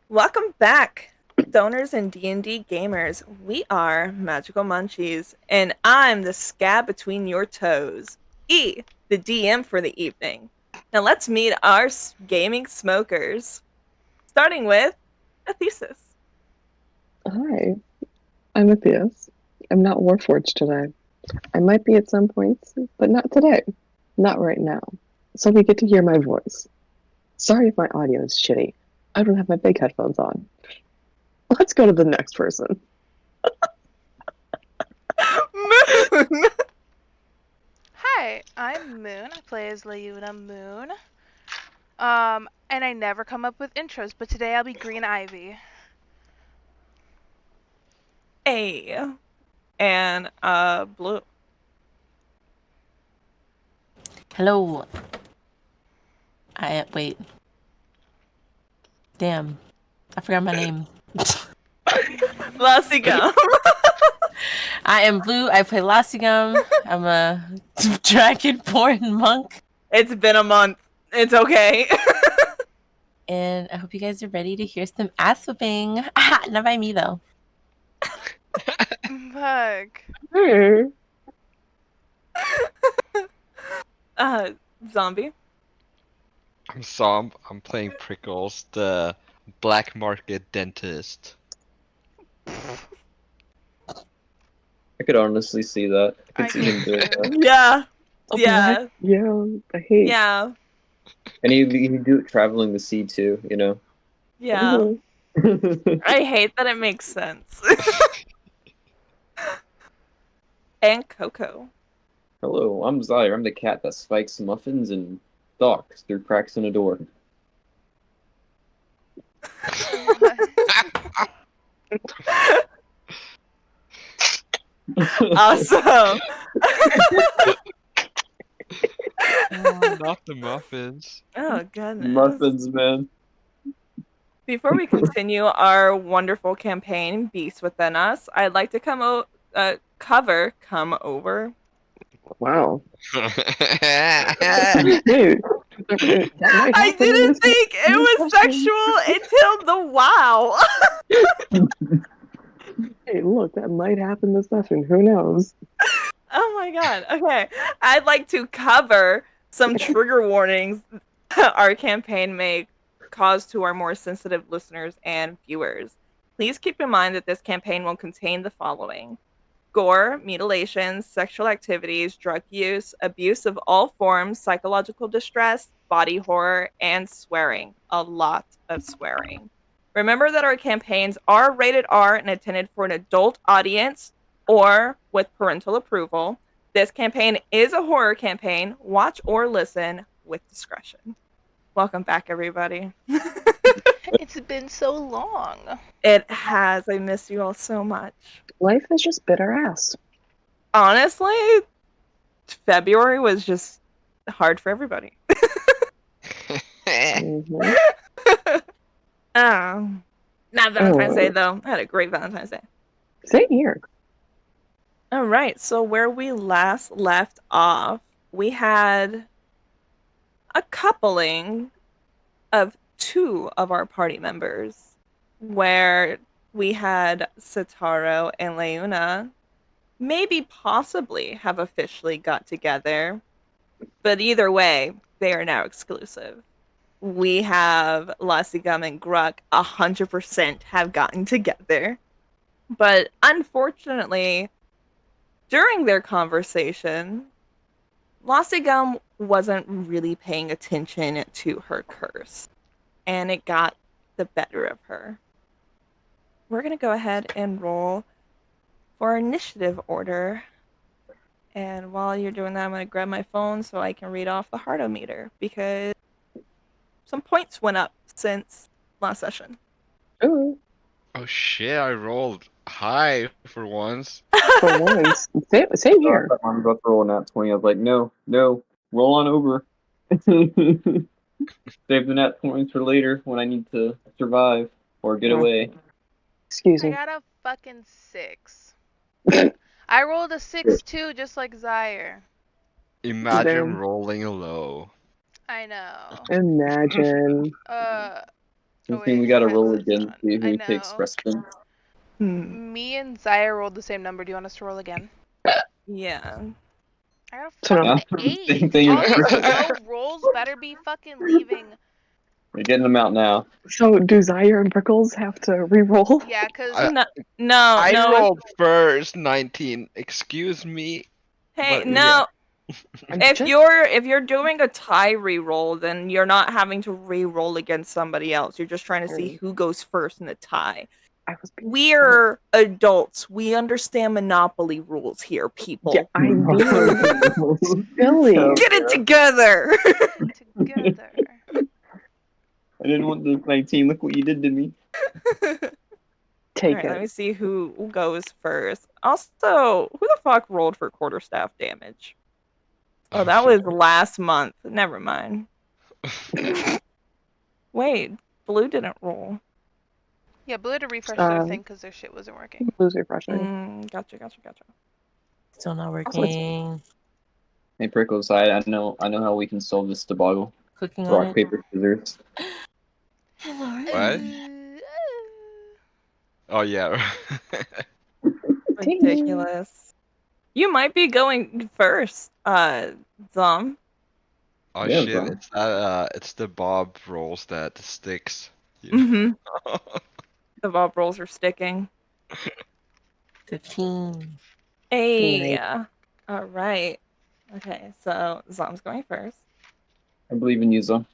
Welcome back, stoners and D&D gamers. We are Magical Munchies, and I'm the scab between your toes, E, the DM for the evening. Now let's meet our gaming smokers, starting with a thesis. Hi, I'm Matthias. I'm not Warforged today. I might be at some points, but not today. Not right now. So we get to hear my voice. Sorry if my audio is shitty. I don't have my big headphones on. Let's go to the next person. Moon! Hi, I'm Moon. I play as Leuna Moon. And I never come up with intros, but today I'll be Green Ivy. A. And, Blue. Hello. Wait. Damn. I forgot my name. Lassie Gum. I am Blue. I play Lassigum. I'm a dragonborn monk. It's been a month. It's okay. And I hope you guys are ready to hear some ass whooping. Not by me, though. Fuck. Hey. Zombie. I'm Som. I'm playing Prickles, the black market dentist. I could honestly see that. I I could see him doing can that. too. Yeah. A Yeah. black? Yeah, I hate. Yeah. And he'd do it traveling the sea too, you know? Yeah. I hate that it makes sense. And Coco. Hello, I'm Zyre. I'm the cat that spikes muffins and stalks through cracks in a door. What? Awesome. Oh, not the muffins. Oh, goodness. Muffins, man. Before we continue our wonderful campaign, Beast Within Us, I'd like to come over. Wow. I Dude, that might I happen in didn't this think it was sexual until the wow. Hey, look, that might happen this session. Who knows? Oh my god. Okay. I'd like to cover some trigger warnings our campaign may cause to our more sensitive listeners and viewers. Please keep in mind that this campaign will contain the following: gore, mutilations, sexual activities, drug use, abuse of all forms, psychological distress, body horror, and swearing. A lot of swearing. Remember that our campaigns are rated R and intended for an adult audience or with parental approval. This campaign is a horror campaign. Watch or listen with discretion. Welcome back, everybody. It's been so long. It has. I miss you all so much. Life is just bitter ass. Honestly, February was just hard for everybody. Mhm. Not Valentine's Day, though. I had a great Valentine's Day. Same here. All right, so where we last left off, we had a coupling of two of our party members, where we had Sataro and Leuna maybe possibly have officially got together, but either way, they are now exclusive. We have Lassigum and Gruck 100% have gotten together. But unfortunately, during their conversation, Lassigum wasn't really paying attention to her curse, and it got the better of her. We're going to go ahead and roll for initiative order. And while you're doing that, I'm going to grab my phone so I can read off the heartometer because some points went up since last session. Ooh, Oh shit, I rolled high for once. for once. Same here. I'm about to roll a nat 20. I was like, no, roll on over. Save the nat 20s for later when I need to survive or get Yeah. away. Excuse I me. got a fucking 6. I rolled a 6 too, just like Zyre. Imagine Damn. rolling low. I know. Imagine. Oh, I think we wait, gotta mine's roll not again, done. see I who takes know. precedence. Me and Zaya rolled the same number. Do you want us to roll again? Yeah. I got a So no. fucking 8. Same thing All as these Prickles. low rolls better be fucking leaving. We're getting them out now. So do Zaire and Prickles have to re-roll? Yeah, because I, No, I no. rolled first 19. Excuse me, Hey, but yeah. no. If you're doing a tie re-roll, then you're not having to re-roll against somebody else. You're just trying to see who goes first in the tie. I was being We're adults. We understand Monopoly rules here, people. Yeah, I'm being silly. Get it together. together. I didn't want this 19. Look what you did to me. Take Alright, let me it. see who goes first. Also, who the fuck rolled for quarterstaff damage? Oh, that was last month. Never mind. Wait, Blue didn't roll. Yeah, Blue had to refresh their thing because their shit wasn't working. Blue's refreshing. Gotcha. Still not Also, it's working. Hey Prickles, I know how we can solve this debacle. Clicking on Rock, it. paper, scissors. What? Oh yeah. Ridiculous. You might be going first, Zom. Oh Yeah, shit! bro. It's the Bob rolls that sticks. You Mm-hmm. know? The Bob rolls are sticking. 15. Hey. Alright. Okay, so Zom's going first. I believe in you, Zom.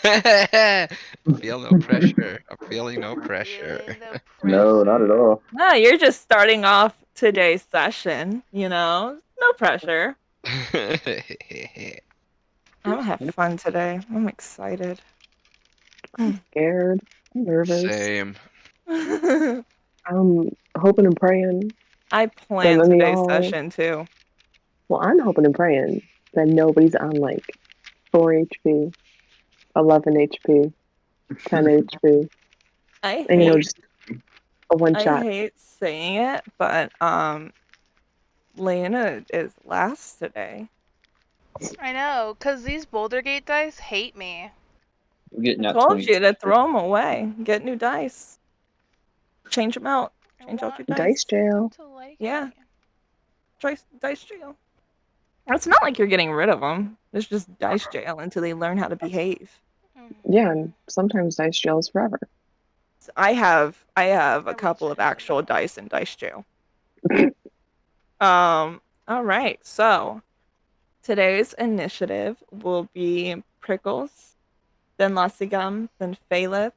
Feel no pressure. I'm feeling no pressure. Feeling the No, not at pressure. all. No, you're just starting off today's session, you know? No pressure. I'm gonna have fun today. I'm excited. Scared, nervous. Same. I I'm hoping and praying that planned none of today's y'all. session too. Well, I'm hoping and praying that nobody's on like 4 HP, 11 HP, 10 HP, I and hate just a one I shot. hate saying it, but Lena is last today. I know, because these Boulder Gate dice hate me. We're getting I out told 20. you to throw them away. Get new dice. Change them out. Change out your Dice dice. jail. To like Yeah. me. Dice jail. It's not like you're getting rid of them. It's just dice jail until they learn how to behave. Yeah, and sometimes dice jail is forever. I have a reached couple of for the actual button. dice in dice jail. All right. So today's initiative will be Prickles, then Lassigum, then Phalith,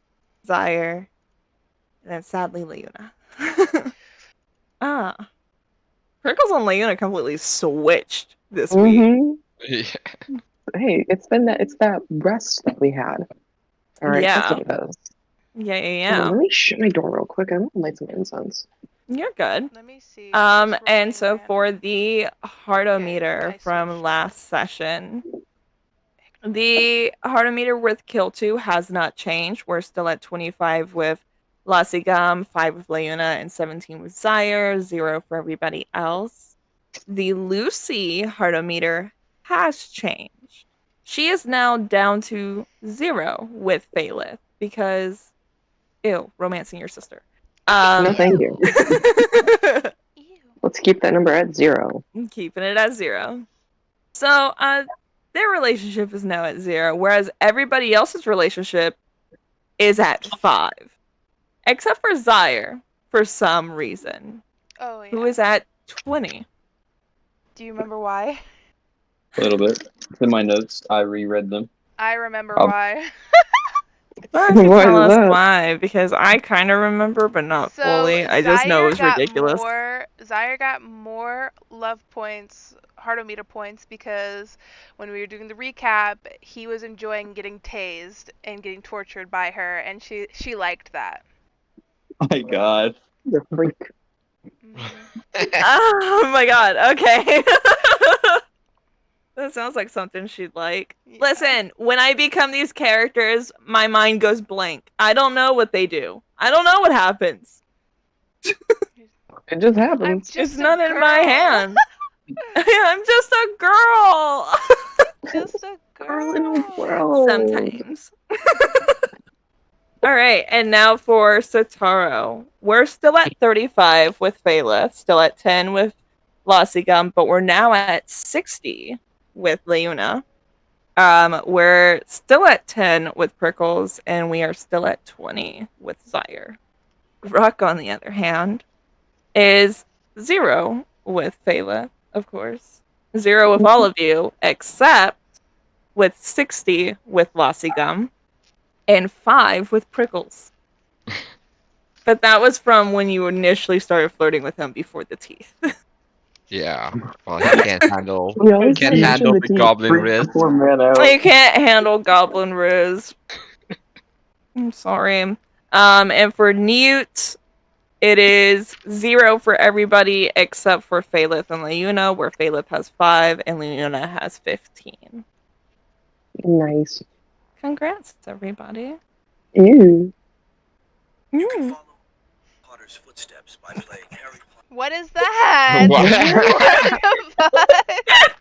Zaire, and then sadly Leuna. Prickles and Leuna completely switched this week. Yeah. Hey, it's that rest that we had. All right, that's Yeah. what it is. Yeah. Let me shut my door real quick. I want to light some incense. You're good. Let me see. And so for the heartometer I from switched. last session, the heartometer with Kill 2 has not changed. We're still at 25 with Lassigum, 5 with Leona, and 17 with Zaire, 0 for everybody else. The Lucy heartometer has changed. She is now down to 0 with Phalith because, ew, romancing your sister. No, thank you. Ew. Let's keep that number at 0. Keeping it at 0. So, their relationship is now at 0, whereas everybody else's relationship is at 5. Except for Zaire, for some reason, Oh, yeah. who is at 20. Do you remember why? A little bit. It's in my notes. I reread them. I remember Um, why. Why don't you Why tell is us that? why? Because I kind of remember, but not So fully. I just know it was ridiculous. Zaire got more love points, heartometer points, because when we were doing the recap, he was enjoying getting tased and getting tortured by her, and she liked that. My God. The freak. Oh my god, okay. That sounds like something she'd like. Yeah. Listen, when I become these characters, my mind goes blank. I don't know what they do. I don't know what happens. It just happens. It's not in my hands. I'm just a girl. Just a Girl in a girl. world. Sometimes. All right, and now for Sotaro. We're still at 35 with Phala, still at 10 with Losigum, but we're now at 60 with Leuna. We're still at 10 with Prickles, and we are still at 20 with Zyre. Ruck, on the other hand, is 0 with Phala, of course. 0 with all of you, except with 60 with Losigum, and 5 with Prickles. But that was from when you initially started flirting with him before the teeth. Yeah. Well, he can't handle We always can't gotta mention handle the the teeth. goblin Freak the wrist. poor man out. You can't handle Goblin Riz. I'm sorry. And for Newt, it is 0 for everybody except for Phalith and Leuna, where Phalith has 5 and Leuna has 15. Nice. Congrats, everybody. Ew. Mm. Potter's footsteps by playing Harry Potter. What is that? What? What the fuck? What is that?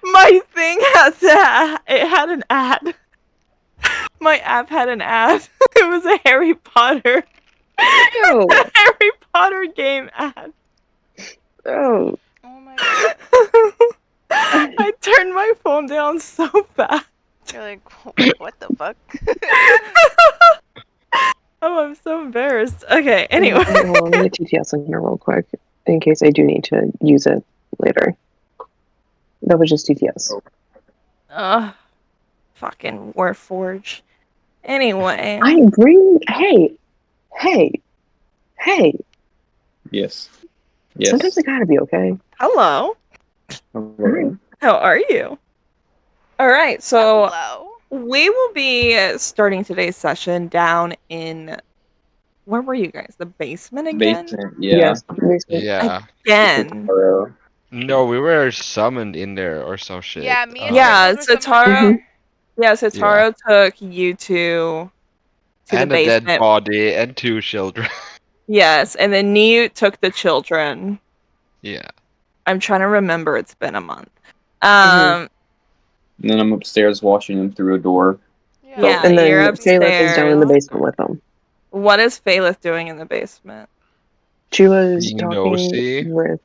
My thing has it had an ad. My app had an ad. It was a Harry Potter. Ew. A Harry Potter game ad. Oh. Oh my god. I turned my phone down so fast. You're like, what the fuck? Oh, I'm so embarrassed. Okay, anyway. Hold on, let me TTS in here real quick in case I do need to use it later. That was just TTS. Fucking Warforge. Anyway. I bring. Hey. Yes. Yes. Sometimes I gotta be okay. Hello. Hello. How are you? Alright, so Hello. we will be starting today's session down in. Where were you guys? The basement again? Basement. Yeah. Yes. Basement. Yeah. Again. No, we were summoned in there or some shit. Yeah, me and Yeah, Prickles were Satara. summoned Yeah, so Taro took you two to and the a dead basement. body and 2 children. Yes, and then Newt took the children. Yeah. I'm trying to remember. It's been a month. And then I'm upstairs watching him through a door. there. Yeah, And you're then Phalith is down in the upstairs. basement with them. What is Phalith doing in the basement? She was Being talking nosy. with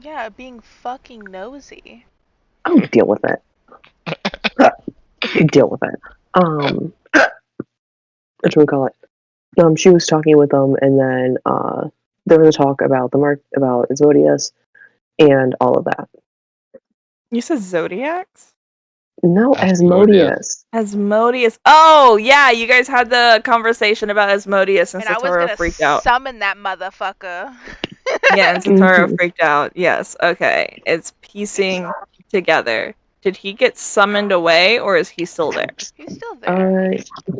Yeah, being fucking nosy. I'll deal with it. Deal with it. What do we call it? She was talking with them, and then there was a talk about about Zodius and all of that. You said Zodiacs? No, Asmodeus. Asmodeus. Asmodeus. Oh, yeah, you guys had the conversation about Asmodeus and And I was Satara gonna freaked out. summon that motherfucker. Yeah, and Satara Mhm. freaked out. Yes, okay. It's piecing together. Did he get summoned away, or is he still there? He's still there.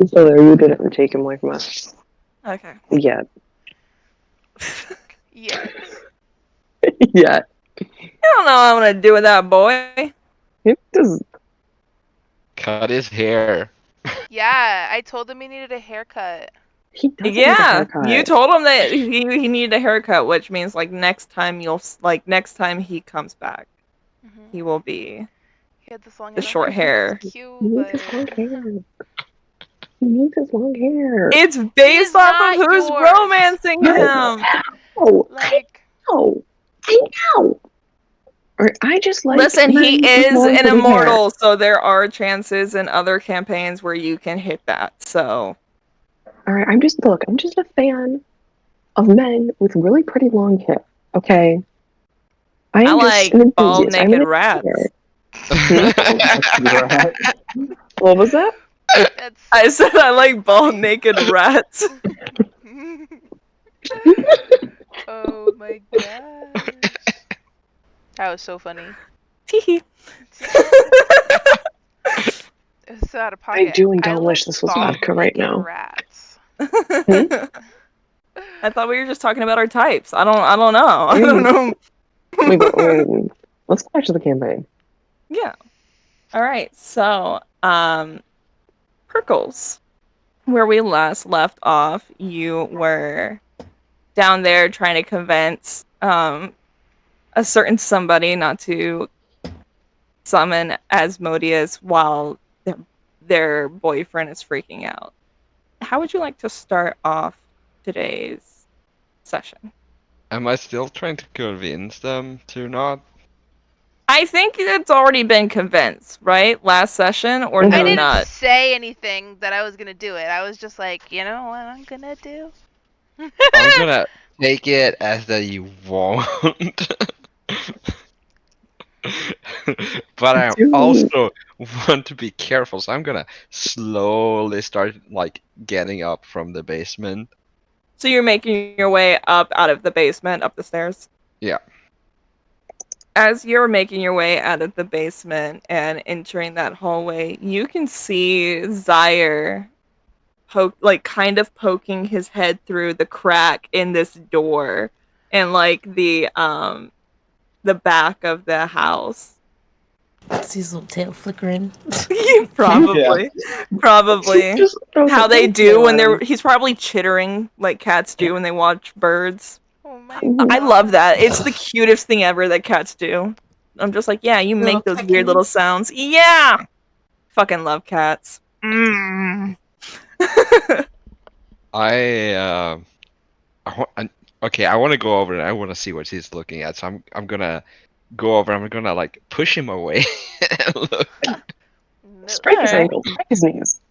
So there, you didn't take him away from us Okay. yet. Yes. Yet. I don't know what I'm gonna do with that boy. It does. Cut his hair. Yeah, I told him he needed a haircut. He doesn't need a Yeah, haircut. you told him that he needed a haircut, which means like next time he comes back, Mhm. he will be He had this long the enough short hair. It's cute, He needs his long but hair. He needs his long hair. It's He's based off not of who's yours. romancing him. Oh, like I know. Or I just like. Listen, he men with is long an pretty hair. immortal, so there are chances in other campaigns where you can hit that. So All right, I'm just a fan of men with really pretty long hair. Okay. I I am like just an bald enthusiast. I'm naked an rats. enthusiast. What was that? that's I said I like bald naked rats. Oh my gosh. That was so funny. Teehee. It was so out of pocket. I do and don't like wish this was bald vodka right naked now. Rats. I thought we were just talking about our types. I don't know. I don't know. Wait. Let's go back to the campaign. Yeah. All right. So, Perkles, where we last left off, you were down there trying to convince a certain somebody not to summon Asmodeus while their boyfriend is freaking out. How would you like to start off today's session? Am I still trying to convince them to not? I think it's already been convinced, right? Last session, or I they're didn't not. say anything that I was gonna do it. I was just like, you know what I'm gonna do? I'm gonna take it as that you won't. But I Do also want to be careful, so I'm gonna slowly start like getting up from the basement. So you're making your way up out of the basement, up the stairs? Yeah. As you're making your way out of the basement and entering that hallway, you can see Zaire kind of poking his head through the crack in this door and like the back of the house. See his little tail flickering. Probably. Probably. just throws How a they little do tail when at him. he's probably chittering like cats do when they watch birds. Oh my I god. love that. It's the cutest thing ever that cats do. I'm just like, yeah, you Little make those weird pecking. little sounds. Yeah. Fucking love cats. Mm. I okay, I want to go over and I want to see what he's looking at. So I'm gonna go over. I'm gonna like push him away and look. No. Strike his Alright. ankles, strike his knees.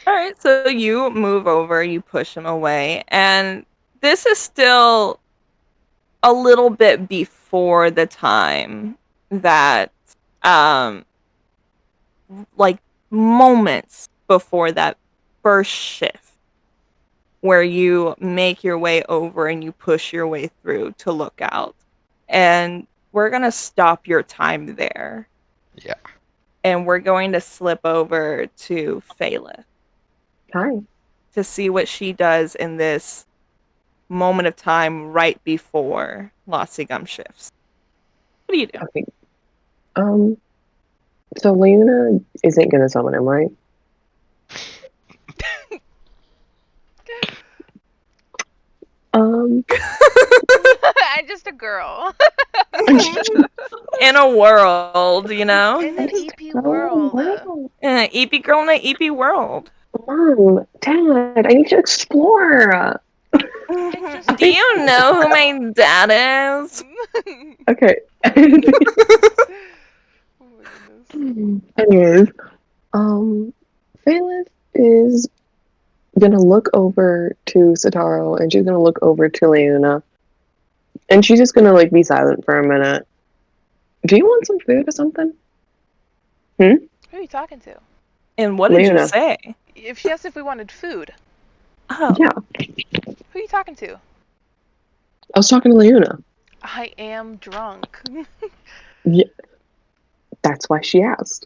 Alright, so you move over, you push him away, and this is still a little bit before the time that um like moments before that first shift where you make your way over and you push your way through to look out. And we're going to stop your time there. Yeah. And we're going to slip over to Phalith Hi. to see what she does in this moment of time right before Lossy Gum shifts. What do you do? Okay. So Leona isn't gonna summon him, right? Um, I'm just a girl. In a world, you know? In an EP oh, world. wow. In an EP girl in an EP world. Mom, Dad, I need to explore. just Do you know who my dad is? Okay. Oh my goodness. Anyways, Phalith is gonna look over to Sataro and she's gonna look over to Leona. And she's just gonna like be silent for a minute. Do you want some food or something? Who are you talking to? And what did you Leona. say? If she asked if we wanted food, Oh. Yeah. who are you talking to? I was talking to Leona. I am drunk. Yeah. That's why she asked.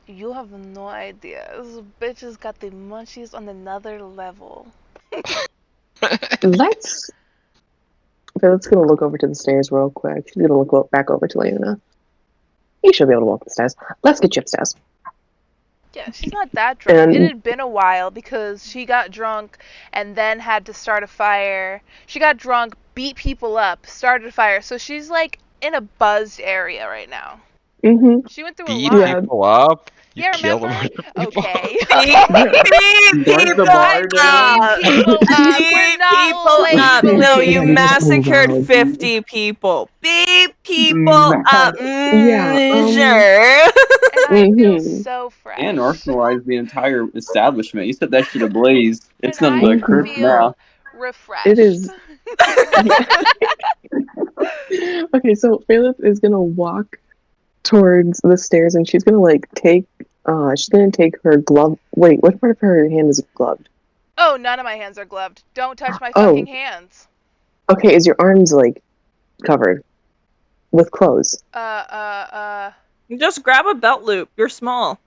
You have no idea. This bitch has got the munchies on another level. Let's Philip's gonna look over to the stairs real quick. She's gonna look back over to Leona. You should be able to walk the stairs. Let's get you upstairs. Yeah, she's not that drunk. And- It had been a while because she got drunk and then had to start a fire. She got drunk, beat people up, started a fire. So she's like in a buzzed area right now. Mm-hmm. She went through a Beat lot. Yeah. people up. You Yeah, kill remember? them. Okay. Beat Burnt the people bar down. up. Beat people up. Beat We're not people late up. for No, Like, you this. massacred 50 people. Beat people up. Yeah, Sure. And I feel Mhm. so fresh. And arsonalized the entire establishment. You set that shit ablaze. It's And none but I a crypt feel now. refreshed. It is. Okay, so Phalith is gonna walk towards the stairs and she's gonna like take her glove. Wait, what part of her hand is gloved? Oh, none of my hands are gloved. Don't touch my Oh. fucking hands. Okay, is your arms like covered with clothes? Just grab a belt loop. You're small.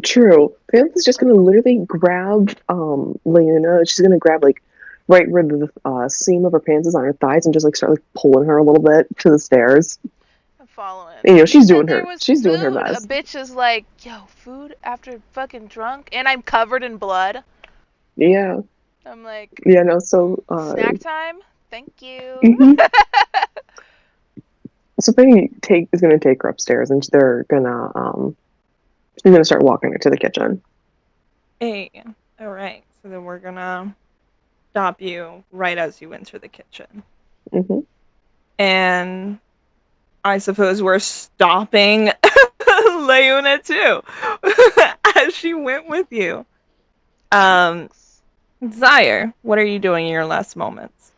True. Phalith is just gonna literally grab Leona. She's gonna grab like right where the seam of her pants is on her thighs and just like start like pulling her a little bit to the stairs. I'm following. And, you know, she's said doing there her was she's doing her food. best. A bitch is like, yo, food after fucking drunk, and I'm covered in blood. Yeah. I'm like, Yeah, no, so snack time? Thank you. mhm. So Penny is gonna take her upstairs and they're gonna I'm gonna start walking into the kitchen. Hey, all right. So then we're gonna stop you right as you enter the kitchen. Hmm. And I suppose we're stopping Leona too, as she went with you. Um, Zaire, what are you doing in your last moments?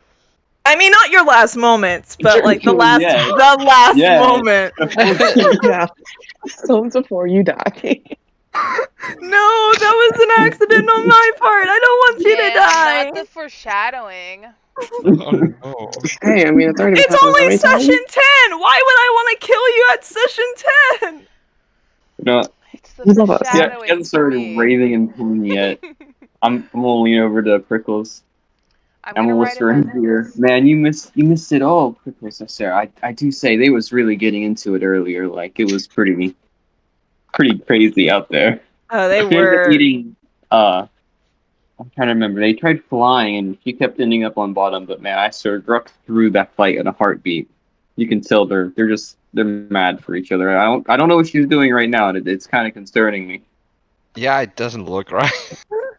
I mean, not your last moments, but like the last, Yes. the last Yes. moment. Yeah. Stones before you die. No, that was an accident on my part. I don't want you to Damn, not die. the foreshadowing. Oh no. Hey, I mean, it's already It's happened how only many session times? 10. Why would I want to kill you at session 10? No, It's the You love us. yeah, she foreshadowing hasn't for started me. raving and pulling yet. I'm gonna lean over to Prickles. I'm I'm gonna gonna write in whisper my in his ear. notes. Man, you missed it all, Prickles. I said, I do say they was really getting into it earlier. Like it was pretty crazy out there. Oh, they She ended up were. eating. I'm trying to remember. They tried flying, and she kept ending up on bottom. But man, I sort of Grux through that fight in a heartbeat. You can tell they're mad for each other. I don't know what she's doing right now. And it's kind of concerning me. Yeah, it doesn't look right.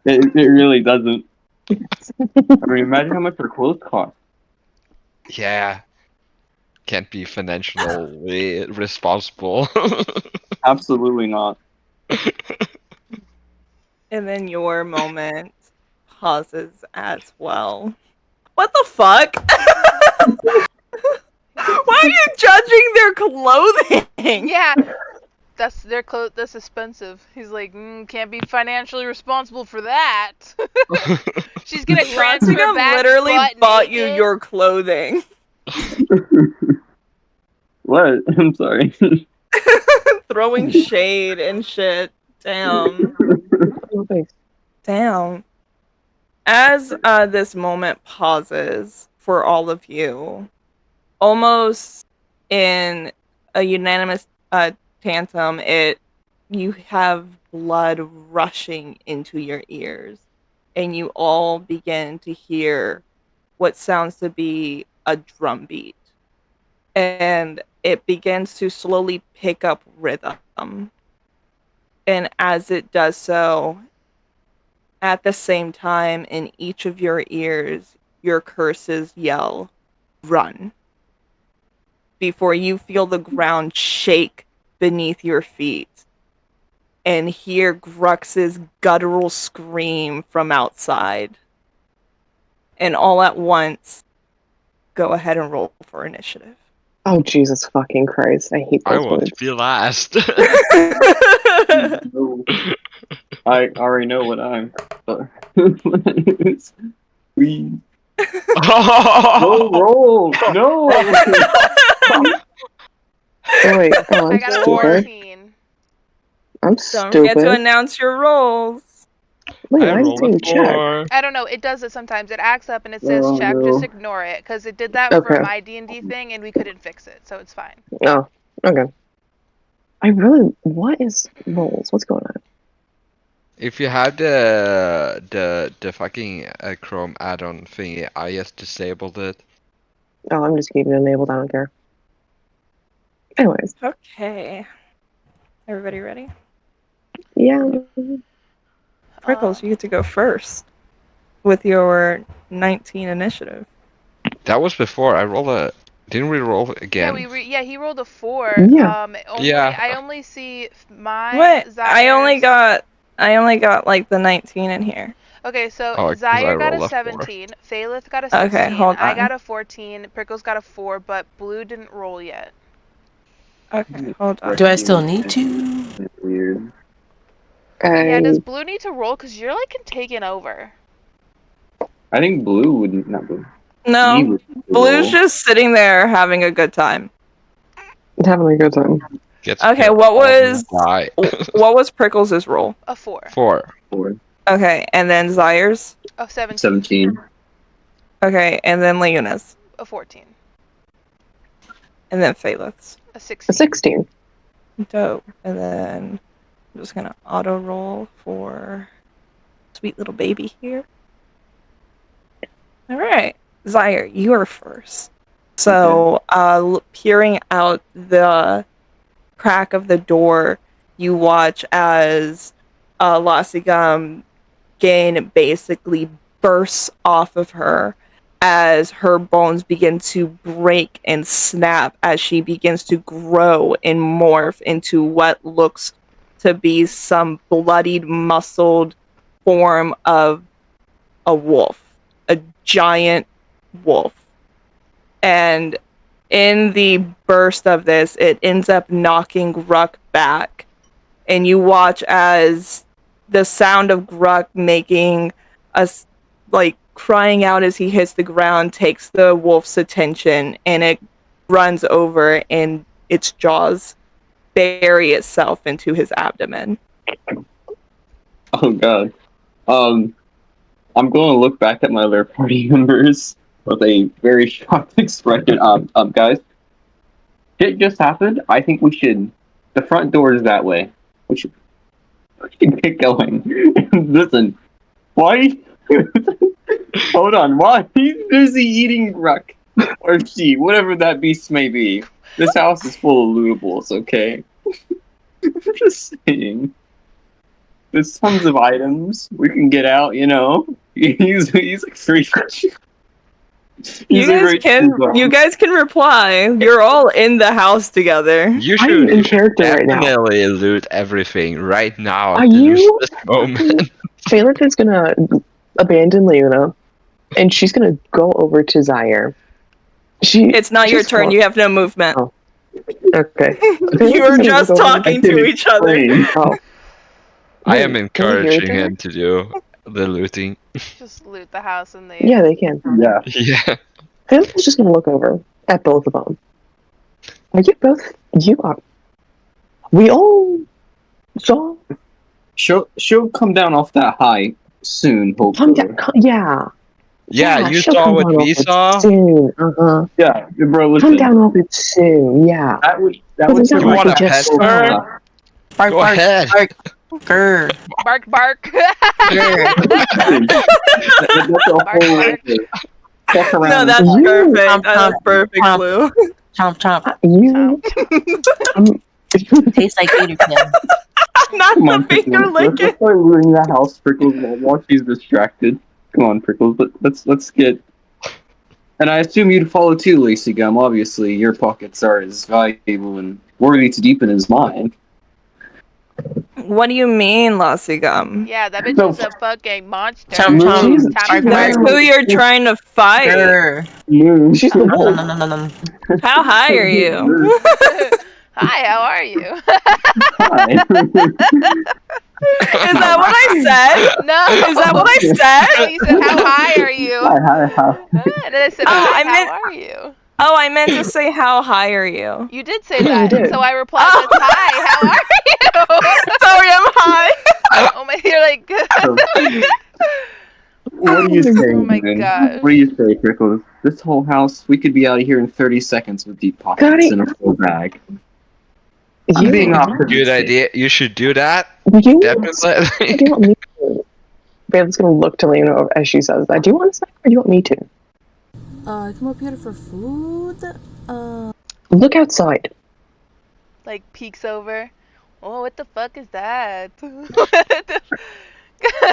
It really doesn't. I mean, imagine how much her clothes cost. Yeah, can't be financially responsible. Absolutely not. And then your moment pauses as well. What the fuck? Why are you judging their clothing? Yeah, that's their clothes. That's expensive. He's like, can't be financially responsible for that. She's gonna transfer Lansingam back literally butt bought you naked. your clothing. What? I'm sorry. Throwing shade and shit. Damn. Oh, thanks. Damn. As this moment pauses for all of you, almost in a unanimous tantrum, you have blood rushing into your ears, and you all begin to hear what sounds to be a drum beat, and it begins to slowly pick up rhythm. And as it does so, at the same time, in each of your ears, your curses yell, "Run," before you feel the ground shake beneath your feet and hear Grux's guttural scream from outside. And all at once, go ahead and roll for initiative. Oh, Jesus fucking Christ. I hate I those want to words. be last. No, I already know what I'm. Please. Roll, Oh! roll. No. Oh, wait. Oh, I I'm got a stupid. 14. I'm Don't forget to stupid. announce your rolls. Wait, I why is it rolled a saying check? 4. I don't know. It does it sometimes. It acts up and it says Oh check. Just no. ignore it because it did that for Okay. my D&D thing and we couldn't fix it, so it's fine. Oh, okay. I really. What is rolls? What's going on? If you have the fucking Chrome add-on thingy, I just disabled it. Oh, I'm just keeping it enabled. I don't care. Anyways, Okay. Everybody ready? yeah. Prickles, you get to go first with your 19 initiative. That was before I rolled a. Didn't we roll Yeah, again? he rolled a 4. Yeah. Yeah. I only see mine, What? Zaire's. I only got like the 19 in here. Okay, so Oh, because I Zaire got a rolled a 4. 17, Phaleth got a Okay, 16, hold I got on. a 14, Prickles got a 4, but Blue didn't roll yet. Okay, hold on. Do I still need to? Weird. Yeah, does I Blue need to roll? Because you're like taking over. I think Blue would not be. He No, would Blue's roll. just sitting there having a good time. having a good time. Gets Okay, killed. Die. what was Prickles' roll? A 4. 4. 4. Okay, and then Zaire's. A 17. 17. Okay, and then Leona's, A 14. and then Phaleth's. A A 16. 16. Dope. And then I'm just gonna auto roll for sweet little baby here. All right, Zaire, you are first. So, peering out the crack of the door, you watch as Lassigum skin basically bursts off of her as her bones begin to break and snap as she begins to grow and morph into what looks to be some bloodied, muscled form of a wolf, a giant wolf. And in the burst of this, it ends up knocking Gruck back. And you watch as the sound of Gruck making us like crying out as he hits the ground takes the wolf's attention, and it runs over and its jaws bury itself into his abdomen. Oh god. I'm going to look back at my other party members with a very shocked expression. Guys, shit just happened. I think we should. The front door is that way. We should get going. Listen, why? Hold on. Why he's busy eating Gruck or she, whatever that beast may be. This house is full of lootables. Okay. I'm just saying. There's tons of items we can get out. You know, he's like three. You guys can reply. You're all in the house together. You I'm should in character right now. definitely loot everything right now. Are at you- this moment? Phalip is gonna abandon Leona, and she's gonna go over to Zaire. It's not your turn. You have no movement. Oh. Okay. You're just talking to each other. Oh. I am Wait, encouraging can I hear him to do the looting. Just loot the house and leave. Yeah, they can. Yeah. Yeah. Phalip is just gonna look over at both of them. Are you both? You are. We all saw. She'll come down off that high soon, Come hopefully. down. Yeah. Yeah, you she'll saw come what down we off it saw? soon. Uh-huh. Yeah, bro, listen. Come down off it soon. Yeah. That would It's not You like want we a just pet saw. bird? Bark, Go bark, ahead. bark. Grr. Bark, bark. That's a Bark, whole bark. fuck around. No, that's You- perfect. That's Chomp, perfect, chomp. Blue. Chomp, chomp. You. Tastes like gator tail. Not Come the on, finger Prickles. Let's licking. start looting the house, Prickles, while she's distracted. Come on, Prickles. Let's get. And I assume you'd follow too, Lacey Gum. Obviously, your pockets are as valuable and worthy to deepen as mine. What do you mean, Lassigum? Yeah, that bitch No. is a fucking monster. Chomp, chomp. She's- Time to That's bark. who you're trying to fight. Grr. She's the Nom, wolf. nom, nom, nom, nom. How high are you? Hi, how are you? Hi. Is that what I said? No. Is that what I No, said? you said, how high are you? Hi. And then I said, Oh, hi, I meant- how are you? Oh, I meant to say how high are you? You did say Yeah, you that. did. So I replied Oh. with, hi, how are you? Sorry, I'm high. Oh my, you're like, What do you say, oh my man? gosh. What do you say, Prickles? This whole house, we could be out of here in 30 seconds with deep pockets Gotti. and a full bag. I'm You, being optimistic. Good idea. You should do that. you, Definitely. do you want me to? Bailey's gonna look to Leona as she says that. Do you want to say, or do you want me to? Come up here for food. Look outside. like peeks over. Oh, what the fuck is that?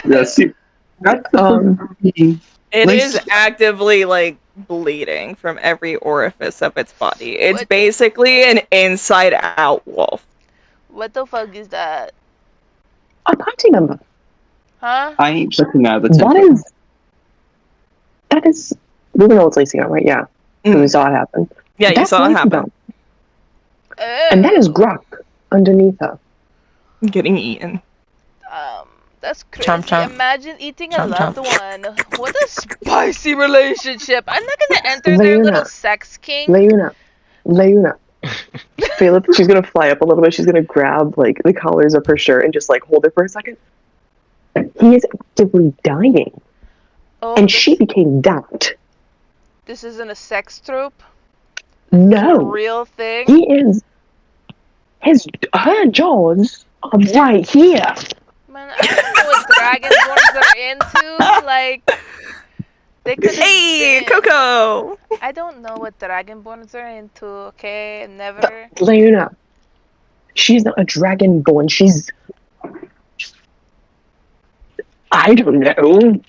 Yeah, see, that's the It Like- is actively like bleeding from every orifice of its body. It's What? basically an inside out wolf. What the fuck is that? A party member. Huh? I ain't checking out the That is. We know it's Lacey, right? Yeah. 'Cause we saw it happen. Yeah, you That's saw it Lacey happen. Gum. And that is Gruck underneath her. Getting eaten. That's crazy. Chomp, chomp. Imagine eating a Chomp, loved chomp. one. What a spicy relationship. I'm not gonna enter their Leona. little sex kink. Leuna. Philip, she's gonna fly up a little bit. She's gonna grab like the collars of her shirt and just like hold it for a second. He is actively dying, Oh, and this, she became that. this isn't a sex trope. It's a No, real thing. he is. Her jaws are right here. Man, I don't know what dragonborns are into. Like, they could. Hey, Coco! I don't know what dragonborns are into. Okay, never. Leuna. She's not a dragonborn. She's. I don't know.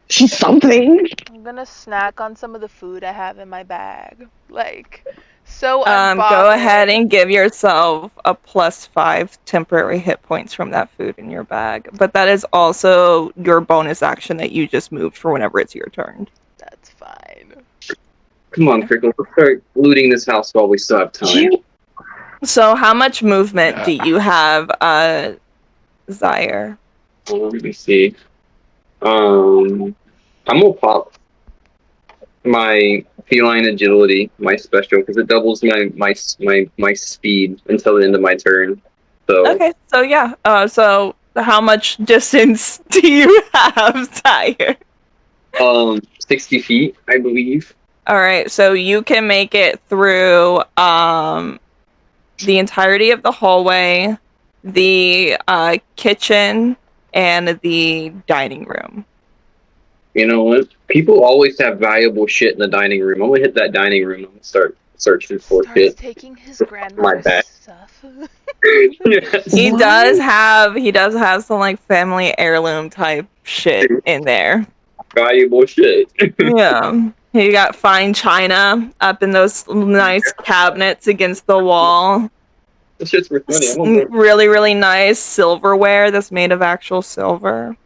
She's something. I'm gonna snack on some of the food I have in my bag. Like, so Go ahead unbothered. and give yourself a +5 temporary hit points from that food in your bag. But that is also your bonus action that you just moved for whenever it's your turn. That's fine. Come on, Crickle. Let's start looting this house while we still have time. So how much movement do you have, Zaire? Let me see. I'm gonna pop my feline agility, my special, because it doubles my speed until the end of my turn. So Okay, so yeah. So how much distance do you have, Zaire? 60 feet, I believe. All right, so you can make it through the entirety of the hallway, the kitchen, and the dining room. You know what? People always have valuable shit in the dining room. I'm gonna hit that dining room and start searching for Starts shit. taking his My grandmother's bad. stuff. Yes. He What? does have some like family heirloom type shit in there. Valuable shit. Yeah. He got fine china up in those nice cabinets against the wall. This shit's worth money. I'm gonna Really, really nice silverware that's made of actual silver.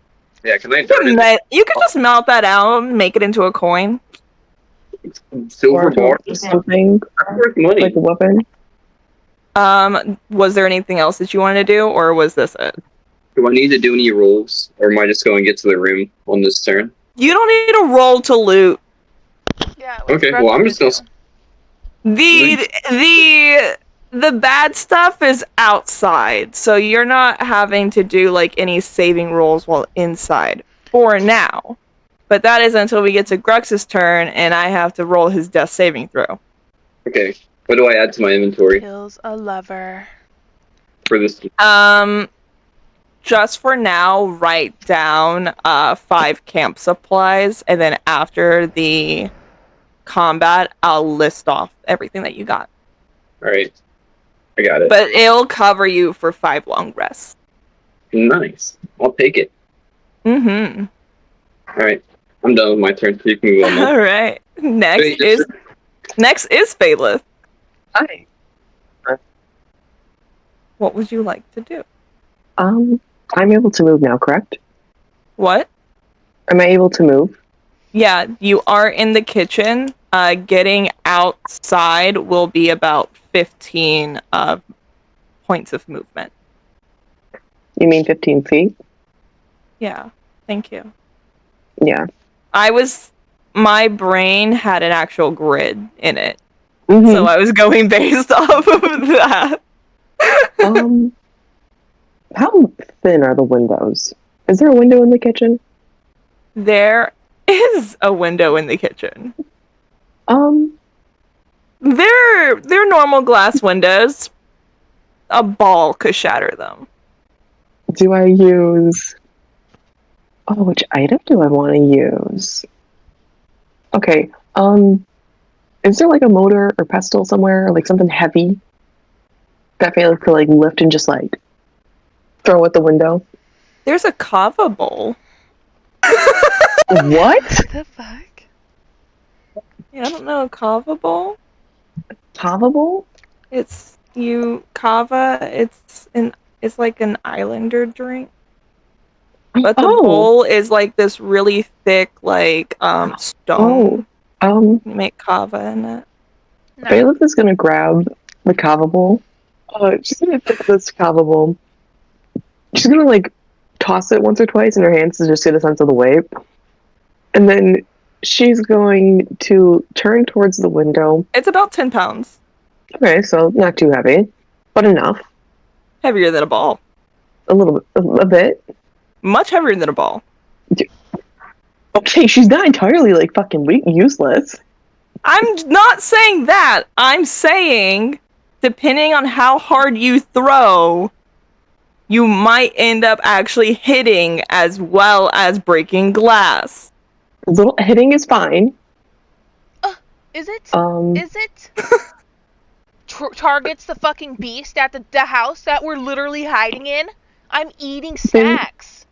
Yeah, can I burn it? You could just melt that out and make it into a coin. Silver Or bars? something That's worth money. like a weapon. Was there anything else that you wanted to do, or was this it? Do I need to do any rolls, or am I just going to get to the room on this turn? You don't need to roll to loot. Yeah. What's Okay, well, I'm Grandmother just gonna. The bad stuff is outside, so you're not having to do like any saving rolls while inside for now. But that is until we get to Grux's turn, and I have to roll his death saving throw. Okay, what do I add to my inventory Kills a lover. for this? Just for now, write down 5 camp supplies, and then after the combat, I'll list off everything that you got. All right, I got it. But it'll cover you for 5 long rests. Nice. I'll take it. Mm-hmm. All right, I'm done with my turn. So you can move on. All right. Next Wait, is Phalith. Hi. What would you like to do? I'm able to move now, correct? What? Am I able to move? Yeah, you are in the kitchen. Getting outside will be about 15 points of movement. You mean 15 feet? Yeah, thank you. Yeah. My brain had an actual grid in it. Mm-hmm. So I was going based off of that. How thin are the windows? Is there a window in the kitchen? There is a window in the kitchen. They're normal glass windows. A ball could shatter them. Do I use... Oh, which item do I want to use? Okay, is there like a motor or pestle somewhere, or like something heavy that Phalith could like lift and just like throw at the window? There's a kava bowl. What? What the fuck? Yeah, I don't know a kava bowl. Kava bowl? Kava. It's like an islander drink. But the Oh. bowl is like this really thick, like stone. Oh. You make kava in it. No. Phalith is gonna grab the kava bowl. She's gonna pick this kava bowl. She's gonna like toss it once or twice in her hands to just get a sense of the weight. And then she's going to turn towards the window. It's about 10 pounds. Okay, so not too heavy, but enough. Heavier than a ball. A little bit, a bit. Much heavier than a ball. Okay, she's not entirely like fucking useless. I'm not saying that. I'm saying, depending on how hard you throw, you might end up actually hitting as well as breaking glass. A little hitting is fine. Is it? Um, Is it? targets the fucking beast at the house that we're literally hiding in, I'm eating Then snacks.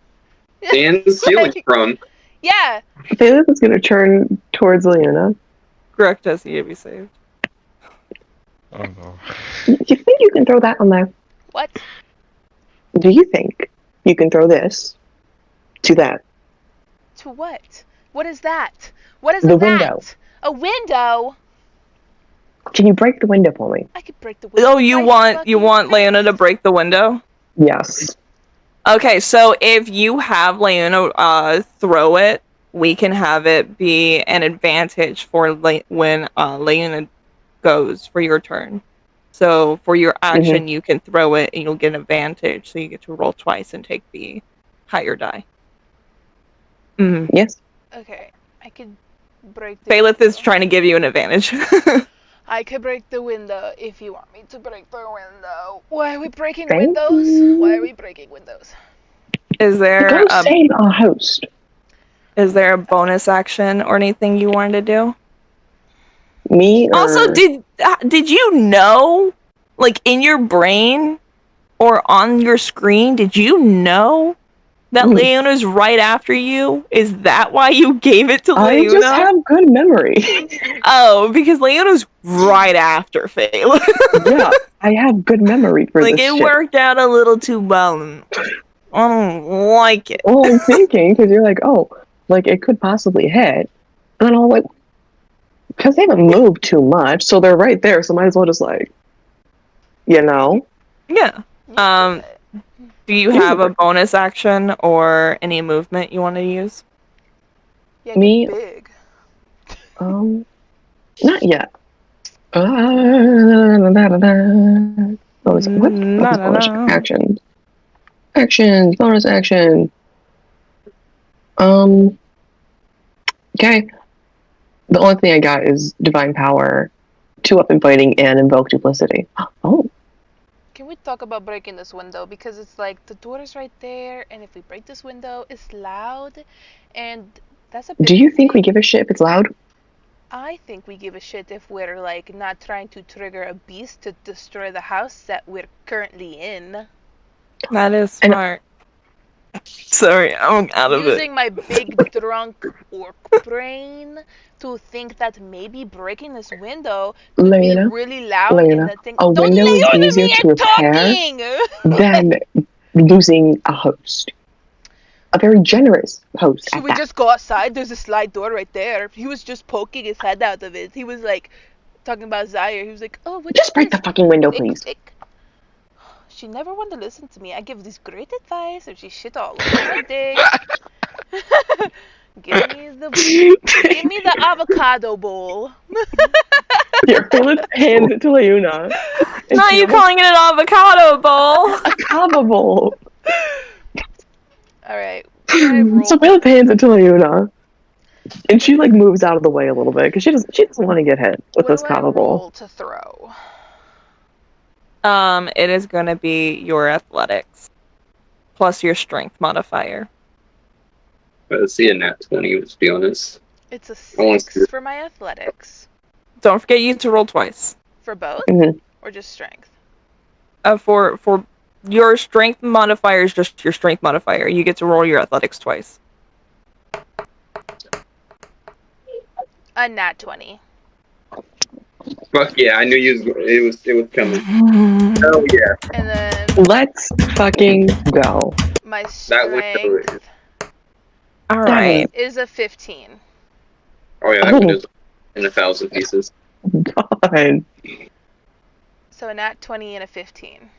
And stealing Like, from. yeah. Bailiff is gonna turn towards Leona. Greg does need to be saved. Oh no. You think you can throw that on there? What? Do you think you can throw this to that? To what? What is that? What is The that? window. A window? Can you break the window for me? I could break the window. Oh, with you my want fucking Leona to fist. break the window? Yes. Okay, so if you have Leona throw it, we can have it be an advantage for when Leona goes for your turn. So for your action, you can throw it and you'll get an advantage. So you get to roll twice and take the higher die. Mm-hmm. Yes. Okay, I could break the Bailiff window. is trying to give you an advantage. I could break the window if you want me to break the window. Why are we breaking Thank windows? you. Why are we breaking windows? Is there Go save our host. is there a bonus action or anything you wanted to do? Me or... Also, did you know, like in your brain or on your screen, did you know that Leona's right after you? Is that why you gave it to I Leona? just have good memory. Oh, because Leona's right after Phaela. Yeah, I have good memory for Like this it shit. worked out a little too well. And I don't like it. Well, I'm thinking, because you're like, oh, like it could possibly hit. And then I'm like, because they haven't moved too much, so they're right there, so might as well just like, you know? Yeah. Yeah, Do you have a bonus action or any movement you want to use? yeah, Me? get big. Not yet. Bonus, what the fuck is bonus action? Actions, bonus action. Okay. The only thing I got is Divine Power, 2-up in fighting, and Invoke Duplicity. Oh. Can we talk about breaking this window? Because it's like the door is right there, and if we break this window, it's loud, and that's a big Do you think we thing. give a shit if it's loud? I think we give a shit if we're like not trying to trigger a beast to destroy the house that we're currently in. That is smart. Sorry, I'm out of it. Using my big drunk orc brain to think that maybe breaking this window could Leona, be really loud and the thing. a Don't window is Leona easier me! to I'm repair talking. than losing a host. A very generous host. Should we just go outside? There's a slide door right there. He was just poking his head out of it. He was like talking about Zaire. He was like, "Oh, what Just break the fucking window, please." She never wanted to listen to me. I give this great advice, and she shit all over my dick. Give me the avocado bowl. Here, Phyllis hands it to Leona. Now you're calling it an avocado bowl. A kava bowl. Alright. So Phyllis hands it to Leona. And she like moves out of the way a little bit because she doesn't want to get hit with this kava bowl. Roll to throw. It is gonna be your athletics plus your strength modifier. Let's see a nat 20, let's be honest. It's a 6 for my athletics. Don't forget you to roll twice. For both? Or just strength? For your strength modifier is just your strength modifier. You get to roll your athletics twice. A nat 20. Fuck yeah, I knew it was coming. Hell yeah. And then let's fucking go. My strength alright is a 15. Oh yeah, that one is in 1,000 pieces. God. So a nat 20 and a 15.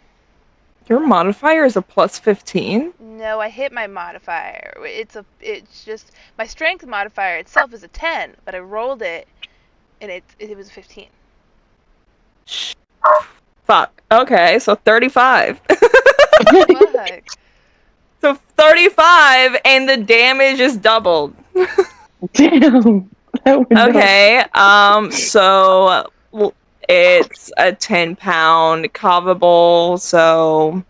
Your modifier is a plus 15? No, I hit my modifier. It's just my strength modifier itself is a 10, but I rolled it and it was a 15. Fuck. Okay, so 35. Fuck. So 35 and the damage is doubled. Damn. Okay, so it's a 10-pound kava bowl, so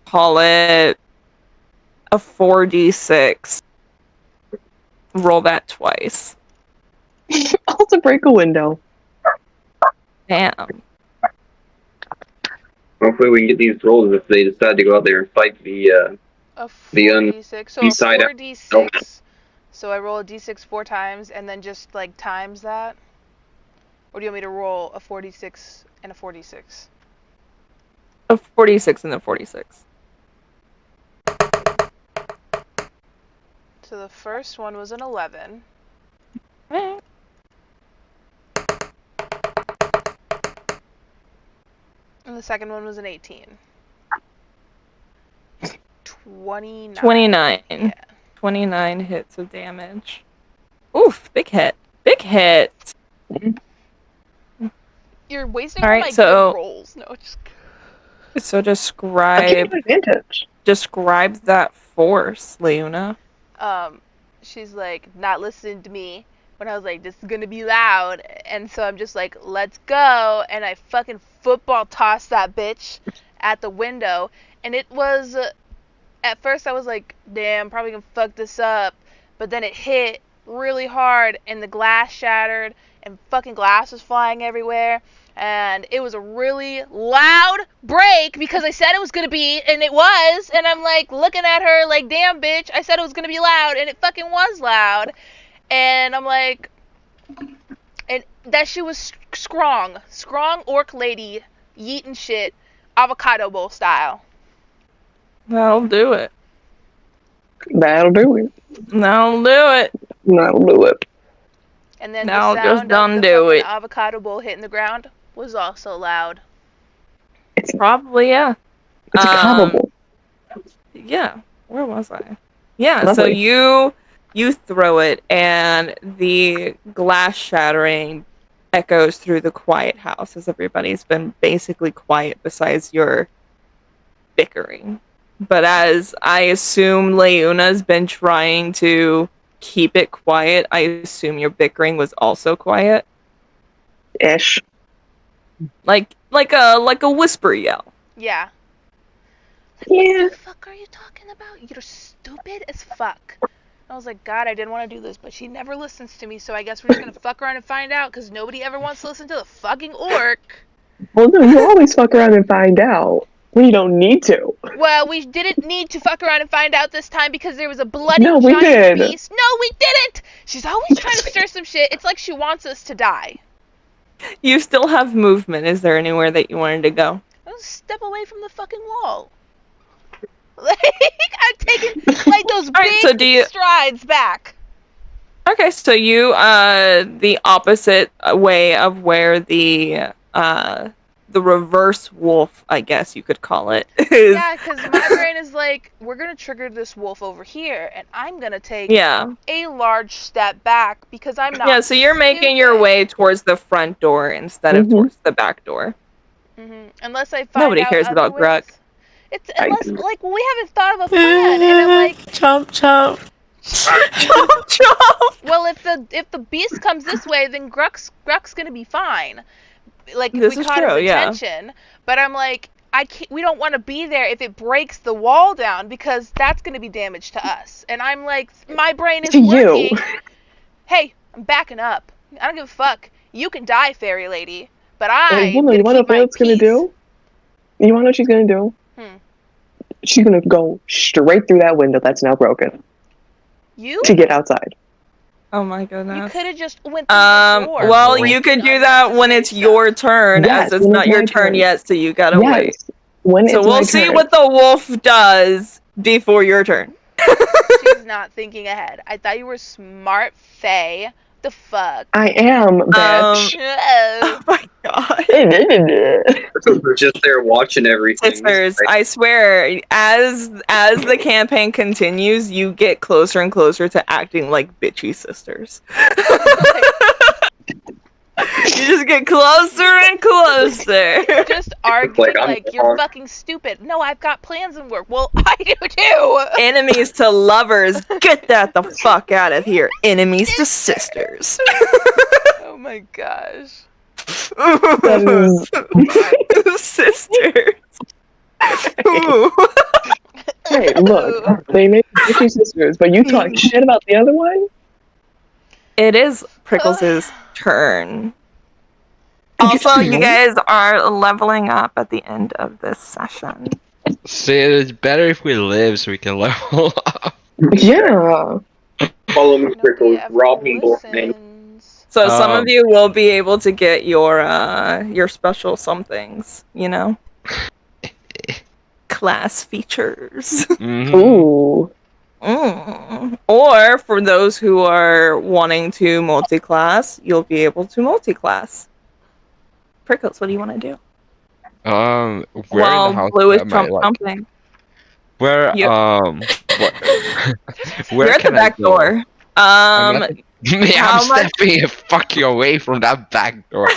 call it a 4d6. Roll that twice. Also break a window. Damn. Hopefully we can get these rolls if they decide to go out there and fight the A the 4d6. So a side out. 4d6. So I roll a d6 4 times and then just like times that? Or do you want me to roll a 4d6 and a 4d6? A 46 and a 46. So the first one was an 11. Eh. And the second one was an 18. 29. 29. Yeah. 29 hits of damage. Oof, big hit. Big hit. You're wasting All all right, my so- good rolls. No, just... So I describe gave advantage. that force, Leona. She's like not listening to me when I was like, this is gonna be loud, and so I'm just like, let's go, and I fucking football tossed that bitch at the window, and it was at first I was like, damn, probably gonna fuck this up, but then it hit really hard and the glass shattered and fucking glass was flying everywhere. And it was a really loud break because I said it was going to be, and it was. And I'm like looking at her like, damn, bitch, I said it was going to be loud, and it fucking was loud. And I'm like, and that shit was strong. Strong orc lady, yeeting shit, avocado bowl style. That'll do it. That'll do it. That'll do it. That'll do it. And then Now the just sound done of the do fucking it. avocado bowl hitting the ground was also loud. Probably, yeah. It's a cobble. Yeah. Where was I? Yeah, so Lovely. you throw it and the glass shattering echoes through the quiet house as everybody's been basically quiet besides your bickering. But as I assume Leona's been trying to keep it quiet, I assume your bickering was also quiet. Ish. Like a whisper yell. Yeah. Yeah. What the fuck are you talking about? You're stupid as fuck. I was like, God, I didn't want to do this, but she never listens to me, so I guess we're just gonna fuck around and find out, because nobody ever wants to listen to the fucking orc. Well, no, you always fuck around and find out when you don't need to. Well, we didn't need to fuck around and find out this time because there was a bloody No, we giant did. beast. No, we didn't! She's always trying to stir some shit. It's like she wants us to die. You still have movement. Is there anywhere that you wanted to go? I'll step away from the fucking wall. Like, I'm taking, like, those Alright, big so strides back. Okay, so you the opposite way of where the reverse wolf, I guess you could call it, is. Yeah, because my brain is like, we're gonna trigger this wolf over here, and I'm gonna take a large step back because I'm not. Yeah, so you're making your way towards the front door instead of towards the back door. Unless I find Nobody out cares other about ways. Gruck. It's unless like we haven't thought of a plan, and I'm like, chomp chomp. Chomp chomp. well, if the beast comes this way, then Gruck's gonna be fine. Like if This we is caught true, his yeah. attention, but I'm like, we don't want to be there if it breaks the wall down because that's gonna be damage to us. And I'm like, my brain is To working. you. Hey, I'm backing up. I don't give a fuck. You can die, fairy lady, but Hey, I'm woman, you gonna want to keep know my what it's gonna peace. do? You want to know what she's gonna do? She's gonna go straight through that window that's now broken You? to get outside. Oh my goodness. You could have just went through the door. Well, you could do that when it's your turn, Yes, as it's when not it's your my turn turn. yet, so you gotta wait. When So it's we'll my see turn. what the wolf does before your turn. She's not thinking ahead. I thought you were smart, Faye. The fuck? I am, bitch. Oh my god. We're just there watching everything. Sisters, I swear, as the campaign continues, you get closer and closer to acting like bitchy sisters. You just get closer and closer. Just arguing like you're fucking stupid. No, I've got plans in work. Well, I do too. Enemies to lovers, get that the fuck out of here. Enemies to sisters. Oh my gosh. Sisters. Hey, look, they may be bitchy sisters, but you talk shit about the other one? It is Prickles' turn. Also, you guys are leveling up at the end of this session. See, it's better if we live so we can level up. Yeah. Follow me, Nobody Prickles. ever Rob me, both me. listens. So some of Um, you will be able to get your special somethings, class features. mhm. Ooh. Or for those who are wanting to multi-class, you'll be able to multi-class. Prickles, what do you want to do? Where in the While house Blue is am I? Like, jumping. where? You, What? you're Where at the can I back go? door. I'm at the. I'm How much? stepping fucking away from that back door.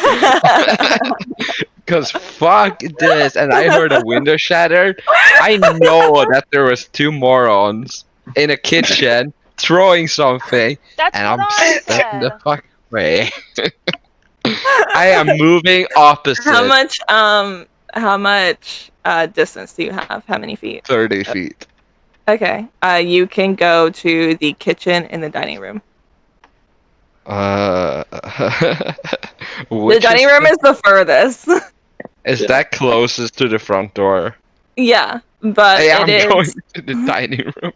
Cause fuck this, and I heard a window shattered. I know that there was two morons in a kitchen throwing something, That's and what I'm I stepping the said. fuck away. I am moving How opposite much distance do you have? How many feet? 30 feet. Okay. You can go to the kitchen and the dining room. The The dining room is the furthest. is that closest to the front door? Yeah, but Hey, it I'm going is to the dining room.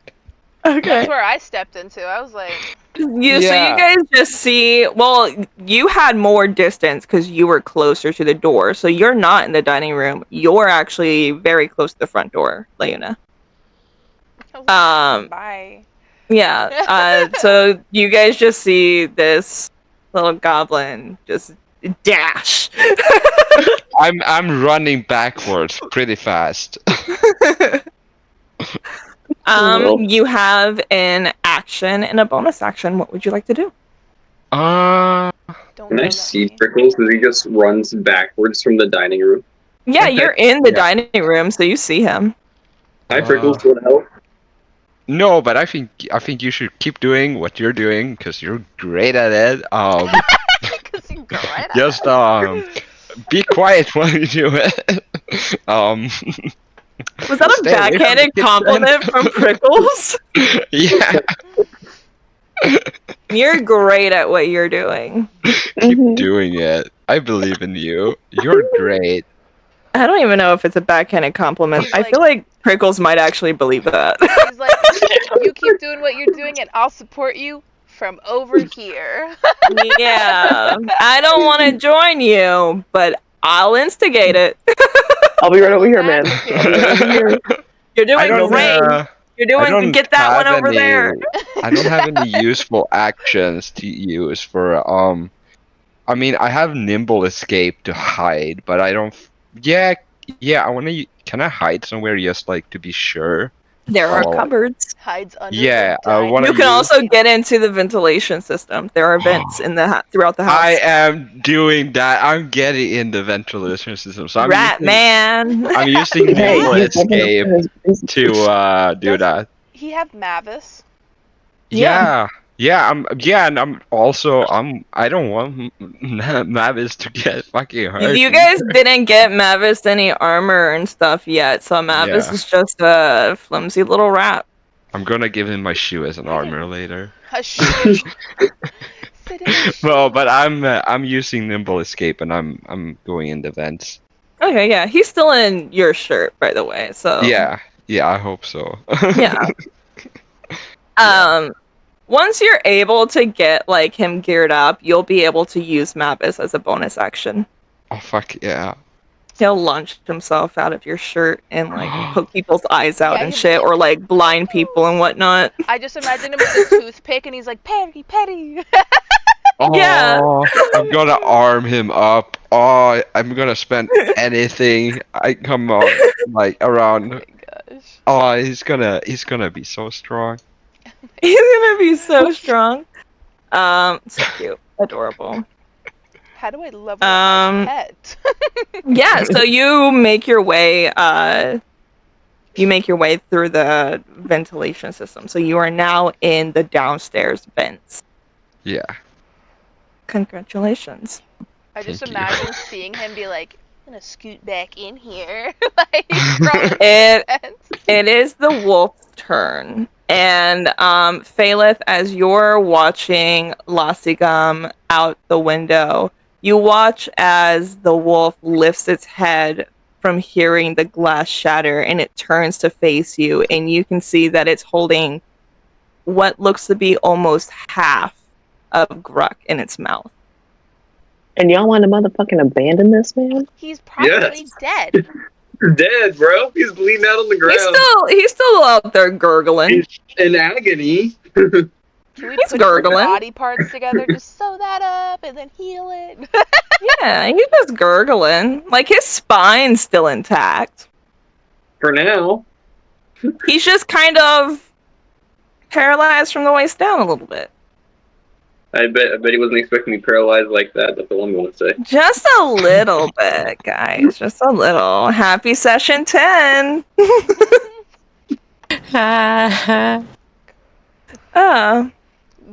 That's okay. where I stepped into. I was like, So Yeah. you guys just see. Well, you had more distance because you were closer to the door. So you're not in the dining room. You're actually very close to the front door, Leona. I was like, Um, bye. yeah. So you guys just see this little goblin just dash. I'm running backwards pretty fast. Cool. You have an action and a bonus action. What would you like to do? Uh, Don't Can I yell at see me. Prickles as he just runs backwards from the dining room? Yeah, Okay. you're in the Yeah. dining room, so you see him. Hi, Prickles. Do you want to help? No, but I think you should keep doing what you're doing because you're great at it. Because you're great at Just it. be quiet while you do it. Um, Was that a stay away from the backhanded compliment from Prickles? kitchen. Yeah, You're great at what you're doing. keep Mhm. doing it. I believe in you. You're great. I don't even know if it's a backhanded compliment. He's I like- feel like Prickles might actually believe that. He's like, you keep doing what you're doing, and I'll support you from over here. Yeah. I don't want to join you, but I'll instigate it. I'll be right over here, That's man. it. I'll be right over here. You're I doing don't. great. You're I doing. don't Get that one have over any. there. I don't have any useful actions to use for I mean, I have nimble escape to hide, but I don't. Yeah, yeah. I want to. Can I hide somewhere just like to be sure? There are Oh, cupboards. Hides under Yeah, the I dining wanna You can use- also get into the ventilation system. There are vents in the throughout the house. I am doing that. I'm getting in the ventilation system, so I'm Rat using. man. I'm using Hey, nimble he's living escape up in his to do Does- that. He have Mavis. Yeah. Yeah, and I'm also I don't want Mavis to get fucking hurt. You guys didn't get Mavis any armor and stuff yet, so Mavis Yeah. is just a flimsy little rat. I'm gonna give him my shoe as an armor later. A shoe. Sit in a shoe. Well, but I'm using nimble escape and I'm going in the vents. Okay, yeah, he's still in your shirt, by the way. So Yeah, I hope so. yeah. Once you're able to get like him geared up, you'll be able to use Mavis as a bonus action. Oh fuck yeah. He'll launch himself out of your shirt and like poke people's eyes out Yeah, and he'll shit, be or like, like blind people and whatnot. I just imagine him with a toothpick, and he's like, Petty, Petty. Yeah. Oh, I'm gonna arm him up. Oh, I'm gonna spend anything I come up like around. Gosh. Oh, he's gonna be so strong. He's gonna be so strong. So cute, adorable. How do I level up my Um, pet? Yeah, so you make your way through the ventilation system. So you are now in the downstairs vents. Yeah. Congratulations. I just Thank you. imagine seeing him be like, I'm gonna scoot back in here. Like, from It- the fence. It is the wolf's turn. And Phaleth, as you're watching Lassigum out the window, You watch as the wolf lifts its head from hearing the glass shatter and it turns to face you, and you can see that it's holding what looks to be almost half of Gruck in its mouth. And y'all want to motherfucking abandon this man? He's probably dead. Dead, bro. He's bleeding out on the ground. He's still out there gurgling. He's in agony. Can we He's put gurgling. his body parts together, just sew that up, and then heal it? Yeah, he's just gurgling. Like, his spine's still intact. For now. He's just kind of paralyzed from the waist down a little bit. I bet he wasn't expecting me paralyzed like that. That's all I'm going to say. Just a little bit, guys. Just a little. Happy session 10.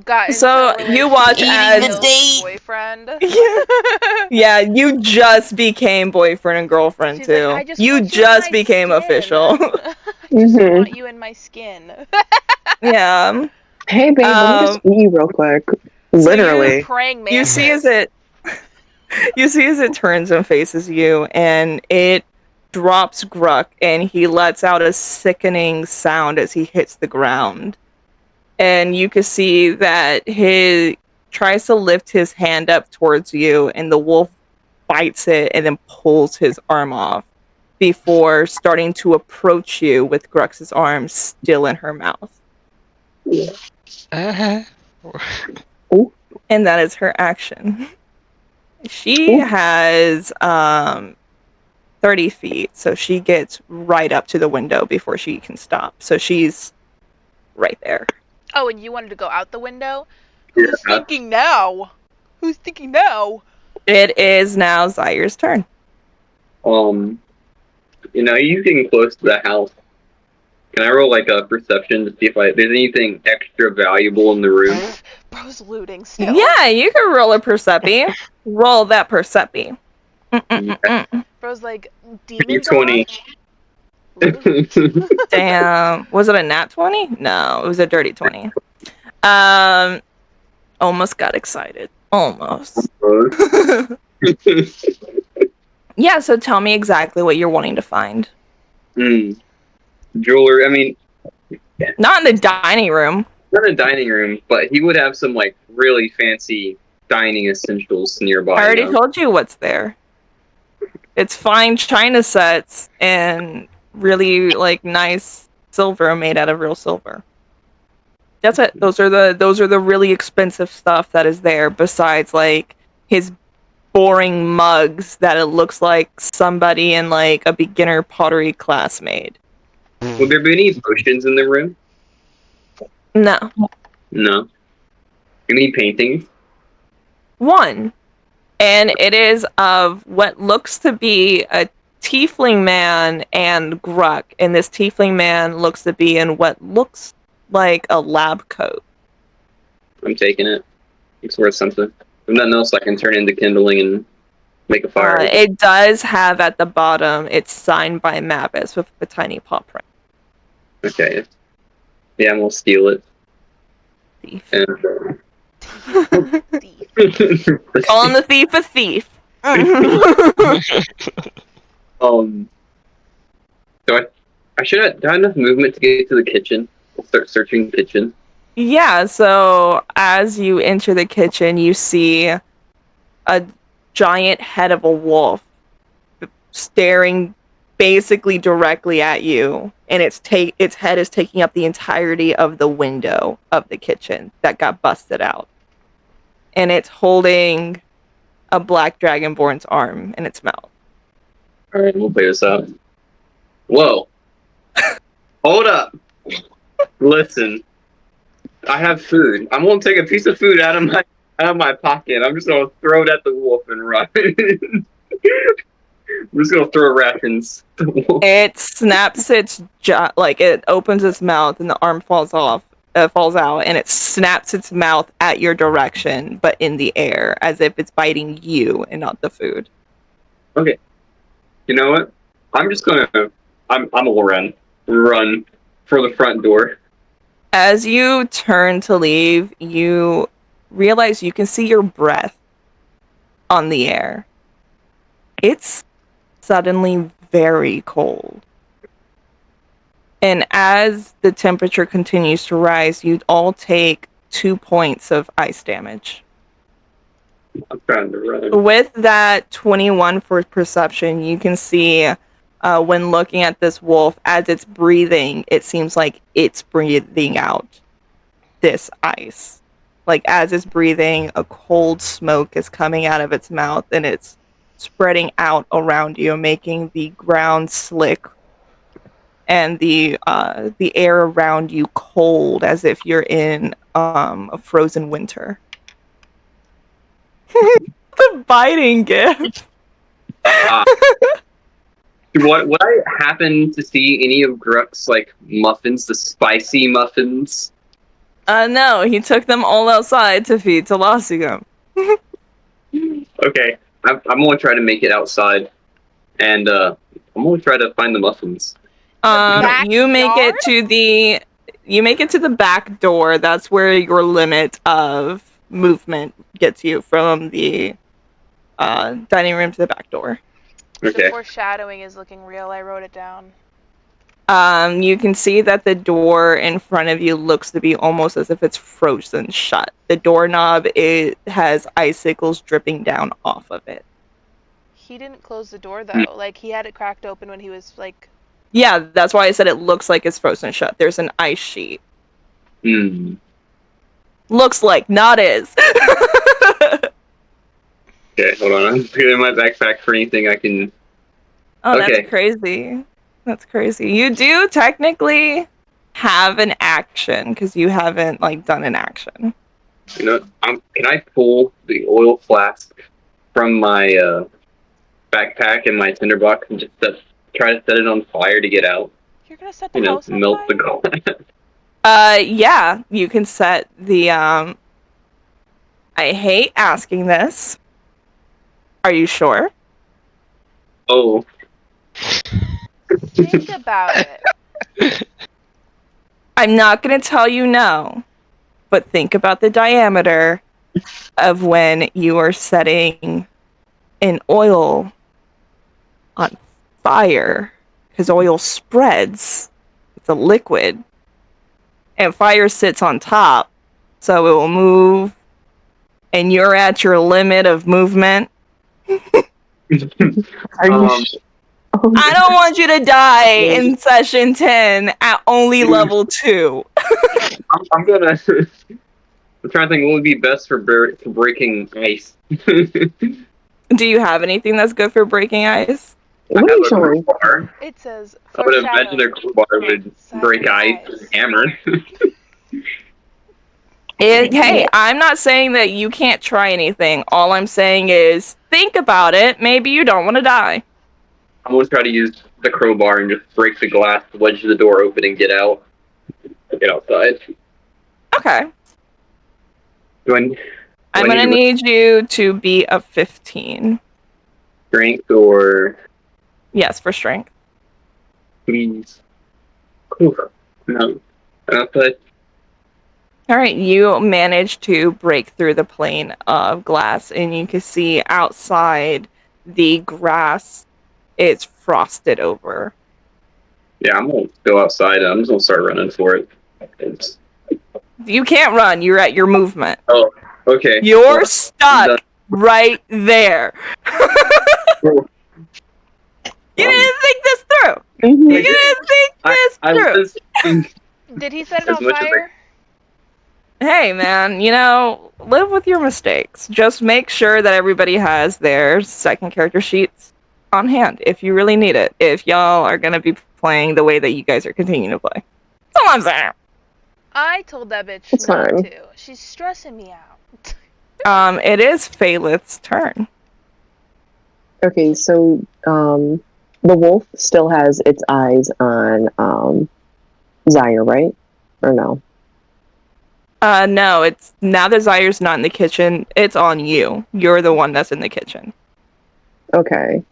Got So into a you watch relationship as with Neil's boyfriend. Yeah, you just became boyfriend and girlfriend She's too. like, I just you want you just in my became skin. official. I just want you in my skin. Yeah. Hey, babe, let me just eat you real quick. Literally. Praying mantis. You see as it turns and faces you, and it drops Gruck, and he lets out a sickening sound as he hits the ground. And you can see that he tries to lift his hand up towards you, and the wolf bites it and then pulls his arm off before starting to approach you with Grux's arm still in her mouth. And that is her action. She has 30 feet, so she gets right up to the window before she can stop. So she's right there. Oh, and you wanted to go out the window? Who's thinking now? Who's thinking now? It is now Zaire's turn. You getting close to the house. Can I roll like a perception to see if there's anything extra valuable in the room? Bro's looting still. Yeah, you can roll a percepi. Roll that percepi. Bro's like, demon 20. Damn. Was it a nat 20? No, it was a dirty 20. Almost got excited. Almost. Yeah, so tell me exactly what you're wanting to find. Jewelry, Not in the dining room. Not in the dining room, but he would have some, like, really fancy dining essentials nearby. I already told you what's there. It's fine china sets and really, like, nice silver made out of real silver. That's it. Those are the really expensive stuff that is there, besides, like, his boring mugs that it looks like somebody in, like, a beginner pottery class made. Would there be any potions in the room? No. No. Any paintings? One. And it is of what looks to be a tiefling man and Gruck. And this tiefling man looks to be in what looks like a lab coat. I'm taking it. It's worth something. If nothing else, I can turn into kindling and make a fire. It does have at the bottom, it's signed by Mavis with a tiny paw print. Okay. Yeah, I'm gonna steal it. Thief. And, Calling the thief a thief. Do I have enough movement to get to the kitchen? I'll start searching the kitchen. Yeah, so as you enter the kitchen, you see a giant head of a wolf staring basically directly at you, and its head is taking up the entirety of the window of the kitchen that got busted out. And it's holding a black dragonborn's arm in its mouth. Alright, we'll play this out. Whoa. Hold up. Listen. I have food. I'm gonna take a piece of food out of my pocket. I'm just gonna throw it at the wolf and run. I'm just gonna throw rations. It snaps its it opens its mouth and the arm falls out, and it snaps its mouth at your direction, but in the air, as if it's biting you and not the food. Okay. You know what? I'm gonna run for the front door. As you turn to leave, you realize you can see your breath on the air. It's suddenly very cold. And as the temperature continues to rise, you'd all take 2 points of ice damage. I'm trying to run. With that 21 for perception, you can see when looking at this wolf, as it's breathing, it seems like it's breathing out this ice. Like as it's breathing, a cold smoke is coming out of its mouth and it's spreading out around you, making the ground slick and the air around you cold, as if you're in a frozen winter. The biting gift. Would I happen to see any of Gruck's like muffins, the spicy muffins? No, he took them all outside to feed to Losigum. Okay, I'm gonna try to make it outside, and I'm gonna try to find the muffins. You make it to the back door. That's where your limit of movement gets you, from the dining room to the back door. Okay. The foreshadowing is looking real. I wrote it down. You can see that the door in front of you looks to be almost as if it's frozen shut. The doorknob has icicles dripping down off of it. He didn't close the door though. Like he had it cracked open when he was like. Yeah, that's why I said it looks like it's frozen shut. There's an ice sheet. Looks like, not is. Okay, hold on. I'm feeling my backpack for anything I can. Oh, Okay. That's crazy. That's crazy. You do technically have an action because you haven't done an action. You know, can I pull the oil flask from my backpack and my tinderbox and just try to set it on fire to get out? You're gonna set the house on melt fire? the glass. Yeah, you can set the I hate asking this. Are you sure? Oh. Think about it. I'm not going to tell you no, but think about the diameter of when you are setting an oil on fire, because oil spreads. It's a liquid. And fire sits on top, so it will move, and you're at your limit of movement. Are you I don't want you to die in session 10 at only level 2. I'm gonna. I'm trying to think what would be best for breaking ice. Do you have anything that's good for breaking ice? I have a crowbar. It says. I would imagine a crowbar would break ice with a hammer. Hey, I'm not saying that you can't try anything. All I'm saying is think about it. Maybe you don't want to die. I'm gonna try to use the crowbar and just break the glass, wedge the door open, and get out. Get outside. Okay. I'm gonna need you to be a 15. Strength or? Yes, for strength. Please. No. Outside. All right, you manage to break through the plane of glass, and you can see outside the grass is frosted over. Yeah, I'm gonna go outside. I'm just gonna start running for it. You can't run. You're at your movement. Oh, okay. You're stuck right there. You didn't think this through. You didn't think this through. Did he set it on fire? Hey, man, live with your mistakes. Just make sure that everybody has their second character sheets on hand if you really need it. If y'all are going to be playing the way that you guys are continuing to play. That's all I'm saying. I told that bitch It's not fine. to. She's stressing me out. It is Phalith's turn. Okay, so the wolf still has its eyes on Zaire, right? Or no? No, it's now that Zaire's not in the kitchen, it's on you. You're the one that's in the kitchen. Okay.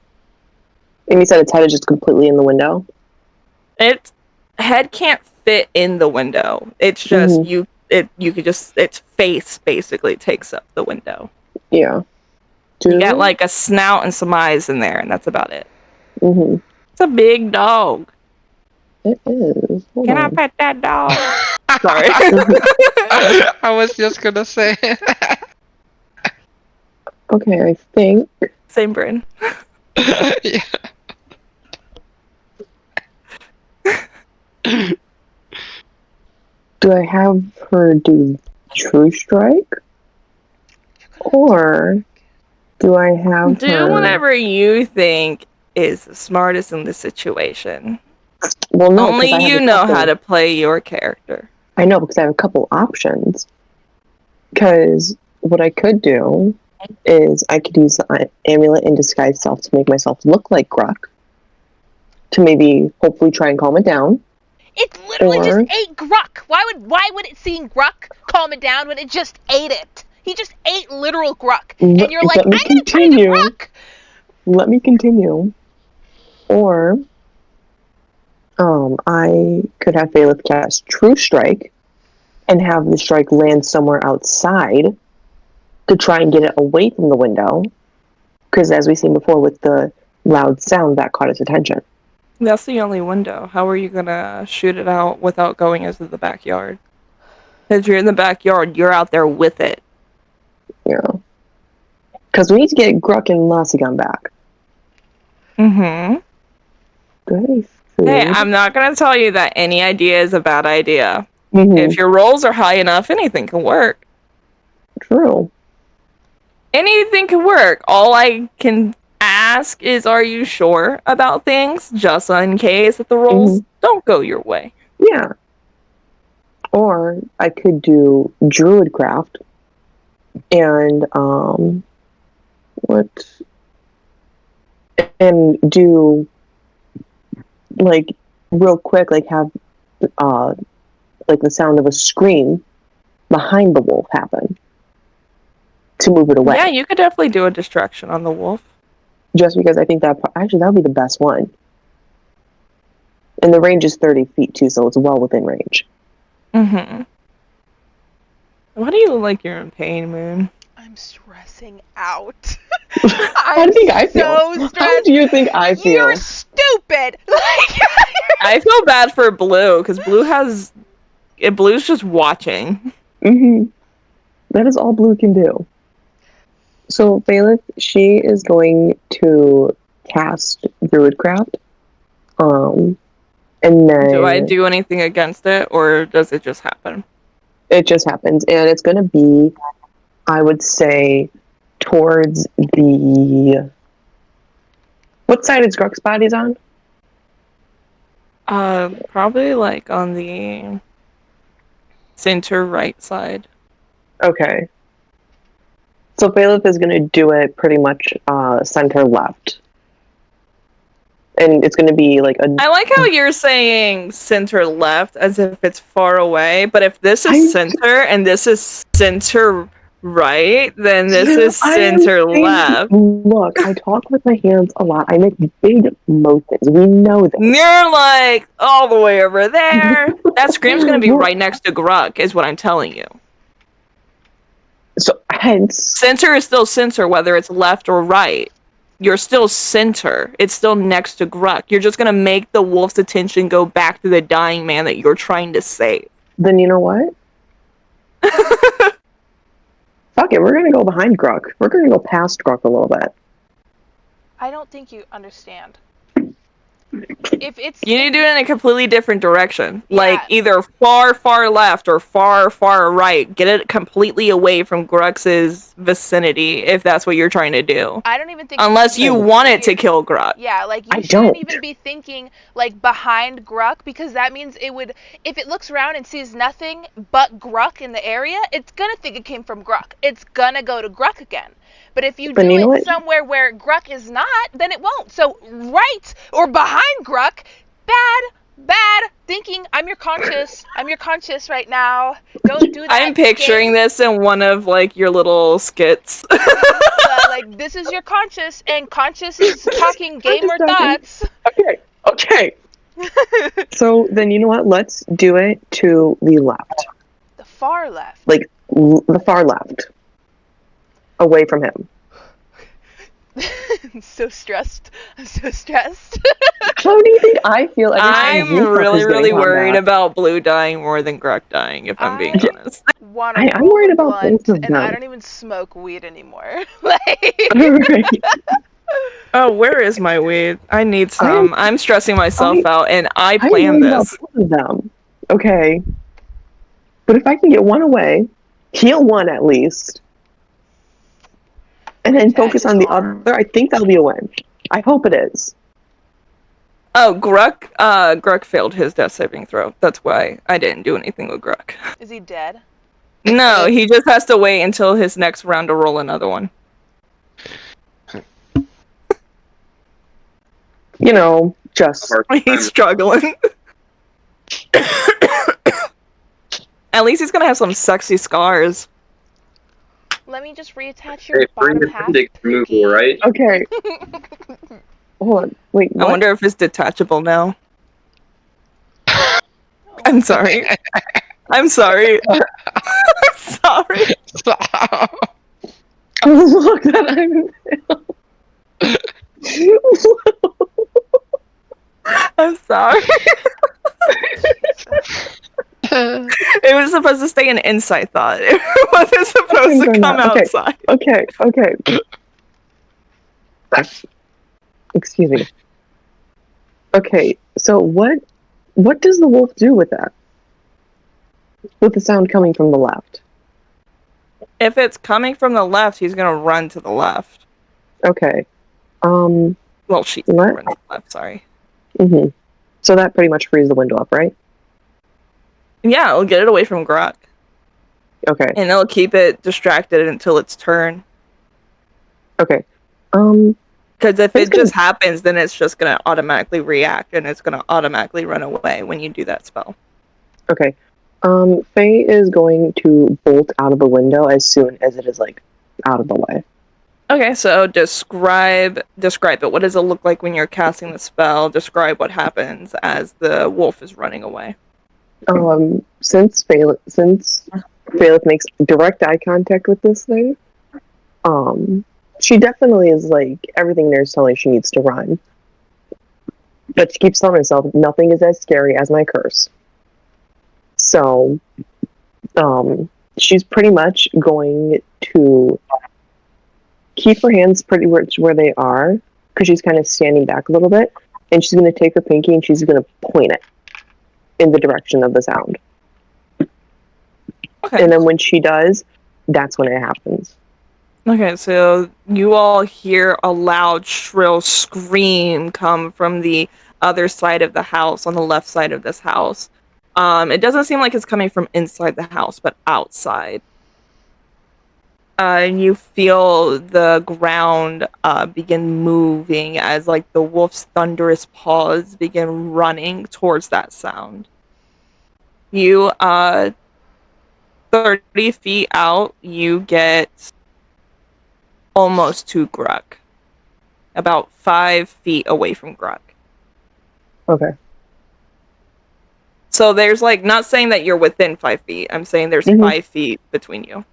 And you said its head is just completely in the window? Its head can't fit in the window. It's just its face basically takes up the window. Yeah. You got like a snout and some eyes in there, and that's about it. Mm-hmm. It's a big dog. It is. Hold Can I on. pet that dog? Sorry. I was just gonna say. Okay, I think. Same brain. Yeah. Do I have her do True Strike? Or do I have Do her... whatever you think is the smartest in this situation. Well, no, Only because I have you a know couple... how to play your character. I know, because I have a couple options. Because what I could do is I could use the amulet and disguise self to make myself look like Gruck. To maybe, hopefully, try and calm it down. It literally Or- just ate Gruck. Why would it seeing Gruck calm it down when it just ate it? He just ate literal Gruck. And you're like, I'm Let me gonna try the Gruck! Let me continue. Or I could have Bailiff cast True Strike and have the strike land somewhere outside to try and get it away from the window. Because as we've seen before with the loud sound, that caught its attention. That's the only window. How are you gonna shoot it out without going into the backyard? Because you're in the backyard, you're out there with it. Yeah. Because we need to get Gruck and Lasigan back. Mm-hmm. Good. Hey, I'm not gonna tell you that any idea is a bad idea. Mm-hmm. If your rolls are high enough, anything can work. True. Anything can work. All I can ask is, are you sure about things? Just in case that the rolls don't go your way. Yeah. Or I could do Druidcraft and and do like real quick, like have like the sound of a scream behind the wolf happen to move it away. Yeah, you could definitely do a distraction on the wolf. Just because I think that actually that would be the best one. And the range is 30 feet too, so it's well within range. Mm-hmm. Why do you look like you're in pain, Moon? I'm stressing out. How do you think I feel? So stressed. How do you think I feel? You're stupid. I feel bad for Blue because Blue's just watching. Mm-hmm. That is all Blue can do. So Bailiff, she is going to cast Druidcraft. And then Do I do anything against it, or does it just happen? it just happens, and it's going to be, I would say, towards the... What side is Gruck's body's on? Probably like on the center right side. Okay. So Bailiff is going to do it pretty much center left. And it's going to be like a... I like how you're saying center left as if it's far away, but if this is center and this is center right, then this is center left. Look, I talk with my hands a lot. I make big motions. We know that. You're like all the way over there. That scream's gonna be right next to Gruck, is what I'm telling you. So hence center is still center, whether it's left or right. You're still center. It's still next to Gruck. You're just gonna make the wolf's attention go back to the dying man that you're trying to save. Then you know what? Fuck it, we're gonna go behind Gruck. We're gonna go past Gruck a little bit. I don't think you understand. If it's You need to do it in a completely different direction. Yeah. Like either far left or far right. Get it completely away from Grux's vicinity if that's what you're trying to do. I don't even think Unless you want it to kill Gruck. Yeah, like I you shouldn't don't. even be thinking like behind Gruck, because that means it would, if it looks around and sees nothing but Gruck in the area, it's gonna think it came from Gruck. It's gonna go to Gruck again. But if you do it somewhere where Gruck is not, then it won't. So right or behind Gruck, bad thinking. I'm your conscious right now. Don't do that. I'm picturing this in one of like your little skits. Like this is your conscious, and conscious is talking gamer thoughts. Okay. So then you know what? Let's do it to the left. The far left. Like the far left. Away from him. I'm so stressed. I'm so stressed. How do you think I feel every time I'm Zeus really, is getting really worried combat? about Blue dying more than Gruk dying, if I'm being I honest. want to I'm roll worried a about both blunt, of and I them. don't even smoke weed anymore. Like, Right. Oh, where is my weed? I need I am some. I'm stressing myself I out, and I I'm planned worried about this. both of them. Okay. But if I can get one away, heal one at least, and then reattach focus his on the arm. other, I think that'll be a win. I hope it is. Oh, Gruk failed his death saving throw. That's why I didn't do anything with Gruk. Is he dead? No, he just has to wait until his next round to roll another one. You know, just He's struggling. At least he's gonna have some sexy scars. Let me just reattach your Hey, bring bottom the half, appendix removal, Pookie. right? okay. Hold on. Wait, I what? wonder if it's detachable now. Oh. I'm sorry. I'm sorry. I'm sorry. Look that I'm. I'm sorry. It was supposed to stay an inside thought. It wasn't supposed to come Okay. outside. Okay. Excuse me. Okay, so what does the wolf do with that? With the sound coming from the left. If it's coming from the left, he's gonna run to the left. Okay. Well, she's gonna What? run to the left. Sorry. Mm-hmm. So that pretty much frees the window up, right? Yeah, it'll get it away from Grok, Okay. and it'll keep it distracted until its turn. Okay. Because if It's it just happens, then it's just gonna automatically react, and it's gonna automatically run away when you do that spell. Okay. Faye is going to bolt out of the window as soon as it is like out of the way. Okay, so describe it. What does it look like when you're casting the spell? Describe what happens as the wolf is running away. Since Faylith makes direct eye contact with this thing, she definitely is like everything there's telling she needs to run. But she keeps telling herself nothing is as scary as my curse. So, she's pretty much going to keep her hands pretty much where they are because she's kind of standing back a little bit, and she's going to take her pinky and she's going to point it in the direction of the sound. Okay. And then when she does, that's when it happens. Okay, so you all hear a loud, shrill scream come from the other side of the house, on the left side of this house. It doesn't seem like it's coming from inside the house, but outside. And you feel the ground begin moving as like the wolf's thunderous paws begin running towards that sound. You 30 feet out, you get almost to Gruk. About 5 feet away from Gruk. Okay. So there's like, not saying that you're within 5 feet. I'm saying there's 5 feet between you.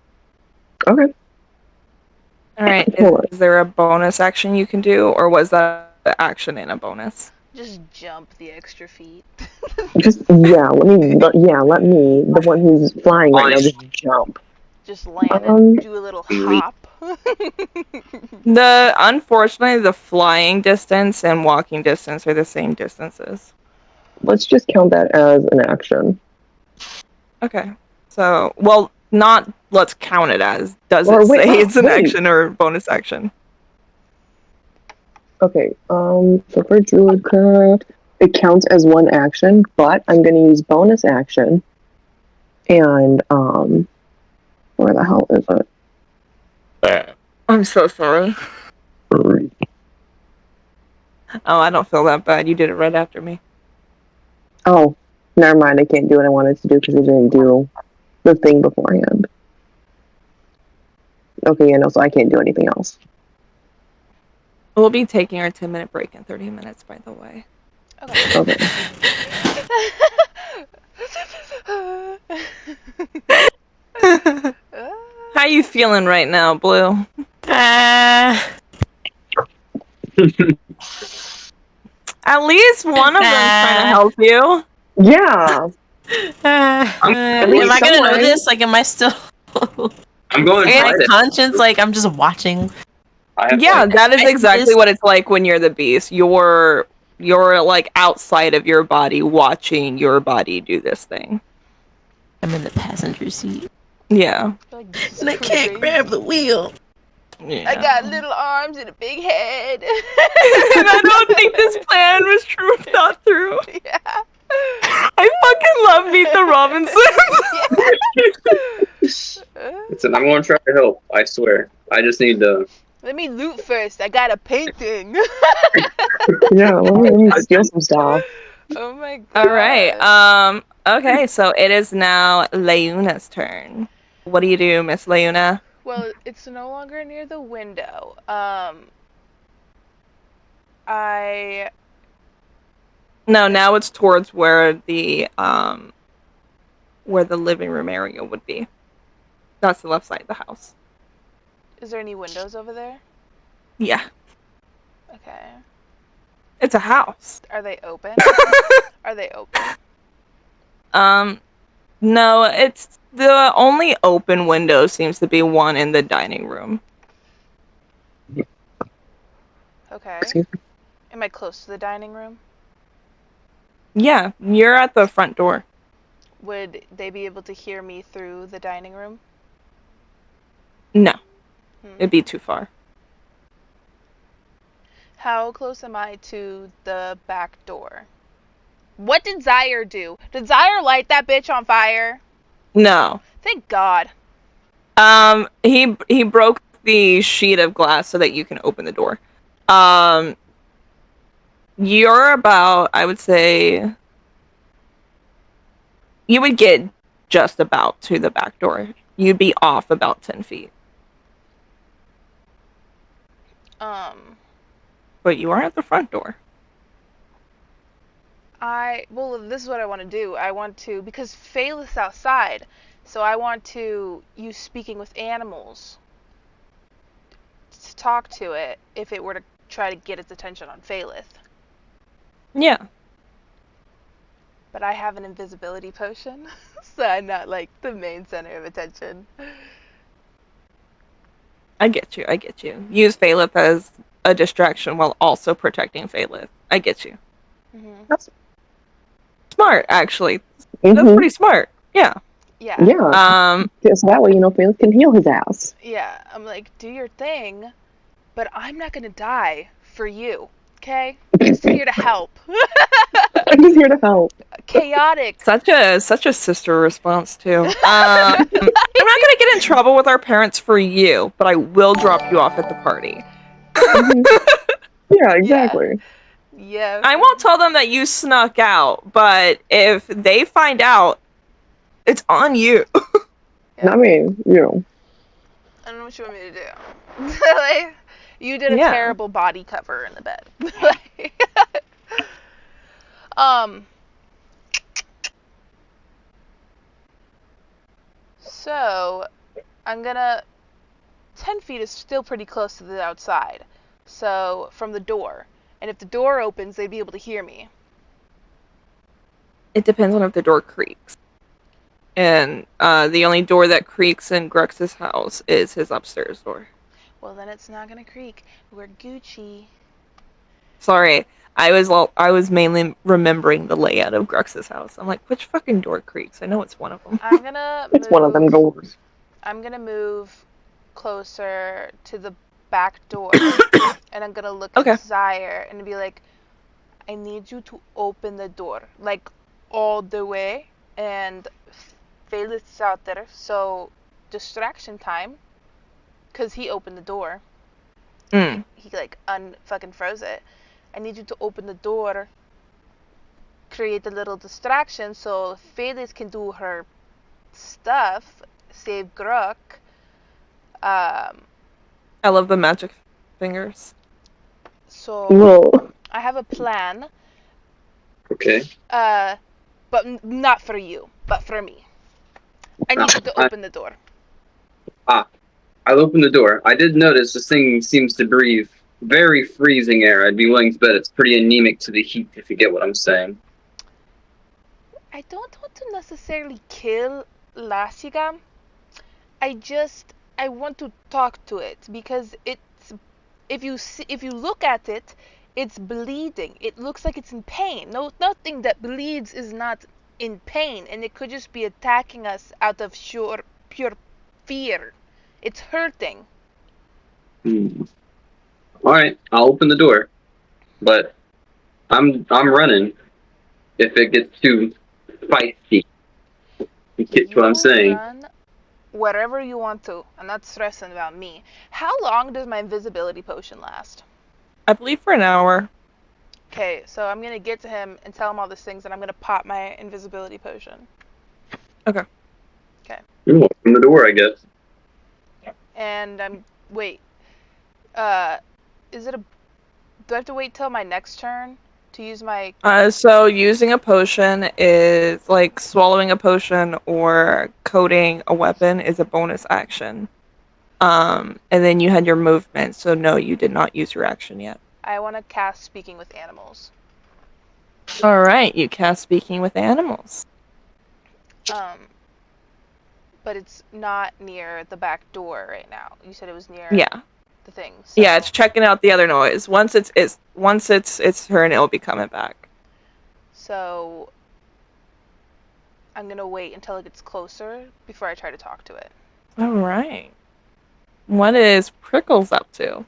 Okay. Alright, is there a bonus action you can do, or was that an action and a bonus? Just jump the extra feet. Let me, the one who's flying right now, just jump. Just land and do a little hop. Unfortunately, the flying distance and walking distance are the same distances. Let's just count that as an action. Okay. So, well, not let's count it as. Does it say it's an action or bonus action? Okay, so for Druidcraft, it counts as one action, but I'm going to use bonus action. And, where the hell is it? I'm so sorry. Oh, I don't feel that bad. You did it right after me. Oh, never mind. I can't do what I wanted to do because I didn't do the thing beforehand. Okay, yeah, no, so I can't do anything else. We'll be taking our 10-minute break in 30 minutes, by the way. Okay. How you feeling right now, Blue? At least one of them's trying to help you. Yeah. At least am I gonna know someone. this? Like, am I still? I'm going to Is my try it. conscience like I'm just watching? I have Yeah, like, that is I exactly just- what it's like when you're the beast. You're like outside of your body, watching your body do this thing. I'm in the passenger seat, Yeah. Like, just and I can't cruising. grab the wheel. Yeah. I got little arms and a big head. And I don't think this plan was true thought through. Yeah. I fucking love Meet the Robinsons. listen, I'm going to try to help. I swear. I just need to. Let me loot first. I got a painting. Yeah, let me steal some stuff. Oh my god. All right. Okay, so it is now Leuna's turn. What do you do, Miss Leuna? Well, it's no longer near the window. I No, now it's towards where the living room area would be. That's the left side of the house. Is there any windows over there? Yeah. Okay. It's a house. Are they open? Are they open? No, it's the only open window seems to be one in the dining room. Okay. Excuse me. Am I close to the dining room? Yeah, you're at the front door. Would they be able to hear me through the dining room? No, Hmm. it'd be too far. How close am I to the back door? What did Zyre do? Did Zyre light that bitch on fire? No. Thank God. He broke the sheet of glass so that you can open the door. You're about, I would say, you would get just about to the back door. You'd be off about 10 feet. But you are at the front door. Well, this is what I want to do. I want to, because Fail is outside, so I want to use speaking with animals to talk to it if it were to try to get its attention on Phalith. Yeah. But I have an invisibility potion, so I'm not like the main center of attention. I get you. Use Phalith as a distraction while also protecting Phalith. I get you. Mm-hmm. That's Smart, actually. That's pretty smart. Yeah. Yeah. Yeah. So that way, Felix can heal his ass. Yeah. I'm like, do your thing, but I'm not gonna die for you. Okay? I'm just here to help. I'm just here to help. Chaotic. Such a sister response too. I'm not gonna get in trouble with our parents for you, but I will drop you off at the party. Yeah, exactly. Yeah. I won't tell them that you snuck out, but if they find out, it's on you. I mean, I don't know what you want me to do. Like, you did a terrible body cover in the bed. So, I'm gonna... 10 feet is still pretty close to the outside. So, from the door. And if the door opens, they'd be able to hear me. It depends on if the door creaks. And the only door that creaks in Grux's house is his upstairs door. Well, then it's not gonna creak. We're Gucci. Sorry, I was mainly remembering the layout of Grux's house. I'm like, which fucking door creaks? I know it's one of them. I'm gonna it's one of them doors. I'm gonna move closer to the back door. And I'm gonna look at Zyre and be like, I need you to open the door. Like, all the way. And Felix is out there, so distraction time. Because he opened the door. He like unfucking froze it. I need you to open the door, create a little distraction so Felix can do her stuff, save Gruk. I love the magic fingers. So I have a plan. Okay. But not for you, but for me. I need you to open the door. I'll open the door. I did notice this thing seems to breathe very freezing air. I'd be willing to bet it's pretty anemic to the heat, if you get what I'm saying. I don't want to necessarily kill Lasiga. I want to talk to it because it's if you look at it, it's bleeding. It looks like it's in pain. No, nothing that bleeds is not in pain, and it could just be attacking us out of pure fear. It's hurting. All right, I'll open the door, but I'm running if it gets too spicy. You get what I'm You saying? run wherever you want to. I'm not stressing about me. How long does my invisibility potion last? I believe for an hour. Okay, so I'm gonna get to him and tell him all these things, and I'm gonna pop my invisibility potion. Okay. Ooh, open the door, I guess. And wait. Is it a? Do I have to wait till my next turn to use my? So using a potion is like swallowing a potion or coating a weapon is a bonus action. And then you had your movement, so no, you did not use your action yet. I want to cast Speaking with Animals. All right, you cast Speaking with Animals. But it's not near the back door right now. You said it was near. Yeah. The thing. So. Yeah, it's checking out the other noise. Once it's its turn, it'll be coming back. So I'm gonna wait until it gets closer before I try to talk to it. All right. What is Prickles up to?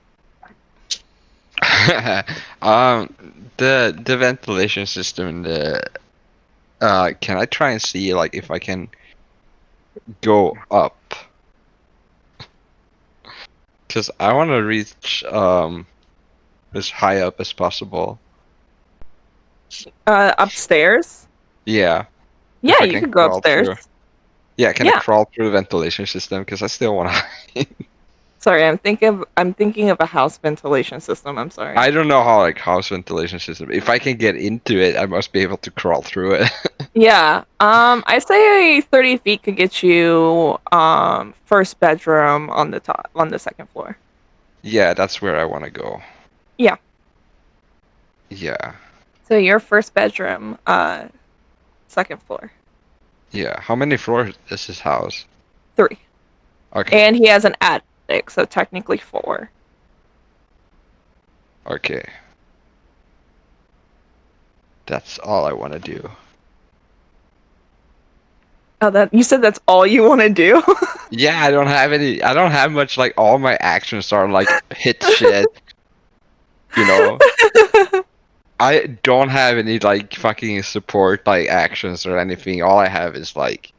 The ventilation system in the can I try and see like if I can go up? Cause I want to reach as high up as possible. Upstairs? Yeah. Yeah, If I you can could go crawl upstairs. through. Yeah, can I crawl through the ventilation system? Because I still want to. Sorry, I'm thinking of a house ventilation system. I'm sorry. I don't know how like house ventilation system. If I can get into it, I must be able to crawl through it. Yeah. I say 30 feet could get you first bedroom on the second floor. Yeah, that's where I want to go. Yeah. Yeah. So your first bedroom, second floor. Yeah. How many floors is his house? 3. Okay. And he has an attic, so technically 4. Okay. That's all I want to do. Oh, that you said that's all you want to do? Yeah, I don't have much, like all my actions are like hit shit. You know? I don't have any like fucking support like actions or anything. All I have is like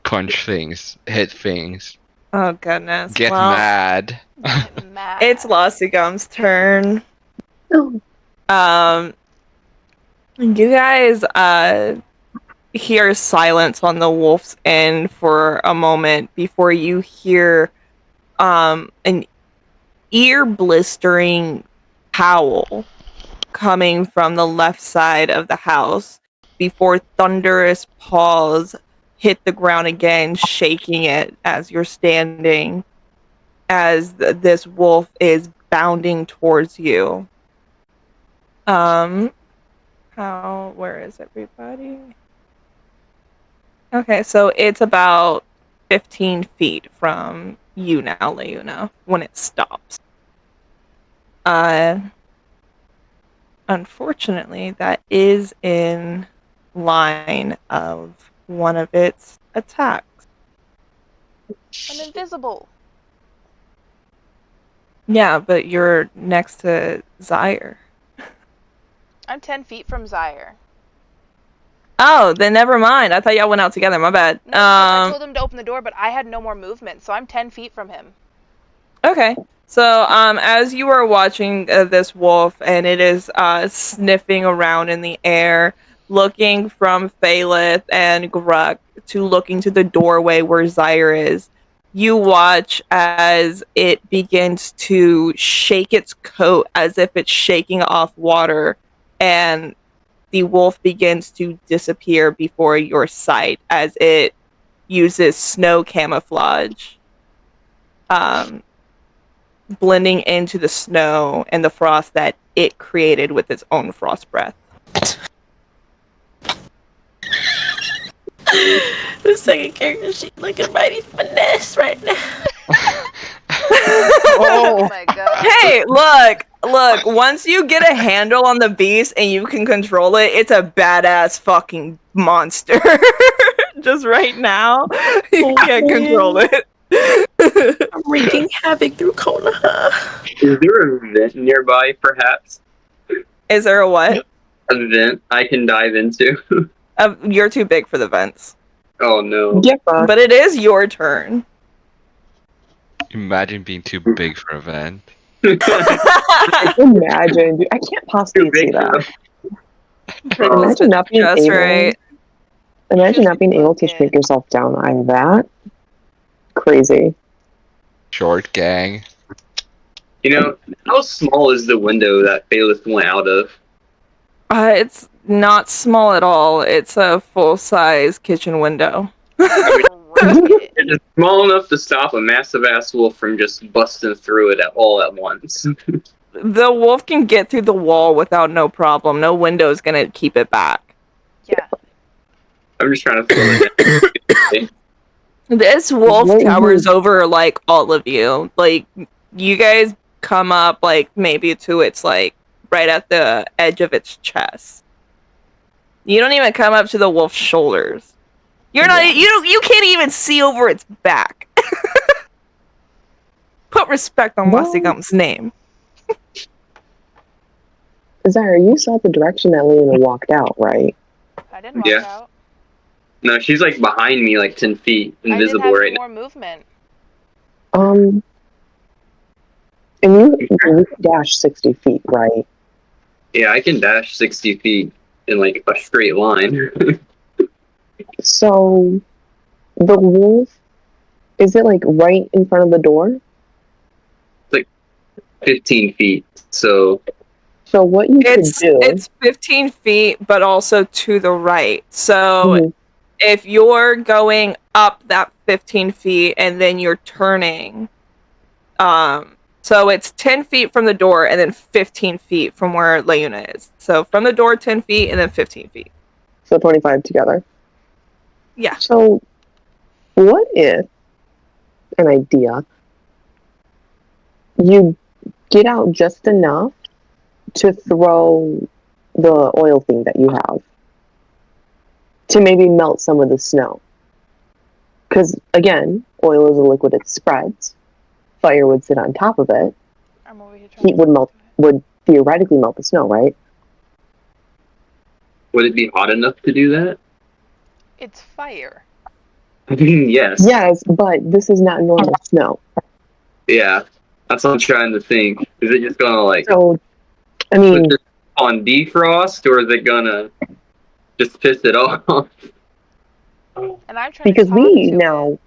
punch things, hit things, Oh goodness. get Well, mad. Get mad. it's Lossygum's turn. You guys hear silence on the wolf's end for a moment before you hear an ear blistering howl coming from the left side of the house before thunderous paws hit the ground again, shaking it as you're standing as this wolf is bounding towards you. Where is everybody? Okay, so it's about 15 feet from you now, Leuna, when it stops. Unfortunately, that is in line of one of its attacks. I'm invisible. Yeah, but you're next to Zaire. I'm 10 feet from Zaire. Oh, then never mind. I thought y'all went out together. My bad. No, I told him to open the door, but I had no more movement, so I'm 10 feet from him. Okay. So, as you are watching this wolf, and it is sniffing around in the air, looking from Phalith and Gruk to looking to the doorway where Zaire is, you watch as it begins to shake its coat as if it's shaking off water, and the wolf begins to disappear before your sight as it uses snow camouflage. blending into the snow and the frost that it created with its own frost breath. The second character, she's looking mighty finesse right now. Oh my god. Hey, look, once you get a handle on the beast and you can control it, it's a badass fucking monster. Just right now, you can't control it. I'm wreaking havoc through Konoha. Is there a vent nearby, perhaps? Is there a what? A vent I can dive into? You're too big for the vents. Oh no. Get fucked. But it is your turn. Imagine being too big for a vent. Imagine, dude, I can't possibly see that. Imagine not being Just able. right. Imagine not being able to Okay. shrink yourself down like that. Crazy. Short gang. You know, how small is the window that Bailiff went out of? It's not small at all. It's a full-size kitchen window. Rocket. It's just small enough to stop a massive ass wolf from just busting through it all at once. The wolf can get through the wall without no problem. No window is gonna keep it back. Yeah. I'm just trying to fill it in. This wolf towers over like all of you. Like you guys come up like maybe to its like right at the edge of its chest. You don't even come up to the wolf's shoulders. You're not. You can't even see over its back. Put respect on Wasigum's name. Zara, you saw the direction that Lena walked out, right? I didn't walk Yeah. out. No, she's like behind me, like 10 feet, I did invisible have right now. more movement. And you can dash 60 feet, right? Yeah, I can dash 60 feet in like a straight line. So, the wolf, is it like right in front of the door? 15 feet. So So what you could do? It's 15 feet, but also to the right. So Mhm. if you're going up that 15 feet and then you're turning, so it's 10 feet from the door and then 15 feet from where Leuna is. So from the door, 10 feet and then 15 feet. So 25 together. Yeah. So, what if, an idea, you get out just enough to throw the oil thing that you have to maybe melt some of the snow? Because, again, oil is a liquid, it spreads. Fire would sit on top of it. I'm over here trying Heat would theoretically melt the snow, right? would it be hot enough to do that? It's fire. I mean, yes. Yes, but this is not normal snow. Yeah. That's what I'm trying to think. Is it just gonna like So, I mean, put this on defrost, or is it gonna just piss it off? And I'm trying because to talk to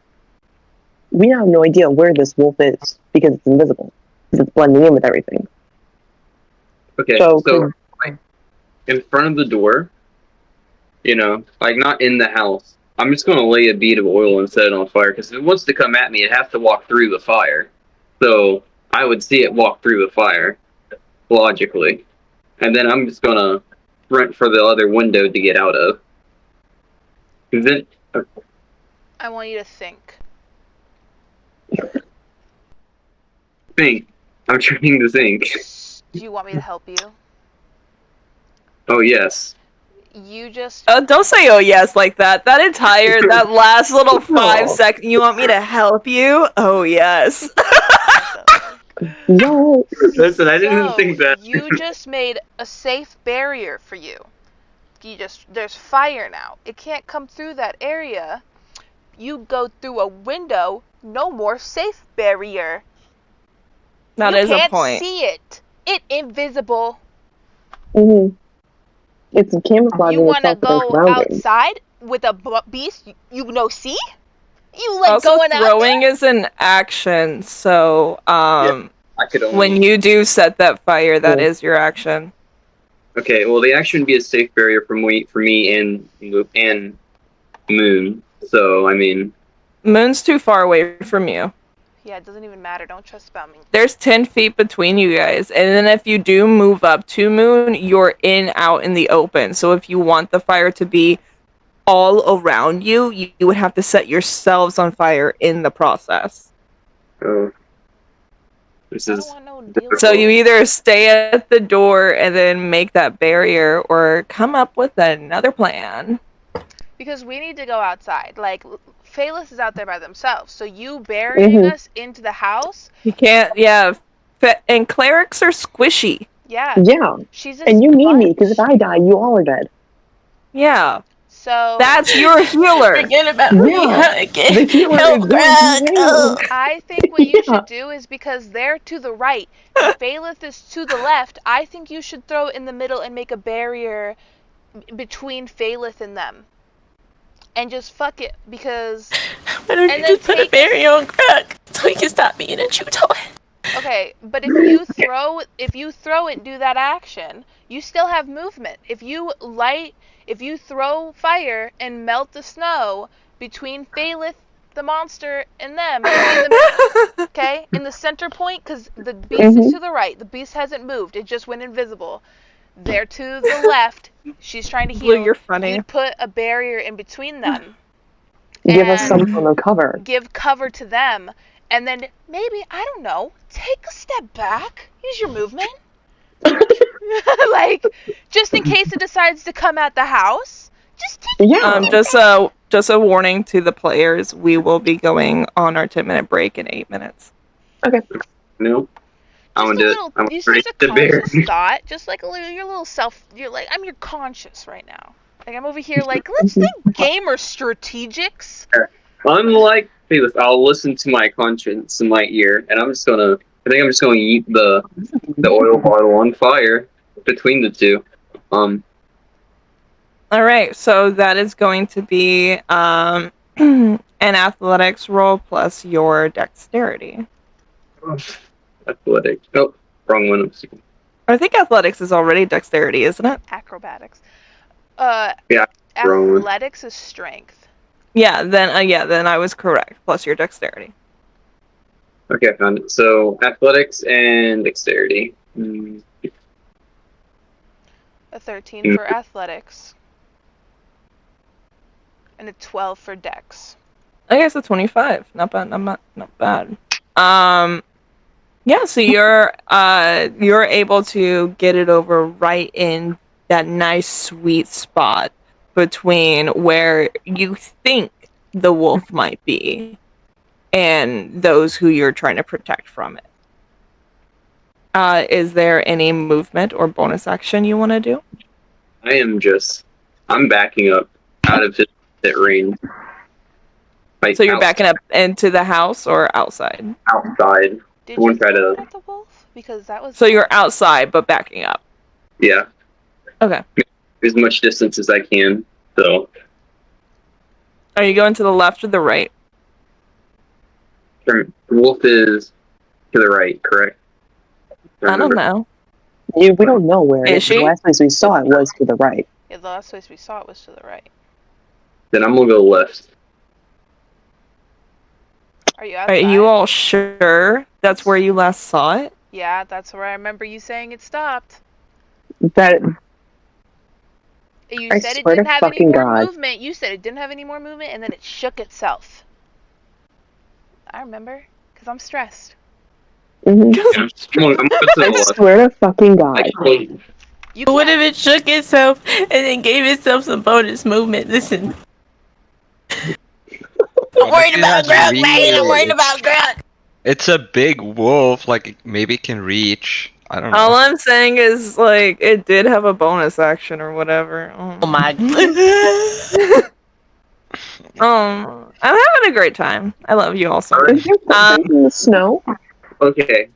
we have no idea where this wolf is because it's invisible. It's blending in with everything. Okay, So, so like, in front of the door, you know, like not in the house. I'm just gonna lay a bead of oil and set it on fire because if it wants to come at me, it has to walk through the fire. So I would see it walk through the fire, logically, and then I'm just gonna sprint for the other window to get out of. 'Cause then, I want you to think. think. I'm trying to think. Do you want me to help you? Oh yes. You just Don't say oh yes like that. That last little 5 No. seconds. You want me to help you? Oh yes. No, Listen, I didn't So, think that. You just made a safe barrier for you. There's fire now. It can't come through that area. You go through a window, no more safe barrier. That you is a can't point. see it. It invisible. it's camouflaging You want to itself with our go surroundings. outside with a beast you know see? You like Also, going out throwing is an action, so I could only. when you do set that fire, that is your action. Okay, well, the action would be a safe barrier for me and Moon. So I mean, Moon's too far away from you. Yeah, it doesn't even matter. Don't trust about me. There's 10 feet between you guys, and then if you do move up to Moon, you're out in the open. So if you want the fire to be all around you, you would have to set yourselves on fire in the process. Oh, this I don't is want no deal. difficult. So you either stay at the door and then make that barrier, or come up with another plan. Because we need to go outside. Like, Phaelus is out there by themselves. So you burying us into the house? You can't, yeah. And clerics are squishy. Yeah. Yeah. She's a And you need me, sponge. because if I die, you all are dead. Yeah. So That's your healer. Forget about me. Yeah. Again. The healer Help, is going to Greg. heal. I think what you Yeah. should do is, because they're to the right and Phaelus is to the left, I think you should throw it in the middle and make a barrier between Phaelus and them. And just fuck it, because... Why don't and you then just put a take barrier on Greg so he can stop being a chew toy? Okay, but if you throw it and do that action, you still have movement. If you throw fire and melt the snow between Phalith, the monster, and them, in the center point, because the beast is to the right. The beast hasn't moved. It just went invisible. They're to the left. She's trying to Blue, heal. you're funny. You'd put a barrier in between them. Give us some and form of cover. give cover to them, and then maybe, I don't know, take a step back, use your movement. Like, just in case it decides to come at the house, just take Yeah. Just a warning to the players, we will be going on our 10-minute break in 8 minutes. Okay. No. I'm just gonna do it. little, I'm just ready a to bear. conscious thought, just like your little self, you're like, I'm your conscious right now. Like, I'm over here like, let's think gamer strategics. Unlike Felix, I'll listen to my conscience in my ear, and I think I'm just gonna eat the oil bottle on fire between the two. All right, so that is going to be an athletics roll plus your dexterity. Athletic. Oh, wrong one. I think athletics is already dexterity, isn't it? Acrobatics. Yeah, wrong one. Athletics is strength. Yeah, then I was correct. Plus your dexterity. Okay, I found it. So athletics and dexterity. A 13 for athletics. And a 12 for dex. Okay, so 25. Not bad. Not bad. Yeah, so you're able to get it over right in that nice sweet spot between where you think the wolf might be and those who you're trying to protect from it. Is there any movement or bonus action you want to do? I'm backing up out of his range. So you're backing up into the house or outside? Outside. Did you throw it at the wolf? Because that was... So you're outside but backing up. Yeah. Okay. As much distance as I can. So. Are you going to the left or the right? The wolf is to the right, correct? I don't know. We don't know where it is. She? The last place we saw it was to the right. Yeah, the last place we saw it was to the right. Then I'm gonna go left. Are you outside? Are you all sure that's where you last saw it? Yeah, that's where I remember you saying it stopped. That You I said it swear didn't to have any fucking more God. movement. You said it didn't have any more movement, and then it shook itself. I remember, because I'm stressed. Mhm. I'm I swear to fucking God. You What can't- if it shook itself and then gave itself some bonus movement? Listen. I'm worried about Greg, man. I'm worried about Greg. It's a big wolf, like maybe it can reach. I don't know. All I'm saying is, like, it did have a bonus action or whatever. Oh my. I'm having a great time. I love you all so much. Is there something in the snow? Okay.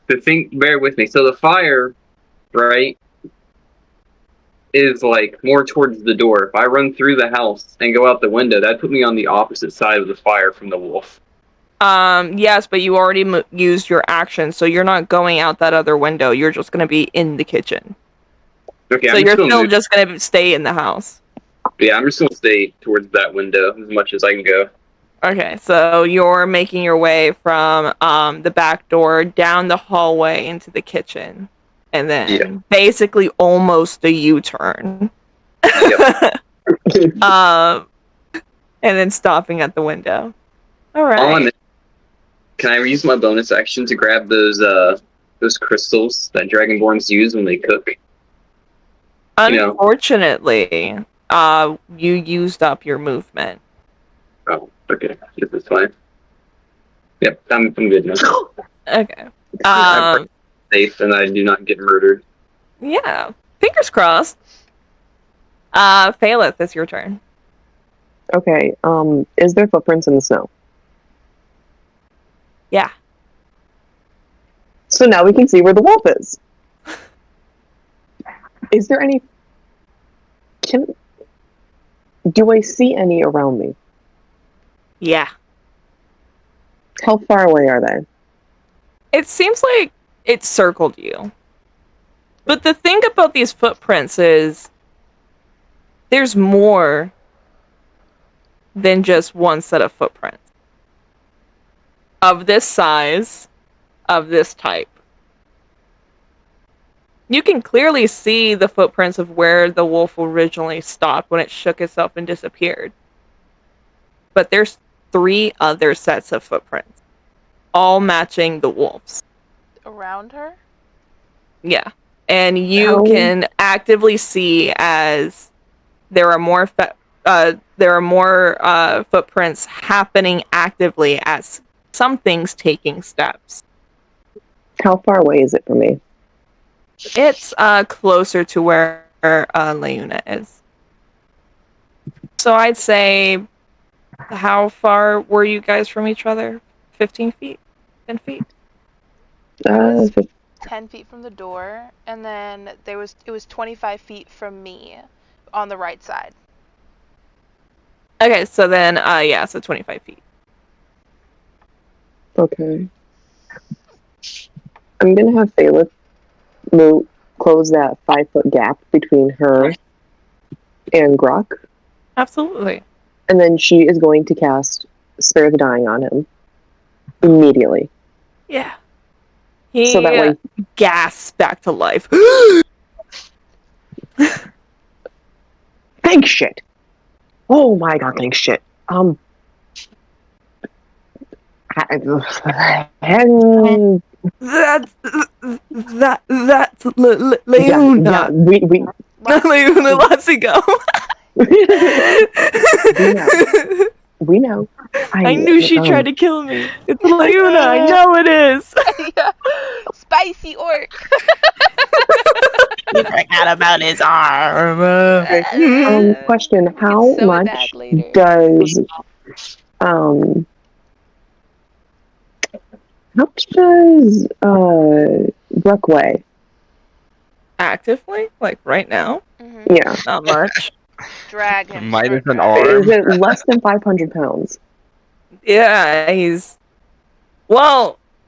Bear with me. So the fire, right, is like more towards the door. If I run through the house and go out the window, that'd put me on the opposite side of the fire from the wolf. Yes, but you already used your action, so you're not going out that other window. You're just going to be in the kitchen. Okay, So I'm you're still move. just going to stay in the house. Yeah, I'm just gonna stay towards that window as much as I can go. Okay, so you're making your way from the back door down the hallway into the kitchen, and then basically almost a U-turn. Yep. um, and then stopping at the window. All right. Can I use my bonus action to grab those crystals that Dragonborns use when they cook? Unfortunately, you used up your movement. Oh, okay. This is fine. Yep, I'm good now. Okay. I'm safe and I do not get murdered. Yeah. Fingers crossed. Phalith, it's your turn. Okay. Is there footprints in the snow? Yeah. So now we can see where the wolf is. Is there any? Do I see any around me? Yeah. How far away are they? It seems like it circled you. But the thing about these footprints is there's more than just one set of footprints. Of this size, of this type. You can clearly see the footprints of where the wolf originally stopped when it shook itself and disappeared. But there's 3 other sets of footprints, all matching the wolf's. Around her? Yeah. And you can actively see as there are more footprints happening actively as something's taking steps. How far away is it from me? It's closer to where Leuna is. So I'd say, how far were you guys from each other? 15 feet? 10 feet? I was 10 feet from the door, and then it was 25 feet from me on the right side. Okay, so then, so 25 feet. Okay. I'm gonna have Phalith close that 5-foot gap between her and Grok. Absolutely. And then she is going to cast Spare the Dying on him immediately. Yeah. He so that way gasps back to life. Thanks shit. Oh my god, thanks shit. That's Leuna. Yeah, we Leuna, Lassigo. We know. I knew she tried to kill me. It's Leuna. I know it is. Yeah. Spicy orc. He forgot about his arm. Question: How much does Brooke weigh? Actively, like right now? Mm-hmm. Yeah, not much. Drag him. Minus an drag arm. Is it less than 500 pounds? Yeah, he's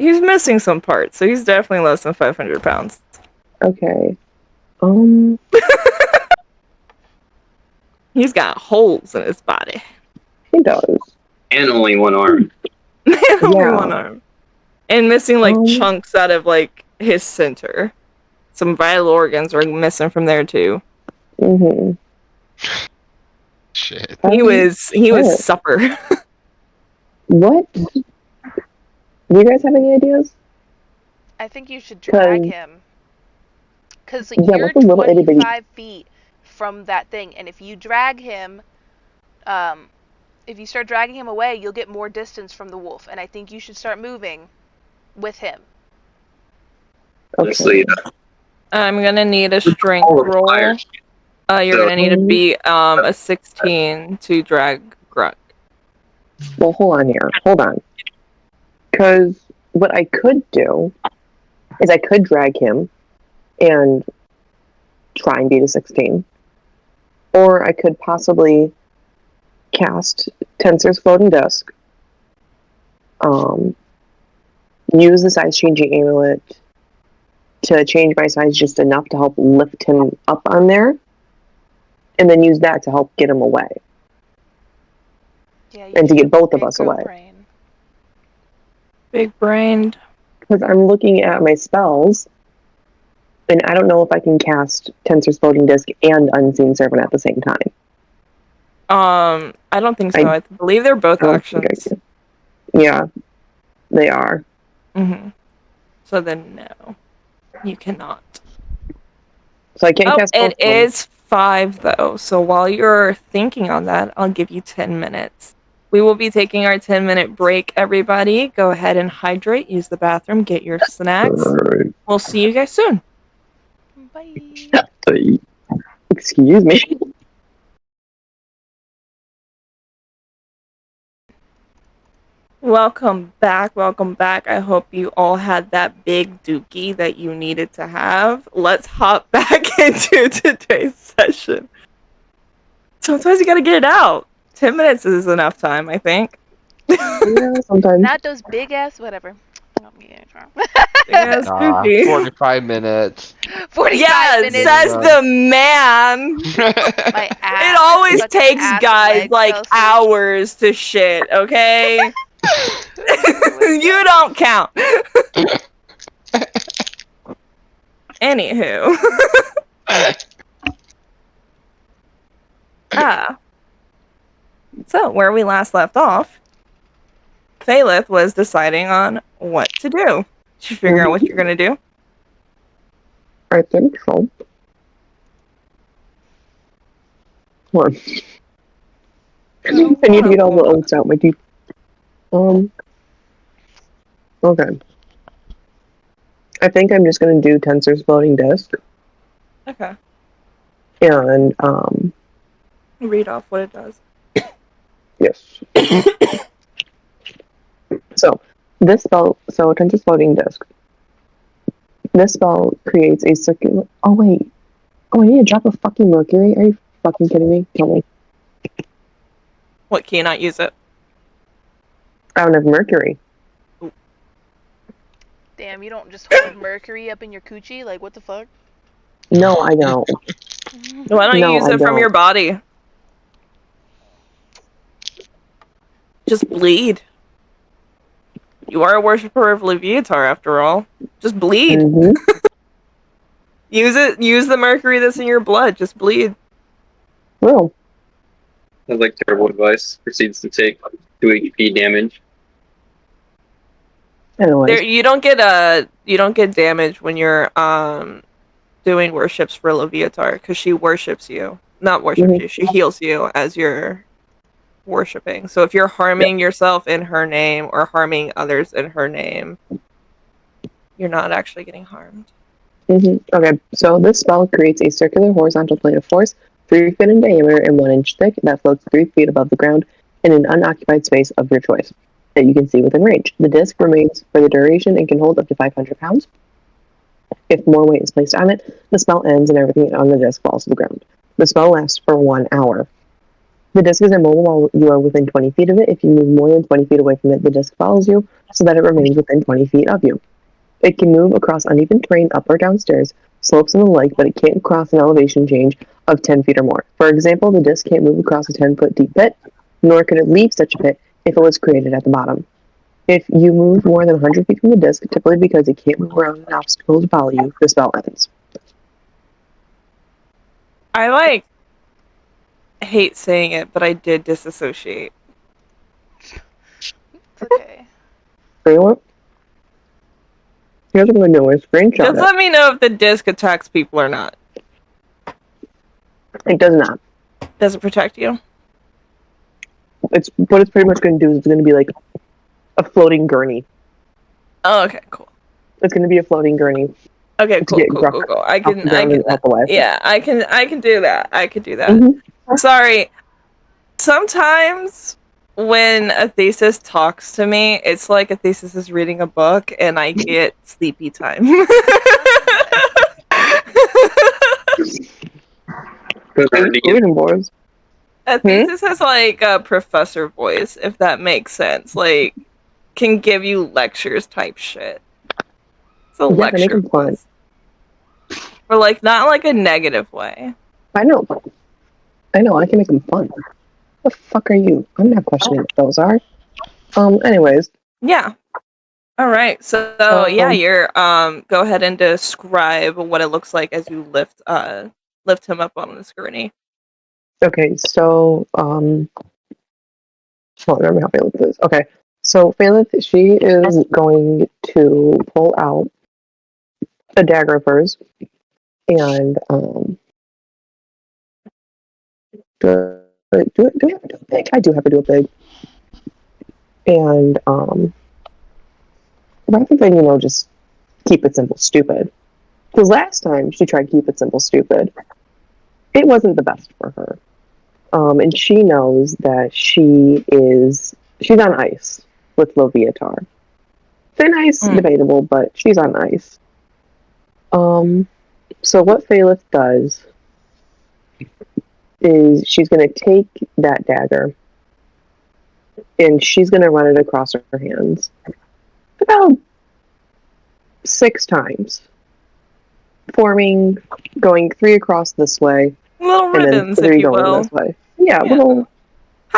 missing some parts, so he's definitely less than 500 pounds. Okay. He's got holes in his body. He does. And only one arm. Only one arm. And missing chunks out of his center. Some vital organs are missing from there too. Mm-hmm. Shit. He was supper. What? Do you guys have any ideas? I think you should drag him. Because you're that's a little 25 feet from that thing, and if you drag him, if you start dragging him away, you'll get more distance from the wolf, and I think you should start moving with him. Honestly, I'm gonna need a strength roll. You're gonna need to be a 16 to drag Gruk. Well, hold on here. Hold on. Because what I could do is I could drag him and try and beat a 16. Or I could possibly cast Tensor's Floating Disc. Use the size changing amulet to change my size just enough to help lift him up on there. And then use that to help get him away. Yeah, and to you get both of big us girl away. brain. Big brained. Because I'm looking at my spells, and I don't know if I can cast Tensor's Floating Disc and Unseen Servant at the same time. I don't think so. I I believe they're both don't think I actions. can. Yeah, they are. Mm-hmm. So then, no, you cannot. So I can't Oh, cast both it of them. is 5 though. So while you're thinking on that, I'll give you 10 minutes. We will be taking our 10-minute break, everybody. Go ahead and hydrate, use the bathroom, get your snacks. Alright. We'll see you guys soon. Bye. Excuse me. Welcome back. Welcome back. I hope you all had that big dookie that you needed to have. Let's hop back into today's session. Sometimes you gotta get it out. 10 minutes is enough time, I think. Yeah, sometimes. Not those big ass whatever. Yes, Nah, dookie. 45 minutes. 45 Yeah, minutes. says the man. My It ass, always fucking takes ass and guys legs like fell asleep. hours to shit, okay? Oh my You God. don't count. Anywho. So where we last left off, Phalith was deciding on what to do. Did you figure out what you're gonna do? I think so. Hold on. I need to get all the oats out my teeth. Okay. I think I'm just gonna do Tensor's Floating Disc Okay. and Read off what it does. yes. So this spell, so Tensor's Floating Disc. This spell creates a circular. Oh wait. Oh, I need to drop a fucking mercury. Are you fucking kidding me? Tell me. What, can you not use it? I don't have mercury. Damn, you don't just hold mercury up in your coochie? Like, what the fuck? No, I don't. Why don't you No, use I it from don't. your body? Just bleed. You are a worshiper of Leviatar, after all. Just bleed. Mm-hmm. Use it. Use the mercury that's in your blood. Just bleed. Well, That's like terrible advice. Proceeds to take 2 HP damage. anyways. You don't get damage when you're doing worships for Leviatar because she worships you. Not worships you. She heals you as you're worshipping. So if you're harming yourself in her name or harming others in her name, you're not actually getting harmed. Okay, so this spell creates a circular horizontal plane of force, 3 feet in diameter and 1 inch thick, that floats 3 feet above the ground in an unoccupied space of your choice that you can see within range. The disc remains for the duration and can hold up to 500 pounds. If more weight is placed on it, the spell ends and everything on the disc falls to the ground. The spell lasts for 1 hour. The disc is immobile while you are within 20 feet of it. If you move more than 20 feet away from it, the disc follows you so that it remains within 20 feet of you. It can move across uneven terrain up or downstairs, slopes and the like, but it can't cross an elevation change of 10 feet or more. For example, the disc can't move across a 10-foot deep pit, nor could it leave such a pit if it was created at the bottom. If you move more than 100 feet from the disc, typically because it can't move around an obstacle to follow you, the spell ends. I hate saying it, but I did disassociate. It's okay. You know what? Here's what I'm going to do. I'm going to screenshot Just it. let me know if the disc attacks people or not. It does not. Does it protect you? It's what it's pretty much going to do is it's going to be like a floating gurney. Oh, okay, cool. It's going to be a floating gurney. Okay, to cool, get cool, Gruck cool, cool. off the ground and up away. Yeah, I can do that. I could do that. Mm-hmm. Sorry. Sometimes when a thesis talks to me, it's like a thesis is reading a book and I get sleepy time. Boys. A thesis has like a professor voice, if that makes sense. Like, can give you lectures type shit. It's a lecture voice. Or like, not like a negative way. I know. I can make them fun. the fuck are you? I'm not questioning what those are. Anyways. Yeah. All right. So yeah, you're go ahead and describe what it looks like as you lift him up on the gurney. Okay, so I don't remember how Phalith is. Okay, so Phalith, she is going to pull out a dagger of hers and do I have to do it big? I do have to do it big. And rather than just keep it simple, stupid. Because last time she tried keep it simple, stupid, it wasn't the best for her. And she knows that she's on ice with Loviatar. Thin ice, debatable, but she's on ice. So what Phalith does is she's going to take that dagger and she's going to run it across her hands about 6 times, going 3 across this way, Little and then ribbons, if 3 you going will. this way. Yeah, Yeah.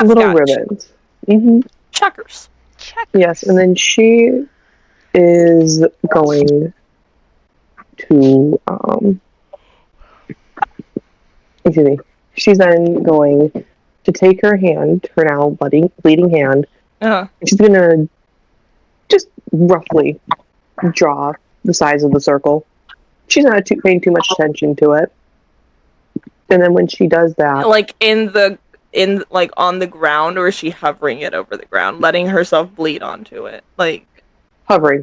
little ribbons. Mm-hmm. Checkers. Yes, and then she is going to excuse me. She's then going to take her hand, her now bleeding hand. She's gonna just roughly draw the size of the circle. She's not paying too much attention to it. And then when she does that, like on the ground, or is she hovering it over the ground, letting herself bleed onto it? Like hovering.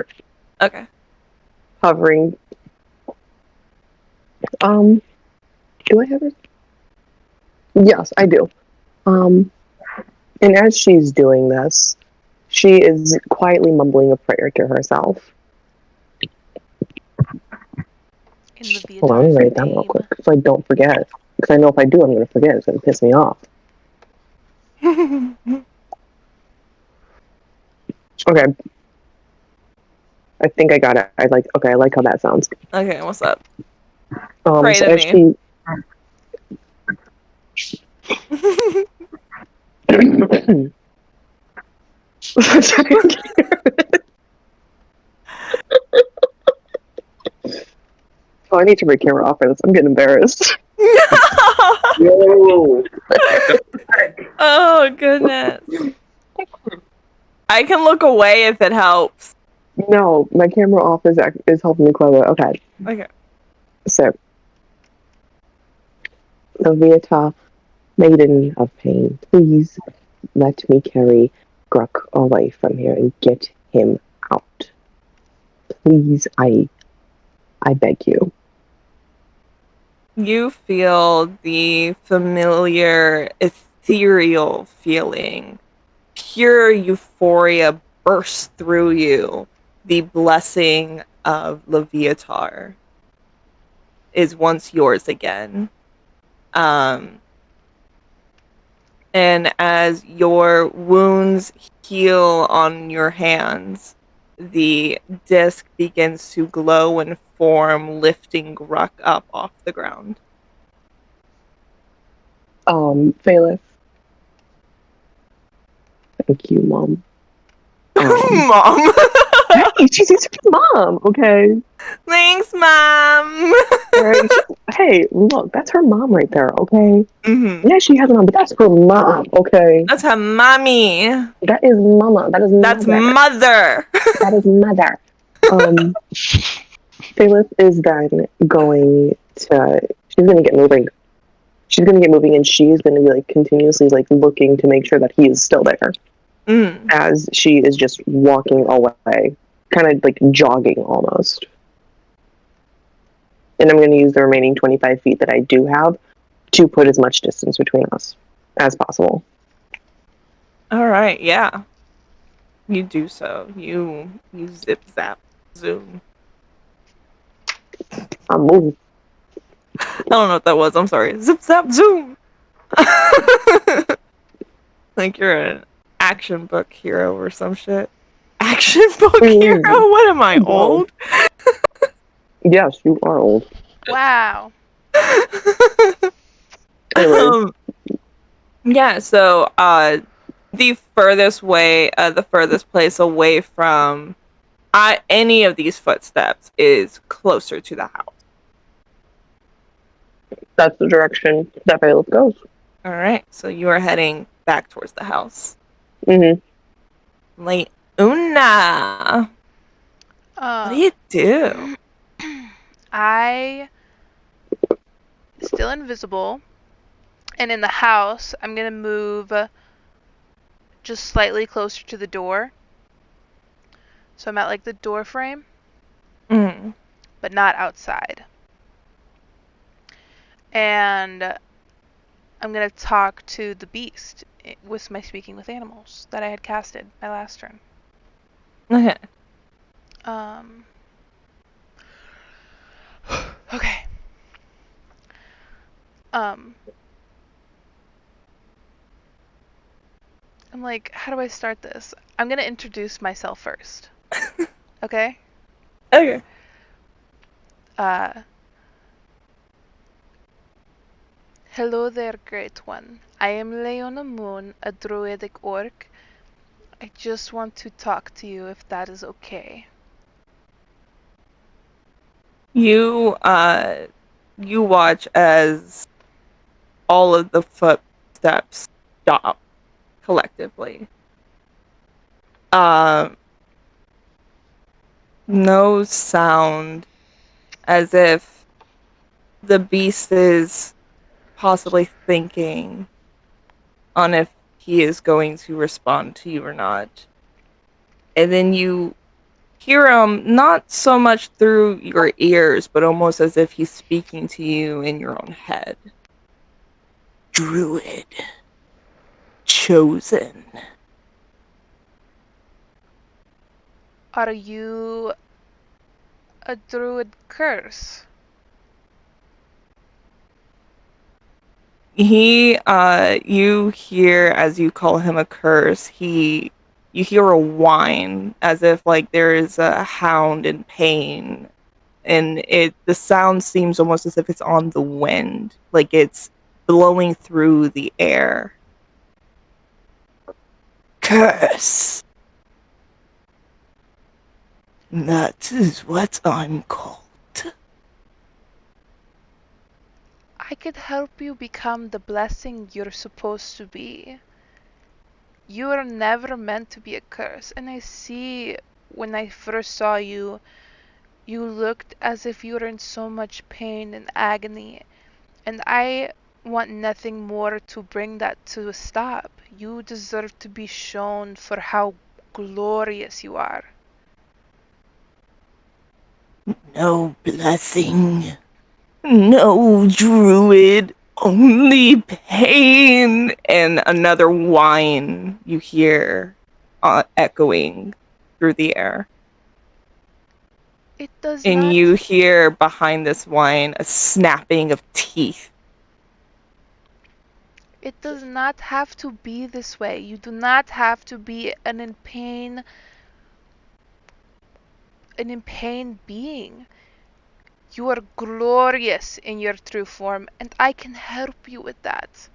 Okay. Hovering. Do I have it? Yes, I do. And as she's doing this, she is quietly mumbling a prayer to herself. Hold on, let me write it down real quick so I don't forget. Because I know if I do, I'm going to forget. It's going to piss me off. Okay. I think I got it. I like how that sounds. Okay, what's up? Pray to as me. Oh, I need to bring camera off for this. I'm getting embarrassed. Oh goodness. I can look away if it helps. No, my camera off is helping me quite a bit. Okay. Okay. So, Loviata, maiden of pain, please let me carry Gruck away from here and get him out. Please, I beg you. You feel the familiar, ethereal feeling. Pure euphoria bursts through you. The blessing of Leviatar is once yours again. And as your wounds heal on your hands, the disc begins to glow and form, lifting Gruck up off the ground. Phalith. Thank you, Mom. Mom. Hey, she's Mom, okay? Thanks, Mom. Right? Hey, look, that's her mom right there, okay? Mm-hmm. Yeah, she has a mom, but that's her mom, okay? That's her mommy. That is mama. That is That's mother. That is mother. Phalith is then going to, she's going to get moving. She's going to get moving, and she's going to be like continuously like looking to make sure that he is still there. As she is just walking away, kind of like jogging almost. And I'm going to use the remaining 25 feet that I do have to put as much distance between us as possible. All right, yeah. You do so. You zip zap zoom. I'm moving. I don't know what that was. I'm sorry. Zip zap zoom. Like you're an action book hero or some shit. Action book hero? What am I, old? Yes, you are old. Wow. Anyway. Yeah, so the furthest place away from any of these footsteps is closer to the house. That's the direction that Bailiff goes. All right, so you are heading back towards the house. Mm-hmm. Leuna, what do you do? I still invisible, and in the house, I'm gonna move just slightly closer to the door. So I'm at like the door frame, Mm. but not outside. And I'm gonna talk to the beast with my speaking with animals that I had casted my last turn. Okay. Okay. Um, I'm like, how do I start this? I'm gonna introduce myself first. Okay? Okay. Hello there, great one. I am Leona Moon, a druidic orc. I just want to talk to you if that is okay. You you watch as all of the footsteps stop collectively. Um, no sound, as if the beast is possibly thinking on if he is going to respond to you or not. And then you hear him not so much through your ears, but almost as if he's speaking to you in your own head. Druid. Chosen. Are you a druid curse? You hear as you call him a curse, you hear a whine as if like there is a hound in pain, and the sound seems almost as if it's on the wind, like it's blowing through the air. Curse. That is what I'm called. I could help you become the blessing you're supposed to be. You are never meant to be a curse, and I see when I first saw you, you looked as if you were in so much pain and agony, and I want nothing more to bring that to a stop. You deserve to be shown for how glorious you are. No blessing. No druid. Only pain. And another whine you hear echoing through the air. It does And not you hear behind this whine a snapping of teeth. it does not have to be this way. You do not have to be an in pain being. You are glorious in your true form, and I can help you with that.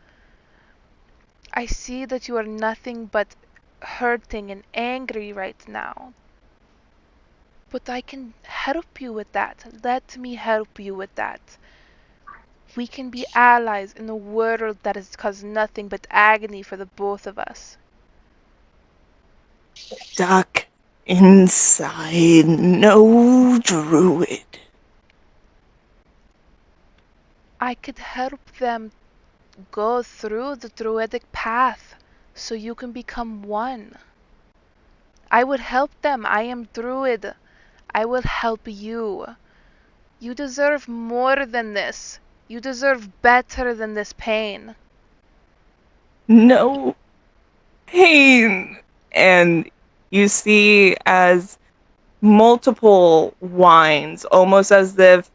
I see that you are nothing but hurting and angry right now. But I can help you with that. Let me help you with that. We can be allies in a world that has caused nothing but agony for the both of us. Stuck inside. No druid. I could help them go through the druidic path so you can become one. I would help them. I am druid. I will help you. You deserve more than this. You deserve better than this pain. No pain. And you see as multiple whines, almost as if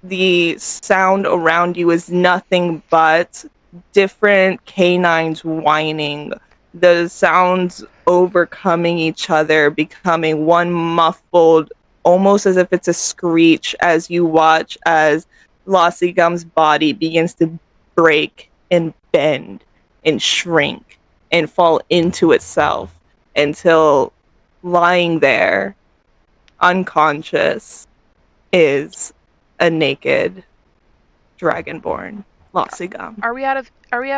the sound around you is nothing but different canines whining, the sounds overcoming each other, becoming one muffled, almost as if it's a screech, as you watch as Lossy Gum's body begins to break and bend and shrink and fall into itself until lying there unconscious is a naked dragonborn Losigam. Are we out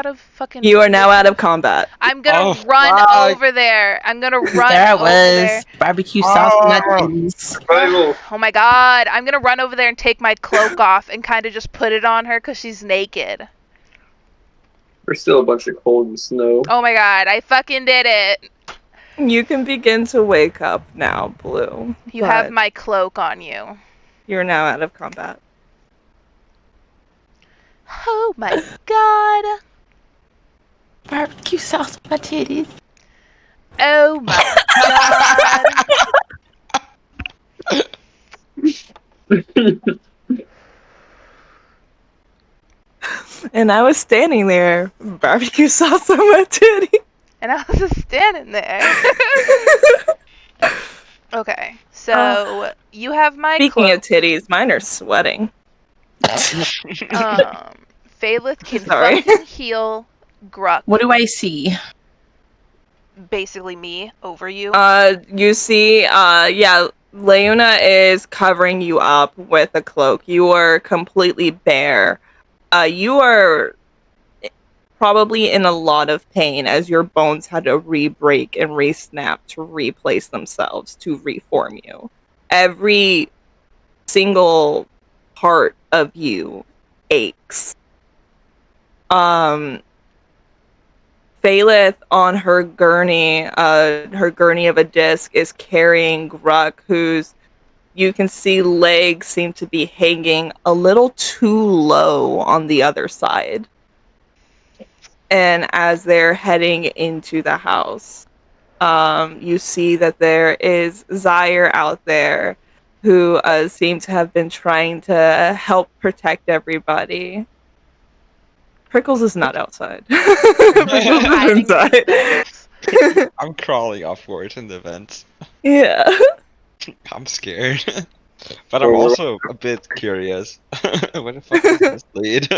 of fucking You are now out of positions? combat. I'm gonna Oh, run fuck. over there. I'm gonna run There I over there. was. Barbecue sauce on my Oh. titties. Oh my god. I'm gonna run over there and take my cloak off and kind of just put it on her because she's naked. There's still a bunch of cold and snow. Oh my god, I fucking did it. You can begin to wake up now, Blue. You have but my cloak on you. You're now out of combat. Oh my god. Barbecue sauce on my titties. Oh my god. And I was standing there, barbecue sauce on my titty. And I was just standing there. Okay, so you have my Speaking cloak. of titties, mine are sweating. Phalith can Sorry. fucking heal Gruck. What do I see? Basically me over you. You see, yeah, Leona is covering you up with a cloak. You are completely bare. You are probably in a lot of pain as your bones had to re-break and re-snap to replace themselves to reform you. Every single part of you aches. Phalith on her gurney of a disc is carrying Gruck, whose you can see legs seem to be hanging a little too low on the other side. And as they're heading into the house, you see that there is Zaire out there who seems to have been trying to help protect everybody. Prickles is not outside. Prickles is Hiding in the inside. vents. I'm crawling upwards in the vents. Yeah. I'm scared. But I'm also a bit curious. Where the fuck does this lead?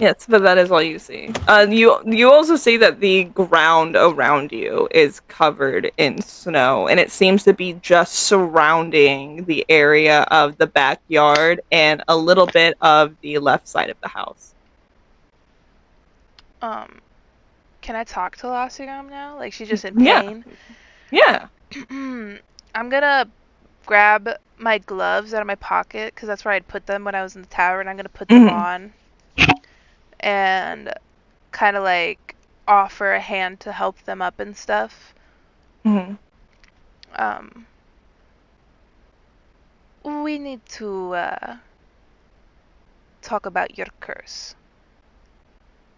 Yes, but that is all you see. You also see that the ground around you is covered in snow, and it seems to be just surrounding the area of the backyard and a little bit of the left side of the house. Can I talk to Lasigam now? Like she's just in Yeah. pain. Yeah. I'm gonna grab my gloves out of my pocket because that's where I'd put them when I was in the tower, and I'm gonna put them on and kind of like offer a hand to help them up and stuff. We need to talk about your curse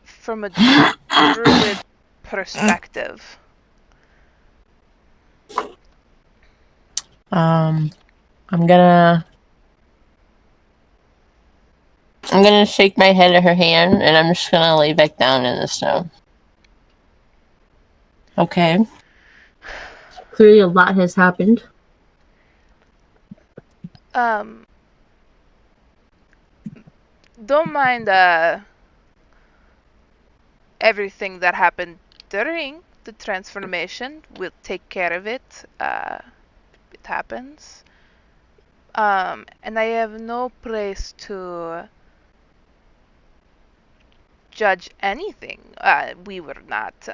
from a druid perspective. I'm gonna shake my head at her hand, and I'm just gonna lay back down in the snow. Okay. Clearly, a lot has happened. Don't mind everything that happened during the transformation. We'll take care of it. It happens. And I have no place to judge anything. We were not,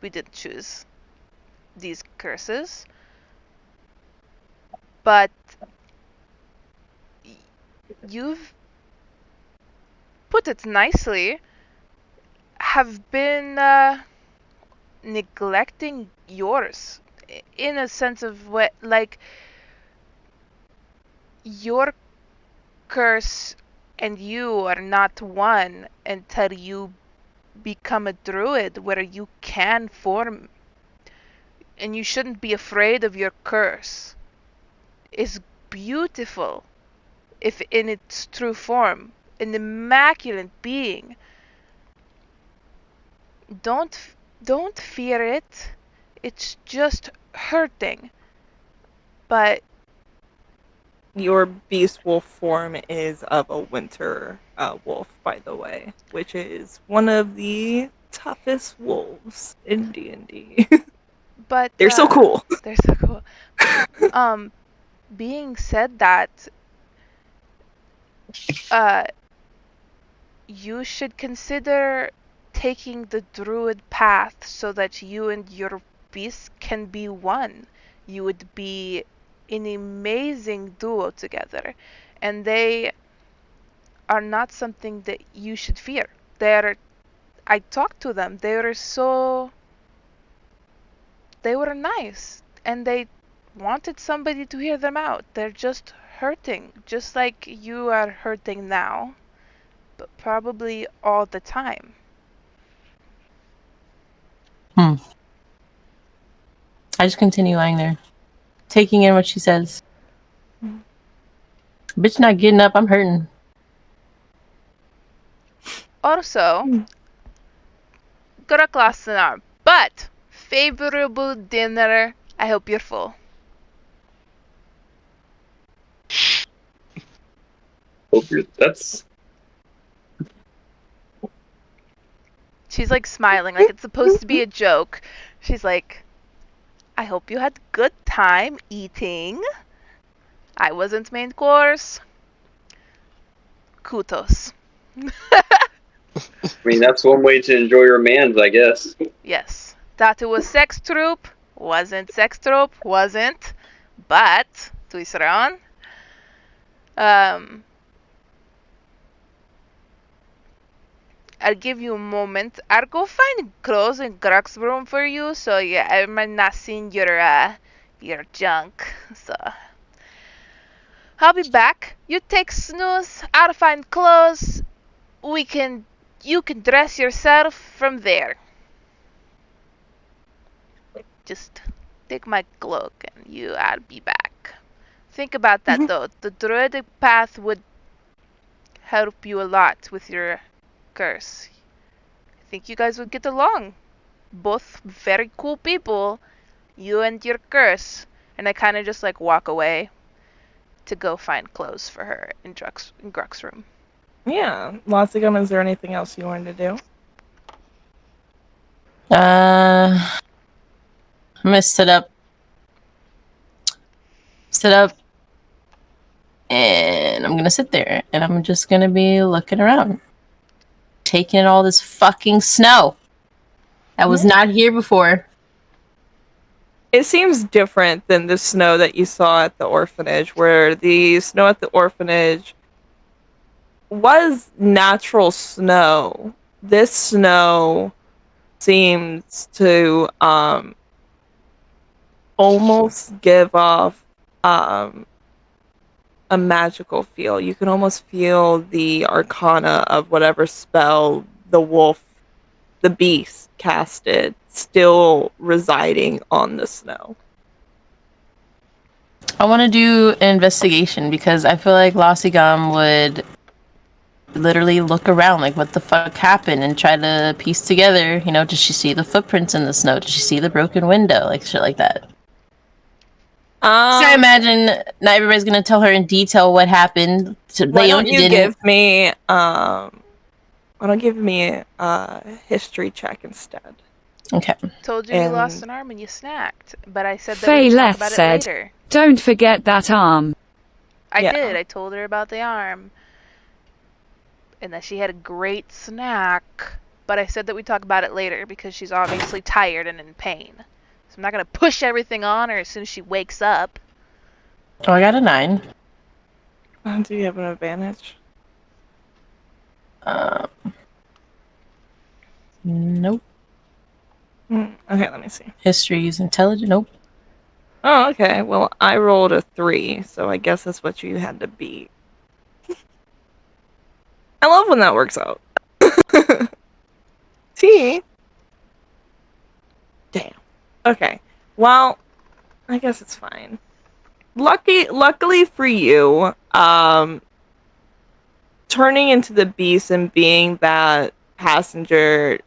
we didn't choose these curses. But you've put it nicely, have been neglecting yours in a sense of what, like, your curse and you are not one until you become a druid where you can form, and you shouldn't be afraid of your curse. It's beautiful if in its true form, an immaculate being. Don't fear it. It's just hurting. But your beast wolf form is of a winter wolf, by the way, which is one of the toughest wolves in D&D. But They're so cool. they're so cool. Being said that, uh, you should consider taking the druid path so that you and your beast can be one. You would be an amazing duo together, and they are not something that you should fear. They're I talked to them. They were nice, and they wanted somebody to hear them out. They're just hurting, just like you are hurting now, but probably all the time. I just continue lying there, taking in what she says. Bitch not getting up, I'm hurting. Also, good lost an arm, but favorable dinner. I hope you're full. That's She's like smiling, like it's supposed to be a joke. She's like, I hope you had good time eating. I wasn't main course. Kudos. I mean, that's one way to enjoy your mans, I guess. Yes. Thought it was sex troop. Wasn't sex troop. Wasn't. But, to his own. I'll give you a moment. I'll go find clothes in Grok's room for you, so yeah, I'm not seeing your junk. So I'll be back. You take snooze. I'll find clothes. You can dress yourself from there. Just take my cloak and I'll be back. Think about that though. The druidic path would help you a lot with your curse. I think you guys would get along. Both very cool people, you and your curse. And I kind of just like walk away to go find clothes for her in Grok's room. Yeah. Lotzigum, is there anything else you wanted to do? I'm gonna sit up, and I'm gonna sit there, and I'm just gonna be looking around, taking in all this fucking snow that was not here before. It seems different than the snow that you saw at the orphanage, where the snow at the orphanage was natural snow. This snow seems to almost give off a magical feel. You can almost feel the arcana of whatever spell the beast casted, still residing on the snow. I want to do an investigation because I feel like Losigam would literally look around, like what the fuck happened, and try to piece together, did she see the footprints in the snow? Did she see the broken window? Like shit like that. So I imagine not everybody's gonna tell her in detail what happened. So why don't you give me a history check instead? Okay. Told you lost an arm and you snacked, but I said that we'd talk about it later. Don't forget that arm. I did. I told her about the arm. And that she had a great snack. But I said that we'd talk about it later because she's obviously tired and in pain. So I'm not going to push everything on her as soon as she wakes up. Oh, I got a 9. Do you have an advantage? Nope. Okay, let me see. History is intelligent. Nope. Oh, okay. Well, I rolled a 3, so I guess that's what you had to beat. I love when that works out. T. Damn. Okay. Well, I guess it's fine. Luckily for you, turning into the beast and being that passenger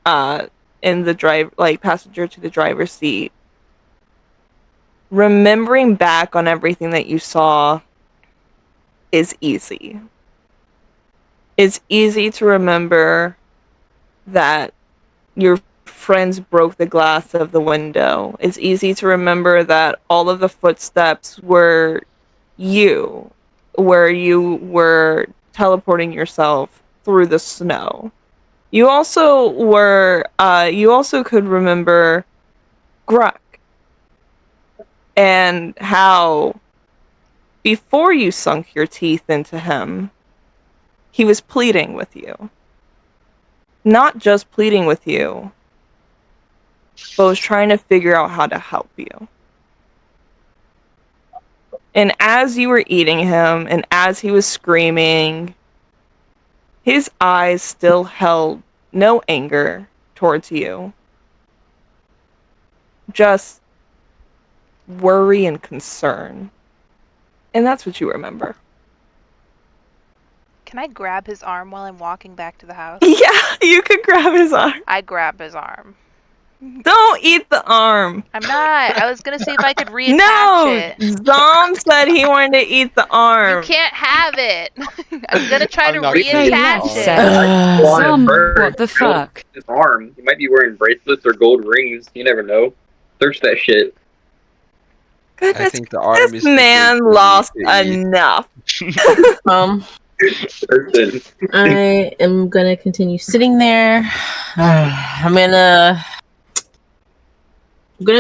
in the passenger to the driver's seat, remembering back on everything that you saw is easy. It's easy to remember that your friends broke the glass of the window. It's easy to remember that all of the footsteps were you, where you were teleporting yourself through the snow. You also could remember Gruck and how before you sunk your teeth into him, he was pleading with you. Not just pleading with you, but was trying to figure out how to help you. And as you were eating him and as he was screaming, his eyes still held no anger towards you, just worry and concern. And that's what you remember. Can I grab his arm while I'm walking back to the house? Yeah, you could grab his arm. I grab his arm. Don't eat the arm. I'm not. I was gonna see if I could reattach No, it. Zom said he wanted to eat the arm. You can't have it. I'm gonna try to I'm not gonna Hey, eat the reattach less it. said. Well, at Some, first, what the fuck? his arm. He might be wearing bracelets or gold rings. You never know. Search that shit. I Goodness, think the arm this is too big man for me lost to eat. enough. Search it. I am gonna continue sitting there. I'm gonna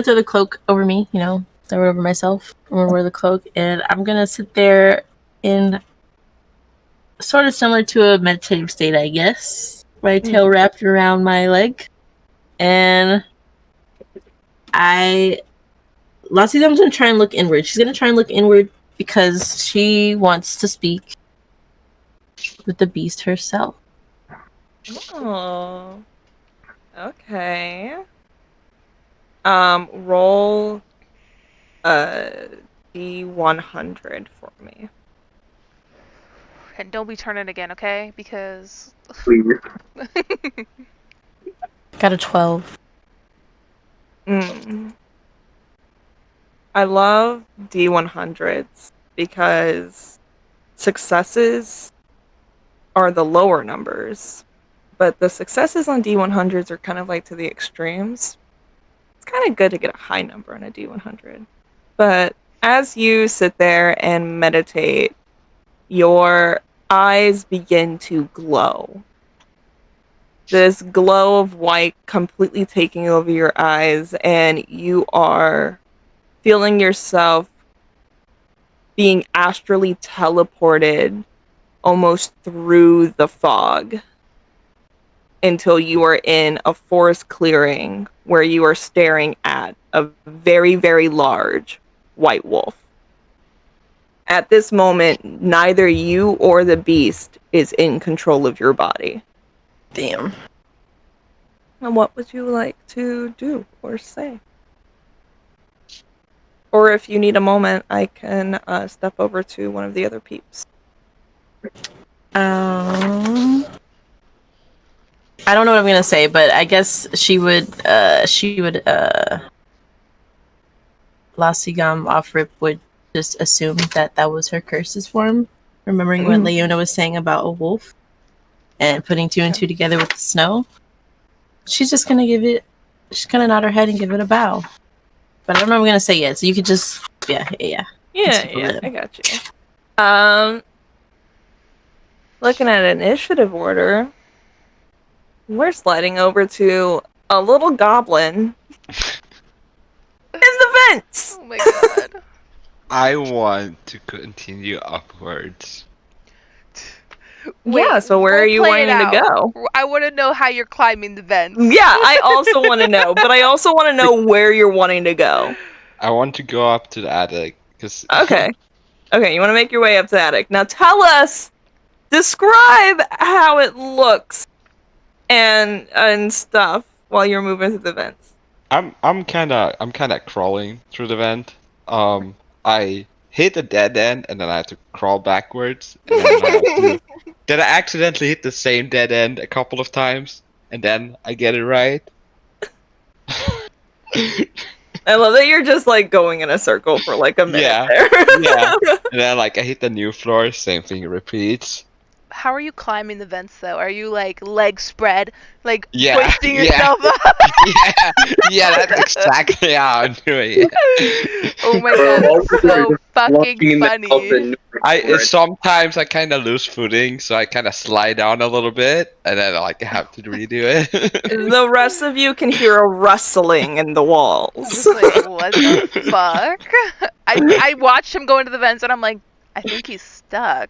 throw the cloak over me, throw it over myself. I'm gonna wear the cloak, and I'm gonna sit there in sort of similar to a meditative state, I guess. My tail wrapped around my leg, and Lassie's gonna try and look inward. She's gonna try and look inward because she wants to speak with the beast herself. Oh. Okay. Roll D100 for me. And don't be turning again, okay? Because Please. Got a 12. I love D100s because successes are the lower numbers, but the successes on D100s are kind of like to the extremes. It's kind of good to get a high number on a D100. But as you sit there and meditate, your eyes begin to glow. This glow of white completely taking over your eyes, and you are feeling yourself being astrally teleported almost through the fog until you are in a forest clearing where you are staring at a very, very large white wolf. At this moment, neither you or the beast is in control of your body. Damn. And what would you like to do or say? Or if you need a moment, I can step over to one of the other peeps. I don't know what I'm gonna say, but I guess she would Lasigam Offrip would just assume that was her curse's form, remembering what Leona was saying about a wolf and putting two and two together with the snow. She's just gonna nod her head and give it a bow. But I don't know what I'm gonna say yet, so you could just Yeah, I got you. Looking at initiative order, we're sliding over to a little goblin in the vents. oh my god. I want to continue upwards. Yeah, so where are you play it wanting to out. go? I want to know how you're climbing the vents. Yeah, I also want to know, but I also want to know where you're wanting to go. I want to go up to the attic because Okay, you want to make your way up to the attic. Now tell us, describe how it looks and stuff while you're moving through the vents. I'm kind of crawling through the vent. I hit a dead end and then I have to crawl backwards. And then I accidentally hit the same dead end a couple of times and then I get it right. I love that you're just like going in a circle for like a minute Yeah, there. yeah. And then like I hit the new floor, same thing repeats. How are you climbing the vents though? Are you like legs spread, like Yeah, hoisting yeah, yourself up? yeah, yeah. That's exactly how I'm doing it. Oh my Bro, god, all that's we're doing so is fucking launching in the funny. open. Sometimes I kind of lose footing, so I kind of slide down a little bit, and then like I have to redo it. The rest of you can hear a rustling in the walls. Just like, what the fuck? I watched him go into the vents and I'm like, I think he's stuck.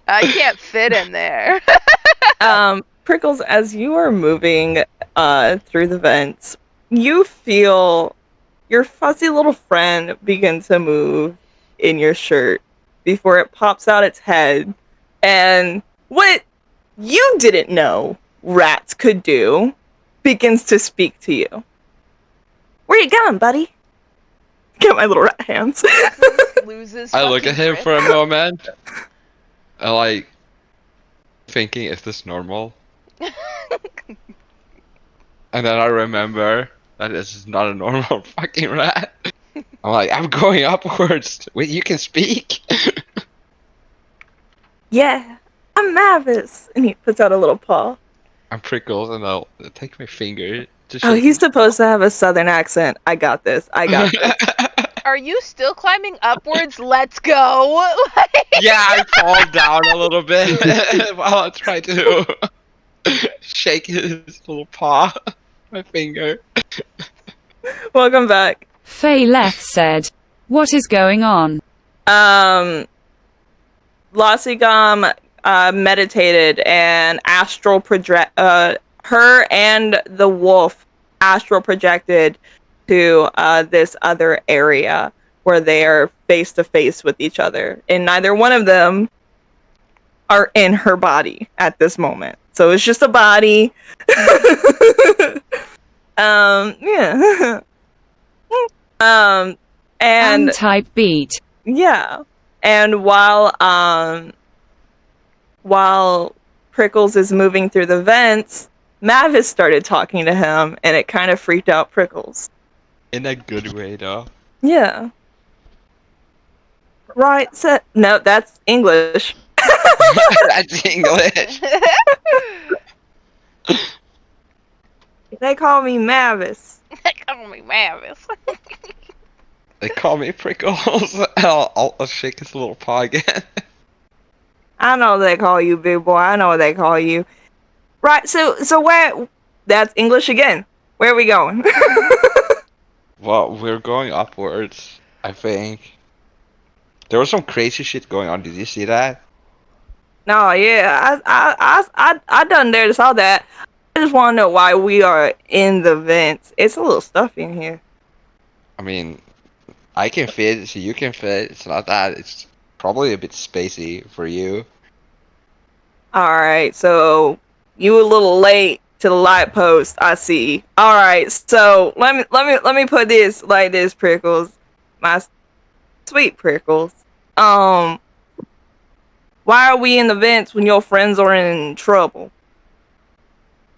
I can't fit in there. Prickles, as you are moving through the vents, you feel your fuzzy little friend begin to move in your shirt before it pops out its head. And what you didn't know rats could do begins to speak to you. Where you going, buddy? Get my little rat hands. Loses. I look at him for a moment. I like thinking, is this normal? And then I remember that this is not a normal fucking rat. I'm like, I'm going upwards. Wait, you can speak? Yeah, I'm Mavis. And he puts out a little paw. I'm Prickles, and I'll take my finger to Oh, shake he's supposed to have a southern accent. I got this. I got this. Are you still climbing upwards? Let's go. Yeah, I fall down a little bit while I try to shake his little paw, my finger. Welcome back. Faye Leth said, "What is going on?" Losigam meditated and astral project. Her and the wolf astral projected to this other area where they are face to face with each other, and neither one of them are in her body at this moment. So it's just a body. Yeah. And type beat. yeah. And while Prickles is moving through the vents, Mavis started talking to him, and it kind of freaked out Prickles. In a good way, though. Yeah. Right, so no, that's English. That's English. They call me Mavis. They call me Mavis. They call me Prickles. I'll shake his little paw again. I know they call you big boy. I know what they call you. Right, so where? That's English again. Where are we going? Well, we're going upwards, I think. There was some crazy shit going on. Did you see that? No, yeah, I done there saw that. I just want to know why we are in the vents. It's a little stuffy in here. I mean, I can fit, so you can fit. It's not that. It's probably a bit spacey for you. All right, so you a little late to the light post. I see. All right, so let me put this like this, Prickles, my sweet Prickles. Why are we in the vents when your friends are in trouble?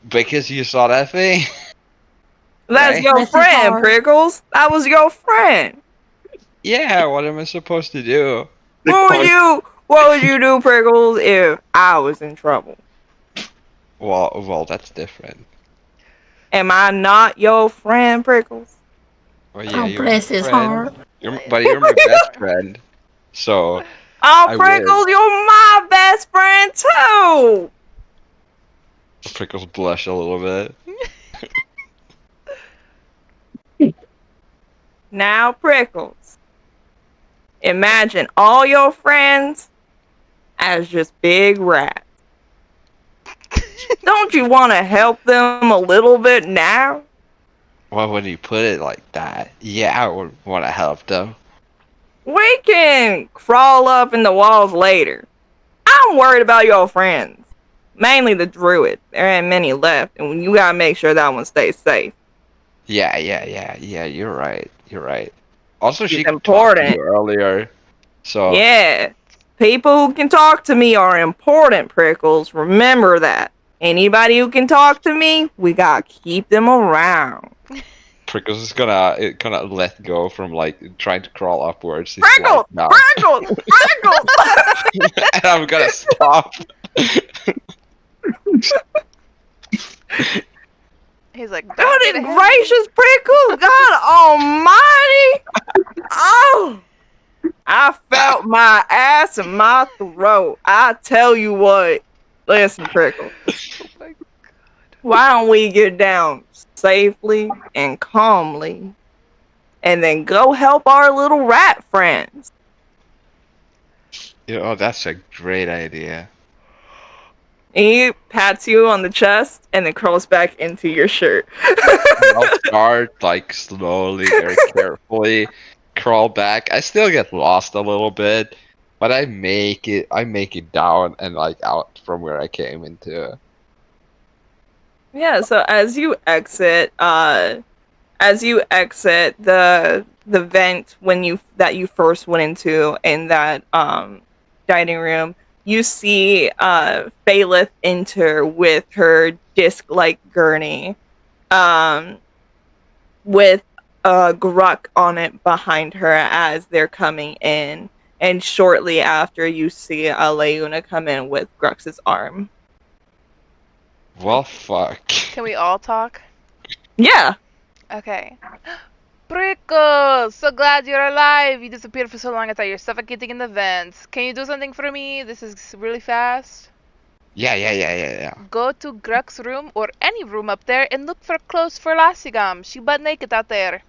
Because you saw that thing? That's Right? your Bless his friend, heart. Prickles. That was your friend. Yeah, what am I supposed to do? What would you do, Prickles, if I was in trouble? Well, that's different. Am I not your friend, Prickles? Well, yeah, Oh, you're bless my his friend. heart. But you're my best friend. So, Oh, I Prickles, you're my best friend too. Prickles blush a little bit. Now, Prickles, imagine all your friends as just big rats. Don't you want to help them a little bit now? Why would you put it like that? Yeah, I would want to help them. We can crawl up in the walls later. I'm worried about your friends. Mainly the druid. There ain't many left, and you gotta make sure that one stays safe. Yeah, you're right. You're right. Also, It's she talked to you important. earlier. So, Yeah. People who can talk to me are important, Prickles. Remember that. Anybody who can talk to me, we gotta keep them around. Prickles is gonna let go from like trying to crawl upwards. He's Prickles! like, no. Prickles! Prickles! And I'm gonna stop. He's like, don't get Goodness ahead of me. gracious, Prickles! God almighty! Oh! I felt my ass in my throat. I tell you what. Listen, Prickles. Oh my god. Why don't we get down safely and calmly and then go help our little rat friends? Oh, that's a great idea. And he pats you on the chest and then crawls back into your shirt. I'll start like slowly, very carefully, crawl back. I still get lost a little bit, but I make it. I make it down and like out from where I came into. Yeah, so as you exit the vent that you first went into in that dining room, you see Faelith enter with her disc-like gurney, with Gruck on it behind her as they're coming in, and shortly after you see Leuna come in with Grux's arm. Well, fuck. Can we all talk? Yeah. Okay. Prickles! So glad you're alive! You disappeared for so long, I thought you were suffocating in the vents. Can you do something for me? This is really fast. Yeah. Go to Gruck's room, or any room up there, and look for clothes for Lassigam. She butt naked out there.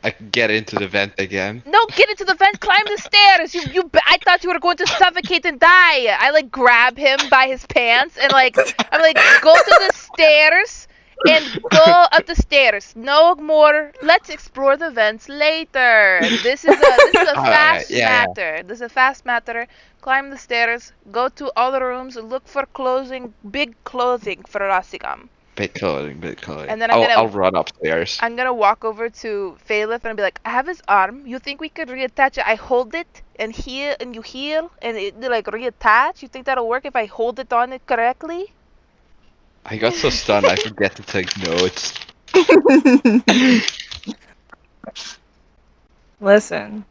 I can get into the vent again. No, get into the vent, climb the stairs! I thought you were going to suffocate and die! I, like, grab him by his pants, and, like, I'm like, go to the stairs, and go up the stairs. No more. Let's explore the vents later. This is a fast matter. This is a fast matter. Climb the stairs. Go to all the rooms. Look for big clothing for Rasigam. Big clothing. And then I'll run upstairs. I'm gonna walk over to Faelith and be like, I have his arm. You think we could reattach it? I hold it and heal, and you heal, and it like reattach. You think that'll work if I hold it on it correctly? I got so stunned I forget to take notes. Listen,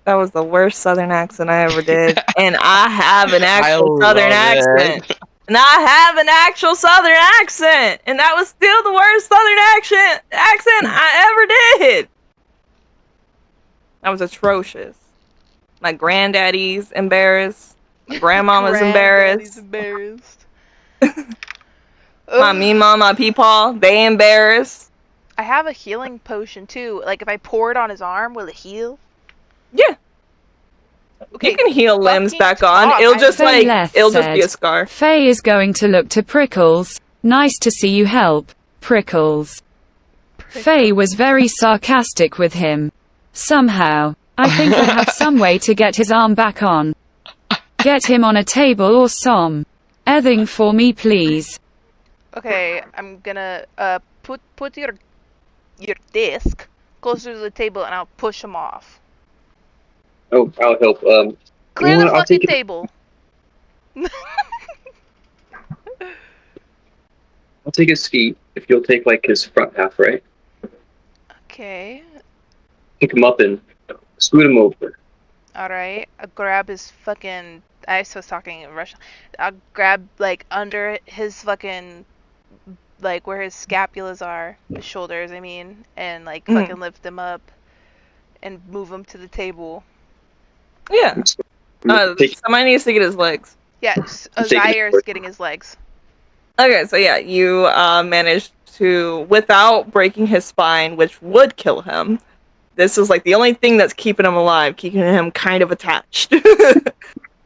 that was the worst Southern accent I ever did, and I have an actual Southern accent. And I have an actual Southern accent, and that was still the worst Southern accent I ever did. That was atrocious. My granddaddy's embarrassed. My grandmama's embarrassed. My Meemaw, my Peepaw, they embarrassed. I have a healing potion too. Like if I pour it on his arm, will it heal? Yeah. Okay, you can heal limbs back on. It'll just be a scar. Faye is going to look to Prickles. Nice to see you help, Prickles. Faye was very sarcastic with him. Somehow, I think I have some way to get his arm back on. Get him on a table or some. Ething for me, please. Okay, I'm gonna put your disc closer to the table and I'll push him off. Oh, I'll help. Clear the fucking table. I'll take his feet if you'll take like his front half, right? Okay. Pick him up and scoot him over. Alright, I'll grab his fucking... I was talking in Russian. I'll grab, like, under his fucking... Like, where his scapulas are. His shoulders, I mean. And, like, fucking lift him up. And move him to the table. Yeah. Somebody needs to get his legs. Yeah, Zaire's getting his legs. Okay, so yeah, you managed to, without breaking his spine, which would kill him. This is like the only thing that's keeping him alive, keeping him kind of attached.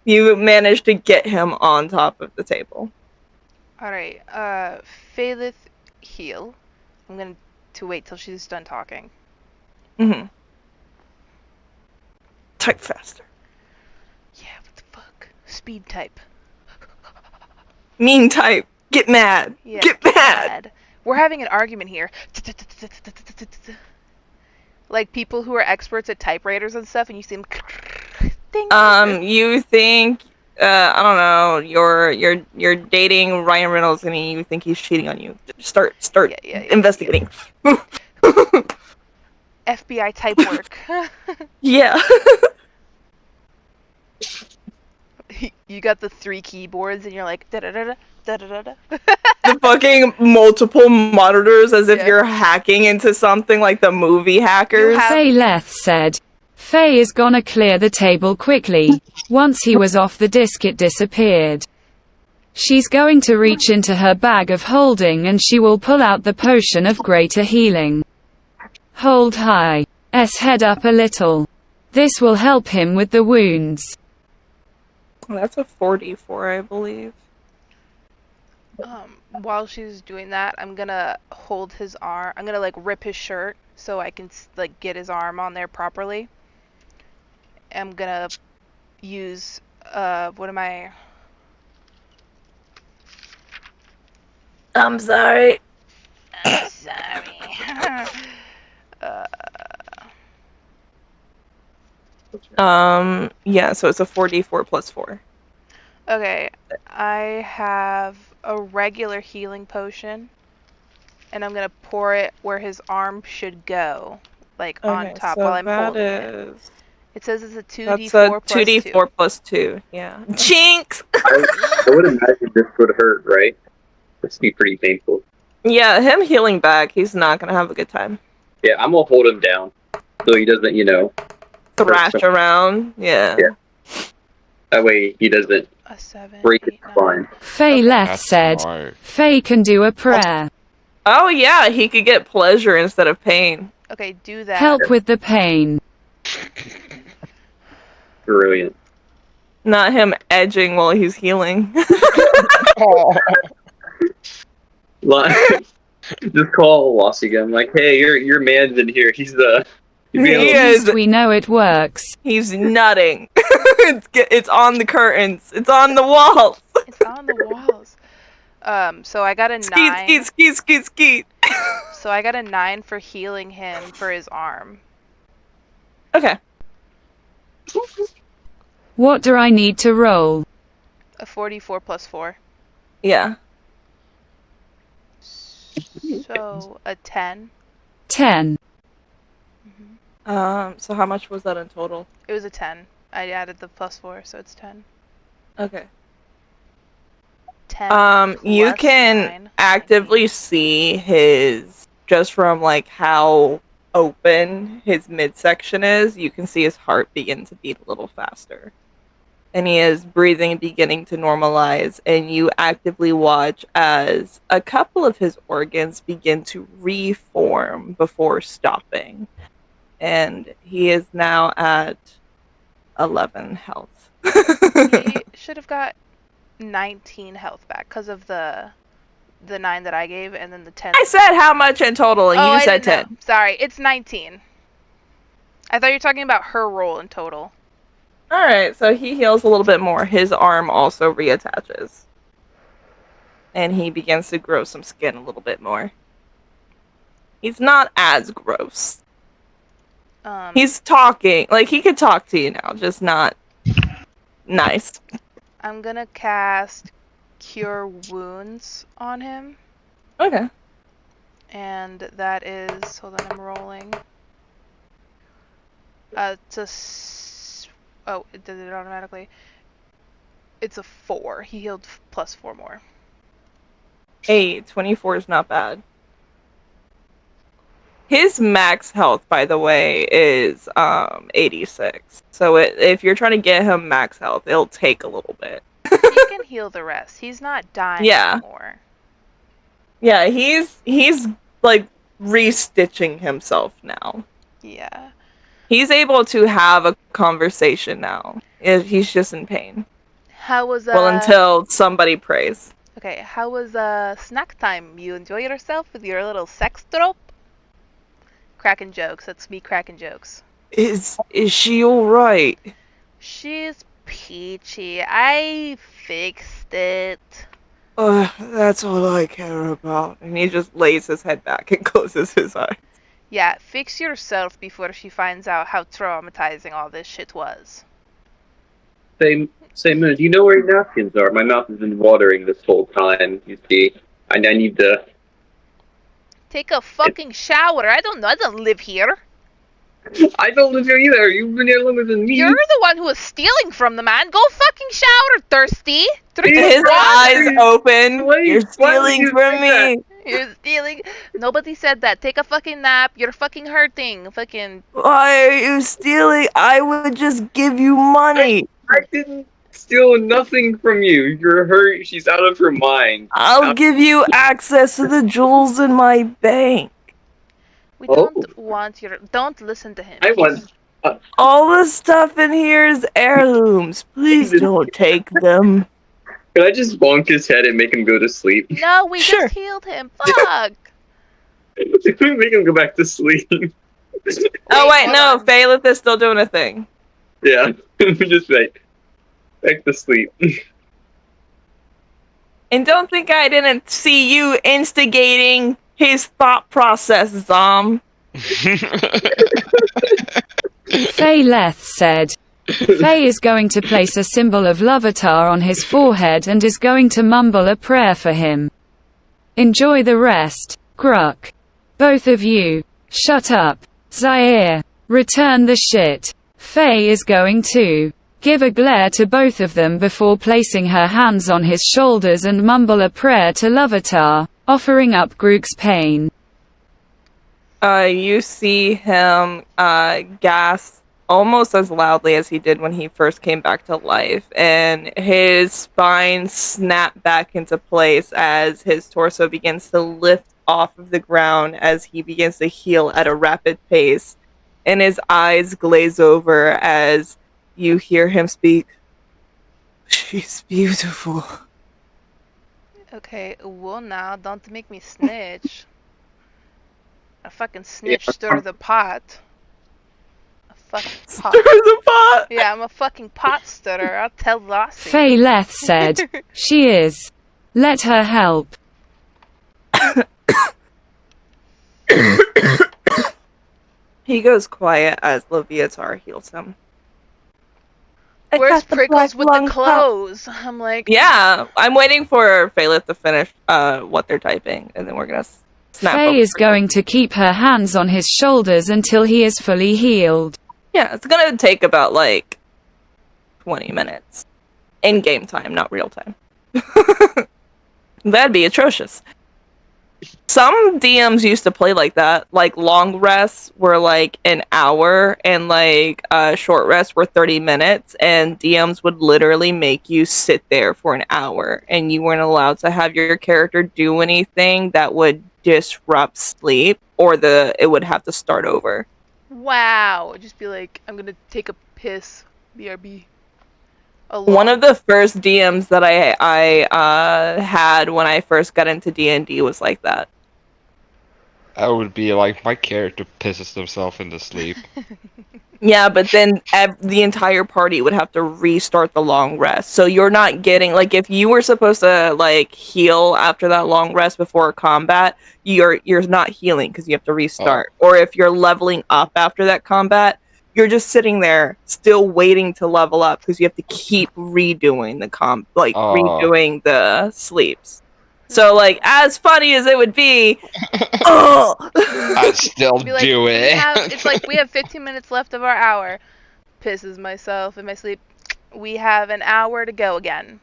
You managed to get him on top of the table. Alright, Faelith, heal. I'm going to wait till she's done talking. Mm-hmm. Type faster. Yeah, what the fuck? Speed type. Mean type. Get mad. Yeah, get mad. We're having an argument here. Like people who are experts at typewriters and stuff, and you see them. You think I don't know, you're dating Ryan Reynolds and you think he's cheating on you. Start Yeah. investigating. FBI type work. Yeah. You got the 3 keyboards and you're like da da da da da da. The fucking multiple monitors as if Yeah. you're hacking into something like the movie Hackers. have- Fayleth said. Faye is gonna clear the table quickly. Once he was off the disc it disappeared. She's going to reach into her bag of holding and she will pull out the potion of greater healing. Hold high. Head up a little. This will help him with the wounds. That's a 44, I believe. While she's doing that, I'm gonna hold his arm. I'm gonna like rip his shirt so I can like get his arm on there properly. I'm gonna use what am I? I'm sorry. I'm sorry. Yeah, so it's a 4d4 plus 4. Okay, I have a regular healing potion, and I'm gonna pour it where his arm should go, like on top so while I'm that holding it. is... It says it's a That's 2d4 a plus 2d4 plus 2, yeah. Jinx! I would imagine this would hurt, right? This would be pretty painful. Yeah, him healing back, he's not gonna have a good time. Yeah, I'm gonna hold him down so he doesn't, Thrash around, yeah. That way he doesn't A 7, break his 8, 9. spine. Fayleth said. Faye can do a prayer. Oh yeah, he could get pleasure instead of pain. Okay, do that. Help with the pain. Brilliant. Not him edging while he's healing. Just call Lossigan. Like, hey, your man's in here. He's the. He is. We know it works. He's nutting. It's on the curtains. It's on the walls. It's on the walls. So I got a 9. Skeet. So I got a 9 for healing him for his arm. Okay. What do I need to roll? A 44 plus 4. Yeah. So a 10. 10. So how much was that in total? It was a 10. I added the plus 4, so it's 10. Okay. 10 You plus can 9. actively see his, just from like how open his midsection is, you can see his heart begin to beat a little faster. And he is breathing beginning to normalize, and you actively watch as a couple of his organs begin to reform before stopping. And he is now at 11 health. He should have got 19 health back because of the 9 that I gave and then the 10. I said how much in total, and you said 10. Know. Sorry, it's 19. I thought you were talking about her roll in total. Alright, so he heals a little bit more. His arm also reattaches. And he begins to grow some skin a little bit more. He's not as gross. He's talking. Like, he could talk to you now, just not nice. I'm gonna cast Cure Wounds on him. Okay. And that is... Hold on, I'm rolling. Oh, it did it automatically. It's a 4. He healed plus 4 more. Hey, 24 is not bad. His max health, by the way, is 86. So if you're trying to get him max health, it'll take a little bit. He can heal the rest. He's not dying anymore. Yeah, he's like restitching himself now. Yeah. He's able to have a conversation now. He's just in pain. How was well, until somebody prays. Okay, how was snack time? You enjoy yourself with your little sex trope? Cracking jokes. That's me cracking jokes. Is she alright? She's peachy. I fixed it. That's all I care about. And he just lays his head back and closes his eyes. Yeah, fix yourself before she finds out how traumatizing all this shit was. Say, Say, Moon, do you know where your napkins are? My mouth has been watering this whole time, you see. I need to... Take a fucking shower. I don't know. I don't live here. I don't live here either. You've been here longer than me. You're the one who was stealing from the man. Go fucking shower, thirsty. Drink His some water. eyes open. Wait, You're why would stealing you from say that? me. You're stealing. Nobody said that. Take a fucking nap. You're fucking hurting. Fucking. Why are you stealing? I would just give you money. I didn't steal nothing from you. You're hurt. She's out of her mind. I'll give you access to the jewels in my bank. We Oh. don't want your. Don't listen to him. I want... All the stuff in here is heirlooms. Please don't take them. Can I just bonk his head and make him go to sleep? No, we Sure. just healed him. Fuck. Make him go back to sleep. Oh wait, hold no, on. Phalith is still doing a thing. Yeah. Just like back to sleep. And don't think I didn't see you instigating his thought process, Zom. Faye Leth said. Faye is going to place a symbol of Lovatar on his forehead and is going to mumble a prayer for him. Enjoy the rest, Gruck. Both of you. Shut up. Zaire. Return the shit. Faye is going to give a glare to both of them before placing her hands on his shoulders and mumble a prayer to Lovatar, offering up Grook's pain. You see him gasp almost as loudly as he did when he first came back to life, and his spine snapped back into place as his torso begins to lift off of the ground as he begins to heal at a rapid pace, and his eyes glaze over as you hear him speak. She's beautiful. Okay, well now, don't make me snitch. A fucking snitch stir the pot. A fucking pot. Stir the pot! Yeah, I'm a fucking pot stirrer. I'll tell Lassie. Faye Leth said. She is. Let her help. He goes quiet as Leviatar heals him. I Where's got the Prickles black with the lung pop. clothes? I'm like, Yeah, I'm waiting for Phalith to finish what they're typing, and then we're gonna snap. Faye over is Prickles. going to keep her hands on his shoulders until he is fully healed. Yeah, it's gonna take about like 20 minutes in game time, not real time. That'd be atrocious. Some DMs used to play like that. Like long rests were like an hour, and like short rests were 30 minutes. And DMs would literally make you sit there for an hour, and you weren't allowed to have your character do anything that would disrupt sleep, or it would have to start over. wow. Just be like, I'm gonna take a piss. BRB. One of the first DMs that I had when I first got into D&D was like that. That would be like my character pisses himself into sleep. Yeah, but then the entire party would have to restart the long rest. So you're not getting, like, if you were supposed to like heal after that long rest before combat, you're not healing because you have to restart. Or if you're leveling up after that combat, you're just sitting there still waiting to level up because you have to keep redoing the redoing the sleeps. So like, as funny as it would be, I'd still Be like, do it. it's like we have 15 minutes left of our hour. Pisses myself in my sleep. We have an hour to go again.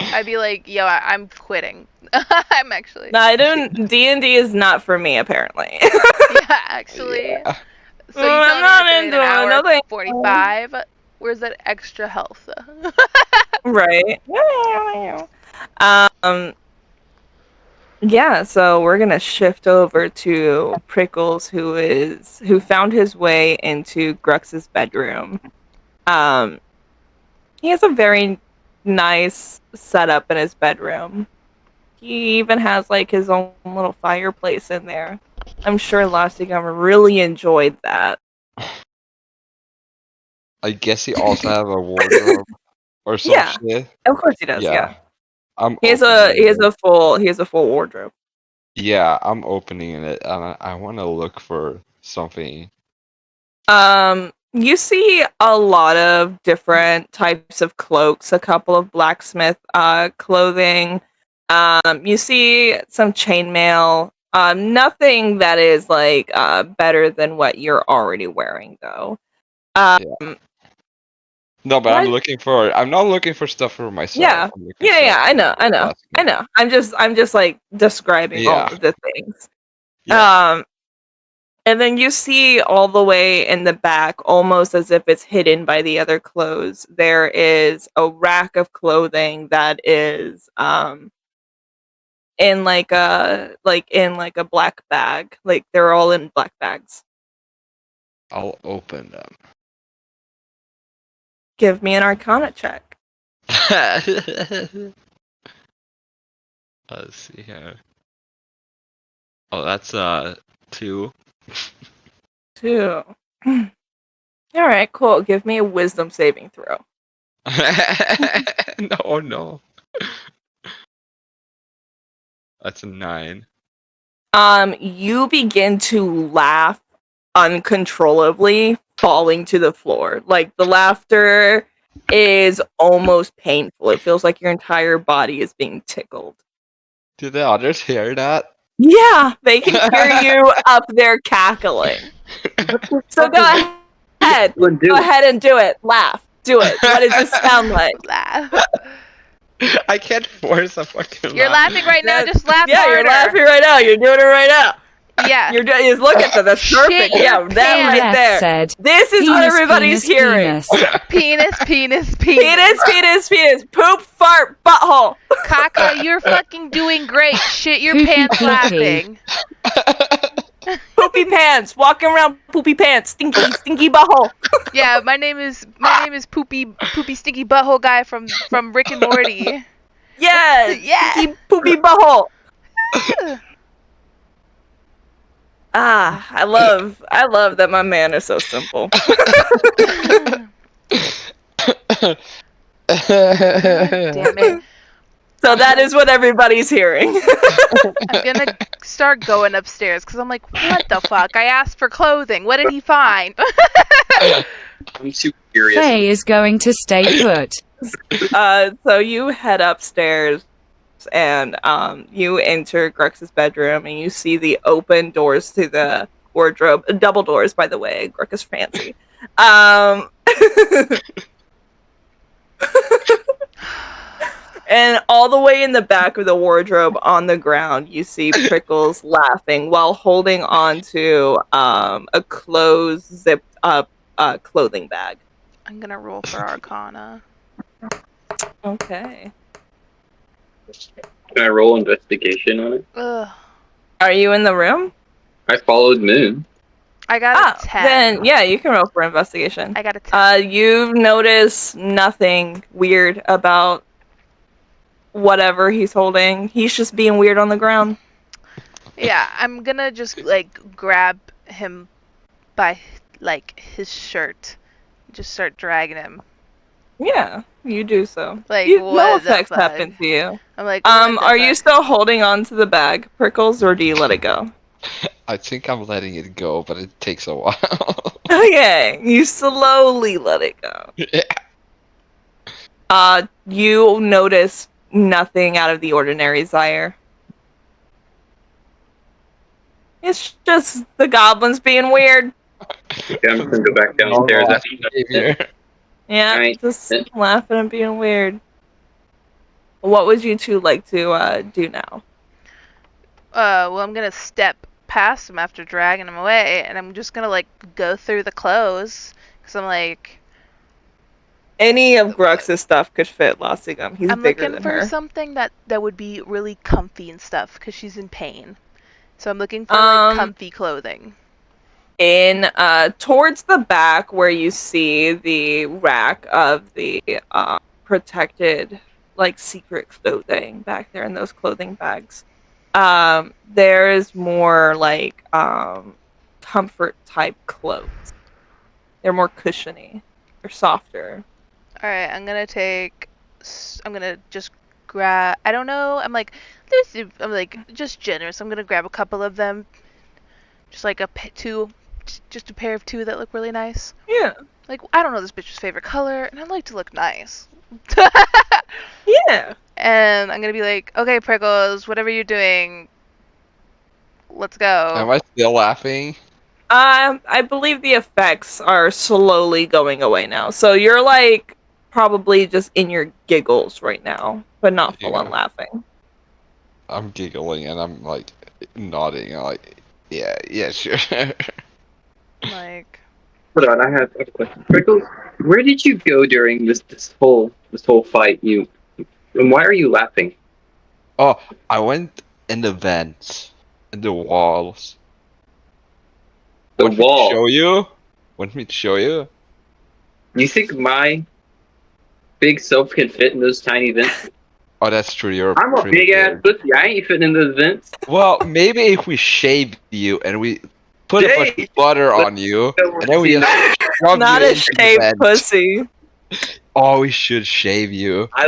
I'd be like, yo, I'm quitting. I'm actually. No, I don't. D&D is not for me, apparently. Yeah, actually. Yeah. So you I'm telling me not it's into an it, hour no thank- 45? Where's that extra health? Right. Yeah, so we're gonna shift over to Prickles, who found his way into Grux's bedroom. He has a very nice setup in his bedroom. He even has like his own little fireplace in there. I'm sure Lastigum really enjoyed that. I guess he also have a wardrobe or some Yeah. shit. Of course he does, yeah. He has opening it. a full wardrobe. Yeah, I'm opening it and I want to look for something. You see a lot of different types of cloaks, a couple of blacksmith clothing. You see some chainmail. Nothing that is like better than what you're already wearing, though. Um, No, but what? I'm not looking for stuff for myself. Yeah, I'm looking yeah, stuff yeah. I know, I for know, I Lassie. know. I'm just like describing all Yeah, of the things. yeah. And then you see all the way in the back, almost as if it's hidden by the other clothes, there is a rack of clothing that is in like a black bag. Like they're all in black bags. I'll open them. Give me an arcana check. Let's see here. Oh, that's 2. 2. All right, cool. Give me a wisdom saving throw. No, no. That's a 9. You begin to laugh uncontrollably, falling to the floor. Like the laughter is almost painful. It feels like your entire body is being tickled. Do the others hear that? Yeah, they can hear you up there cackling. What the So fuck is go ahead. everyone Go doing? ahead and do it. Laugh. Do it. What does this sound like? Laugh. I can't force a fucking You're laugh. laughing right now. Just laugh Yeah, harder. you're laughing right now. You're doing it right now. Yeah. You're doing. Just look at that. That's Shit perfect. your Yeah, that right pants. there. Said, This is what penis, everybody's penis, hearing. penis. Penis. Penis. Poop, fart, butthole. Kaka, you're fucking doing great. Shit your Poopy, pants poopy. laughing. Poopy pants. Walking around poopy pants. Stinky butthole. Yeah, my name is Poopy Stinky Butthole Guy from Rick and Morty. Yeah. Yeah. Stinky poopy butthole. I love that my man is so simple. Damn it. So that is what everybody's hearing. I'm gonna start going upstairs because I'm like, what the fuck? I asked for clothing. What did he find? I'm super curious. Faye is going to stay put. So you head upstairs and you enter Grux's bedroom and you see the open doors to the wardrobe. Double doors, by the way. Grux is fancy. And all the way in the back of the wardrobe on the ground, you see Prickles laughing while holding on to a closed, zipped up clothing bag. I'm gonna roll for Arcana. Okay. Can I roll investigation on it? Ugh. Are you in the room? I followed Moon. I got a 10. Then yeah, you can roll for investigation. I got a 10. You notice nothing weird about whatever he's holding. He's just being weird on the ground. Yeah, I'm gonna just like grab him by like his shirt, just start dragging him. Yeah, you do so. Like No what the effects fuck? happen to you. I'm like, what the Are you fuck? still holding on to the bag, Prickles, or do you let it go? I think I'm letting it go, but it takes a while. Okay, you slowly let it go. Yeah. You notice nothing out of the ordinary, Zaire. It's just the goblins being weird. Okay, I'm just gonna go back downstairs. Normal behavior. Yeah, Right. just laughing and being weird. What would you two like to do now? Well, I'm gonna step past him after dragging him away, and I'm just gonna like go through the clothes, cause I'm like, Any of Grux's stuff could fit Losigum. He's I'm bigger looking than for her. something that would be really comfy and stuff, cause she's in pain. So I'm looking for like comfy clothing. In towards the back where you see the rack of the protected like secret clothing back there in those clothing bags, there is more like comfort type clothes. They're more cushiony. They're softer. All right, I'm gonna just grab. I don't know. I'm like just generous. I'm gonna grab a couple of them, just like two just a pair of two that look really nice. Yeah. Like, I don't know this bitch's favorite color, and I like to look nice. Yeah. And I'm gonna be like, okay, Prickles, whatever you're doing, let's go. Am I still laughing? I believe the effects are slowly going away now. So you're like probably just in your giggles right now, but not full on Yeah. laughing. I'm giggling and I'm like nodding. I'm like, yeah, sure. Like, Hold on, I have a question. Prickles, where did you go during this whole fight? And why are you laughing? Oh, I went in the vents, in the walls. The Want me to wall. show you? Want me to show you? You think my big self can fit in those tiny vents? Oh, that's true. You're I'm a pretty big ass big. pussy. I ain't fitting in those vents. Well, maybe if we shave you and we put a bunch of Dave, butter let on you, me know and then we see, just not- shove you Not a into the shaved vent. pussy. Oh, we should shave you. I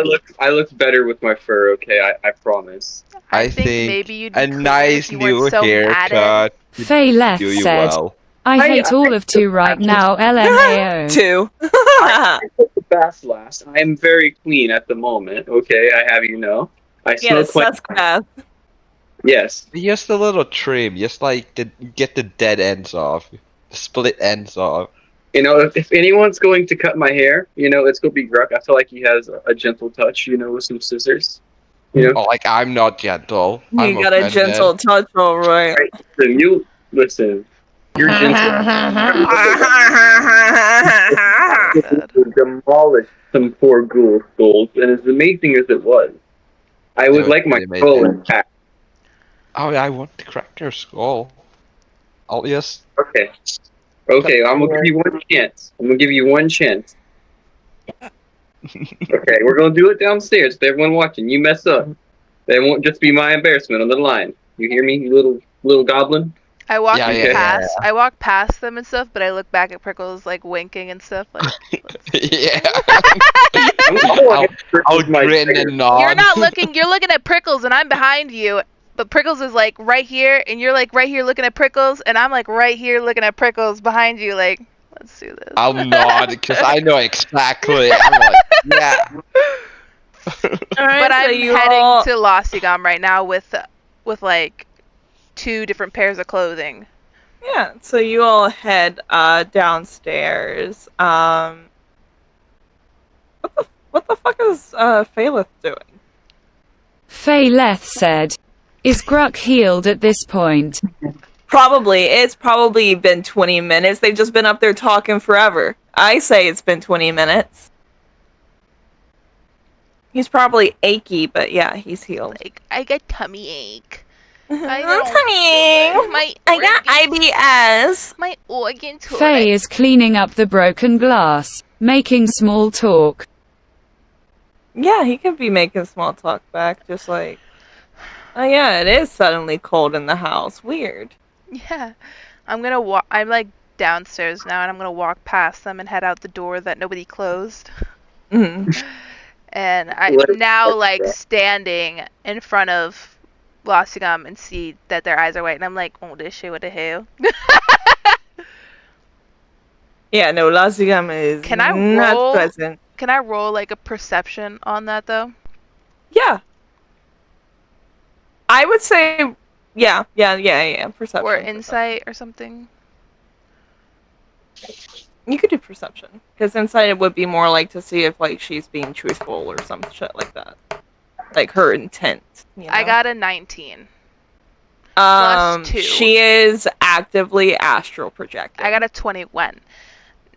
look better with my fur. Okay, I promise. I I think think maybe you'd a be cooler if nice you weren't new so mad at it. haircut would Faye Leth do you said, well. I I- hate I- all of two right now, LMAO. Two. I put the bath last. I am very clean at the moment. Okay, I have you know. I He had a smell clean. sus bath. Yes. Just a little trim, just like get the dead ends off, the split ends off. You know, if anyone's going to cut my hair, you know, it's gonna be Gruck. I feel like he has a gentle touch, you know, with some scissors. You know, Oh, like I'm not gentle. I'm You got a offended. gentle touch, all right. right? Listen. You're gentle. Sad. Demolished some poor ghoul souls, and as amazing as it was, I would was like my pretty skull amazing. intact. Oh, I want to crack your skull. I'll just. Okay. Okay, I'm gonna give you one chance. I'm gonna give you one chance. Okay, we're gonna do it downstairs with everyone watching. You mess up, there won't just be my embarrassment on the line. You hear me, you little goblin? I walk Yeah. past. I walk past them and stuff, but I look back at Prickles like winking and stuff. Like, Yeah. I'll I'll grin and nod. you're not looking. You're looking at Prickles, and I'm behind you. But Prickles is like right here, and you're like right here looking at Prickles, and I'm like right here looking at Prickles behind you. Like, let's do this. I'll nod because I know exactly. I'm like, yeah. All right, But so I'm you heading all- to Lostigam right now with like two different pairs of clothing. Yeah, so you all head downstairs. What the fuck is Phaleth doing? Faye Leth said, is Gruck healed at this point? Probably. It's probably been 20 minutes. They've just been up there talking forever. I say it's been 20 minutes. He's probably achy, but yeah, he's healed. Like, I got tummy ache. I I'm don't- coming. My I got IBS. My organs hurt. Faye is cleaning up the broken glass, making small talk. Yeah, he could be making small talk back, just like, oh yeah, it is suddenly cold in the house. Weird. Yeah. I'm gonna walk. I'm like downstairs now, and I'm gonna walk past them and head out the door that nobody closed. Mhm. And I'm now like standing in front of Lossigam and see that their eyes are white, and I'm like, oh, this shit, what the hell? Yeah, no, Lazigam is Can I not roll? present. Can I roll like a perception on that though? Yeah. I would say, yeah, perception. Or insight or something? You could do perception, because insight would be more like to see if like she's being truthful or some shit like that, like her intent. You know? I got a 19. plus 2. She is actively astral projecting. I got a 21.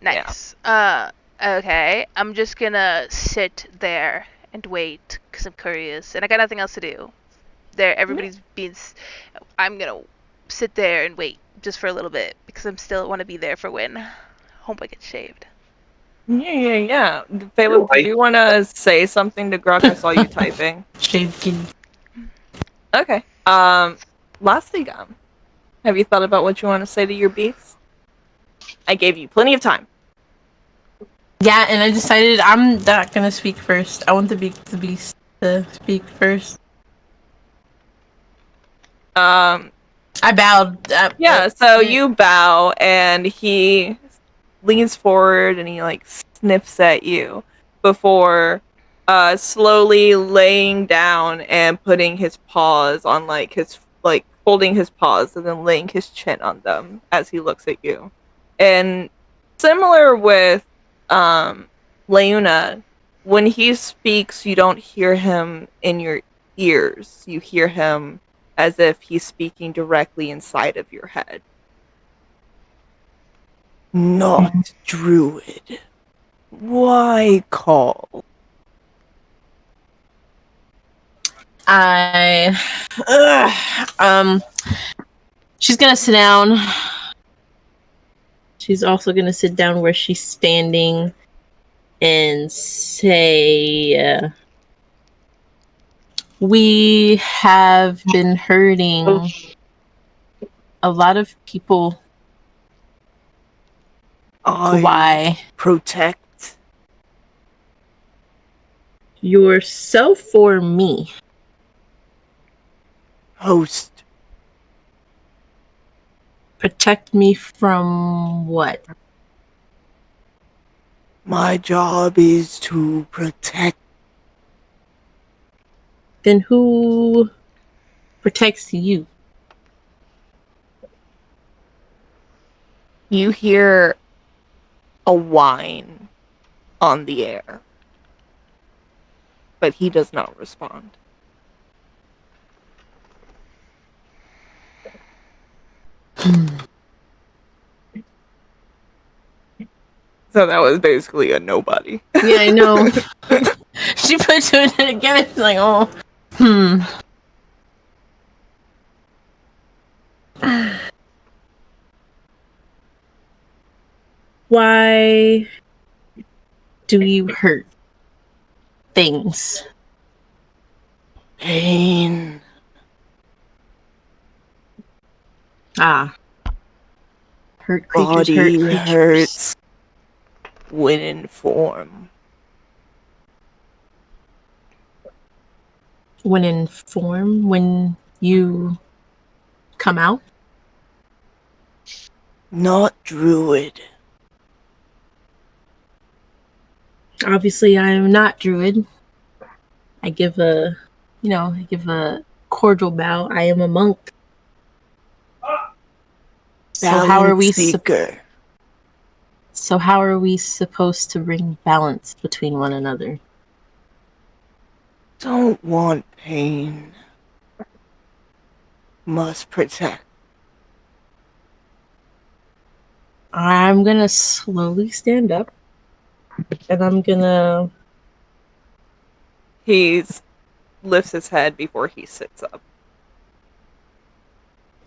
Nice. Okay. I'm just gonna sit there and wait because I'm curious, and I got nothing else to do. Everybody's being. I'm gonna sit there and wait just for a little bit because I'm still want to be there for when. Hope I get shaved. Yeah. Phaleb, do you want to say something to Gruck? I saw you typing. Shaking. Okay. Lastly, Gum, have you thought about what you want to say to your beast? I gave you plenty of time. Yeah, and I decided I'm not gonna speak first. I want the beast to speak first. I bowed. Yeah, so you bow, and he leans forward and he like sniffs at you before slowly laying down and putting his paws on like his like folding his paws and then laying his chin on them as he looks at you. And similar with um Leuna, when he speaks you don't hear him in your ears. You hear him as if he's speaking directly inside of your head. Not druid. Why call? I. She's gonna sit down. She's also gonna sit down where she's standing and say, "We have been hurting a lot of people. I Why? protect Yourself or me? host. Protect me from what? My job is to protect. Then who protects you?" You hear a whine on the air, but he does not respond. So that was basically a nobody. Yeah, I know. She put two and together. She's like, "Oh, Why do you hurt things?" Pain. Ah, hurt creatures hurt Body creatures. hurts when in form. When in form, when you come out. Not druid. Obviously, I am not druid. I give a cordial bow. I am a monk. So how are Balance we? seeker. So how are we supposed to bring balance between one another? Don't want pain. Must protect. I'm gonna slowly stand up, and I'm gonna. He lifts his head before he sits up.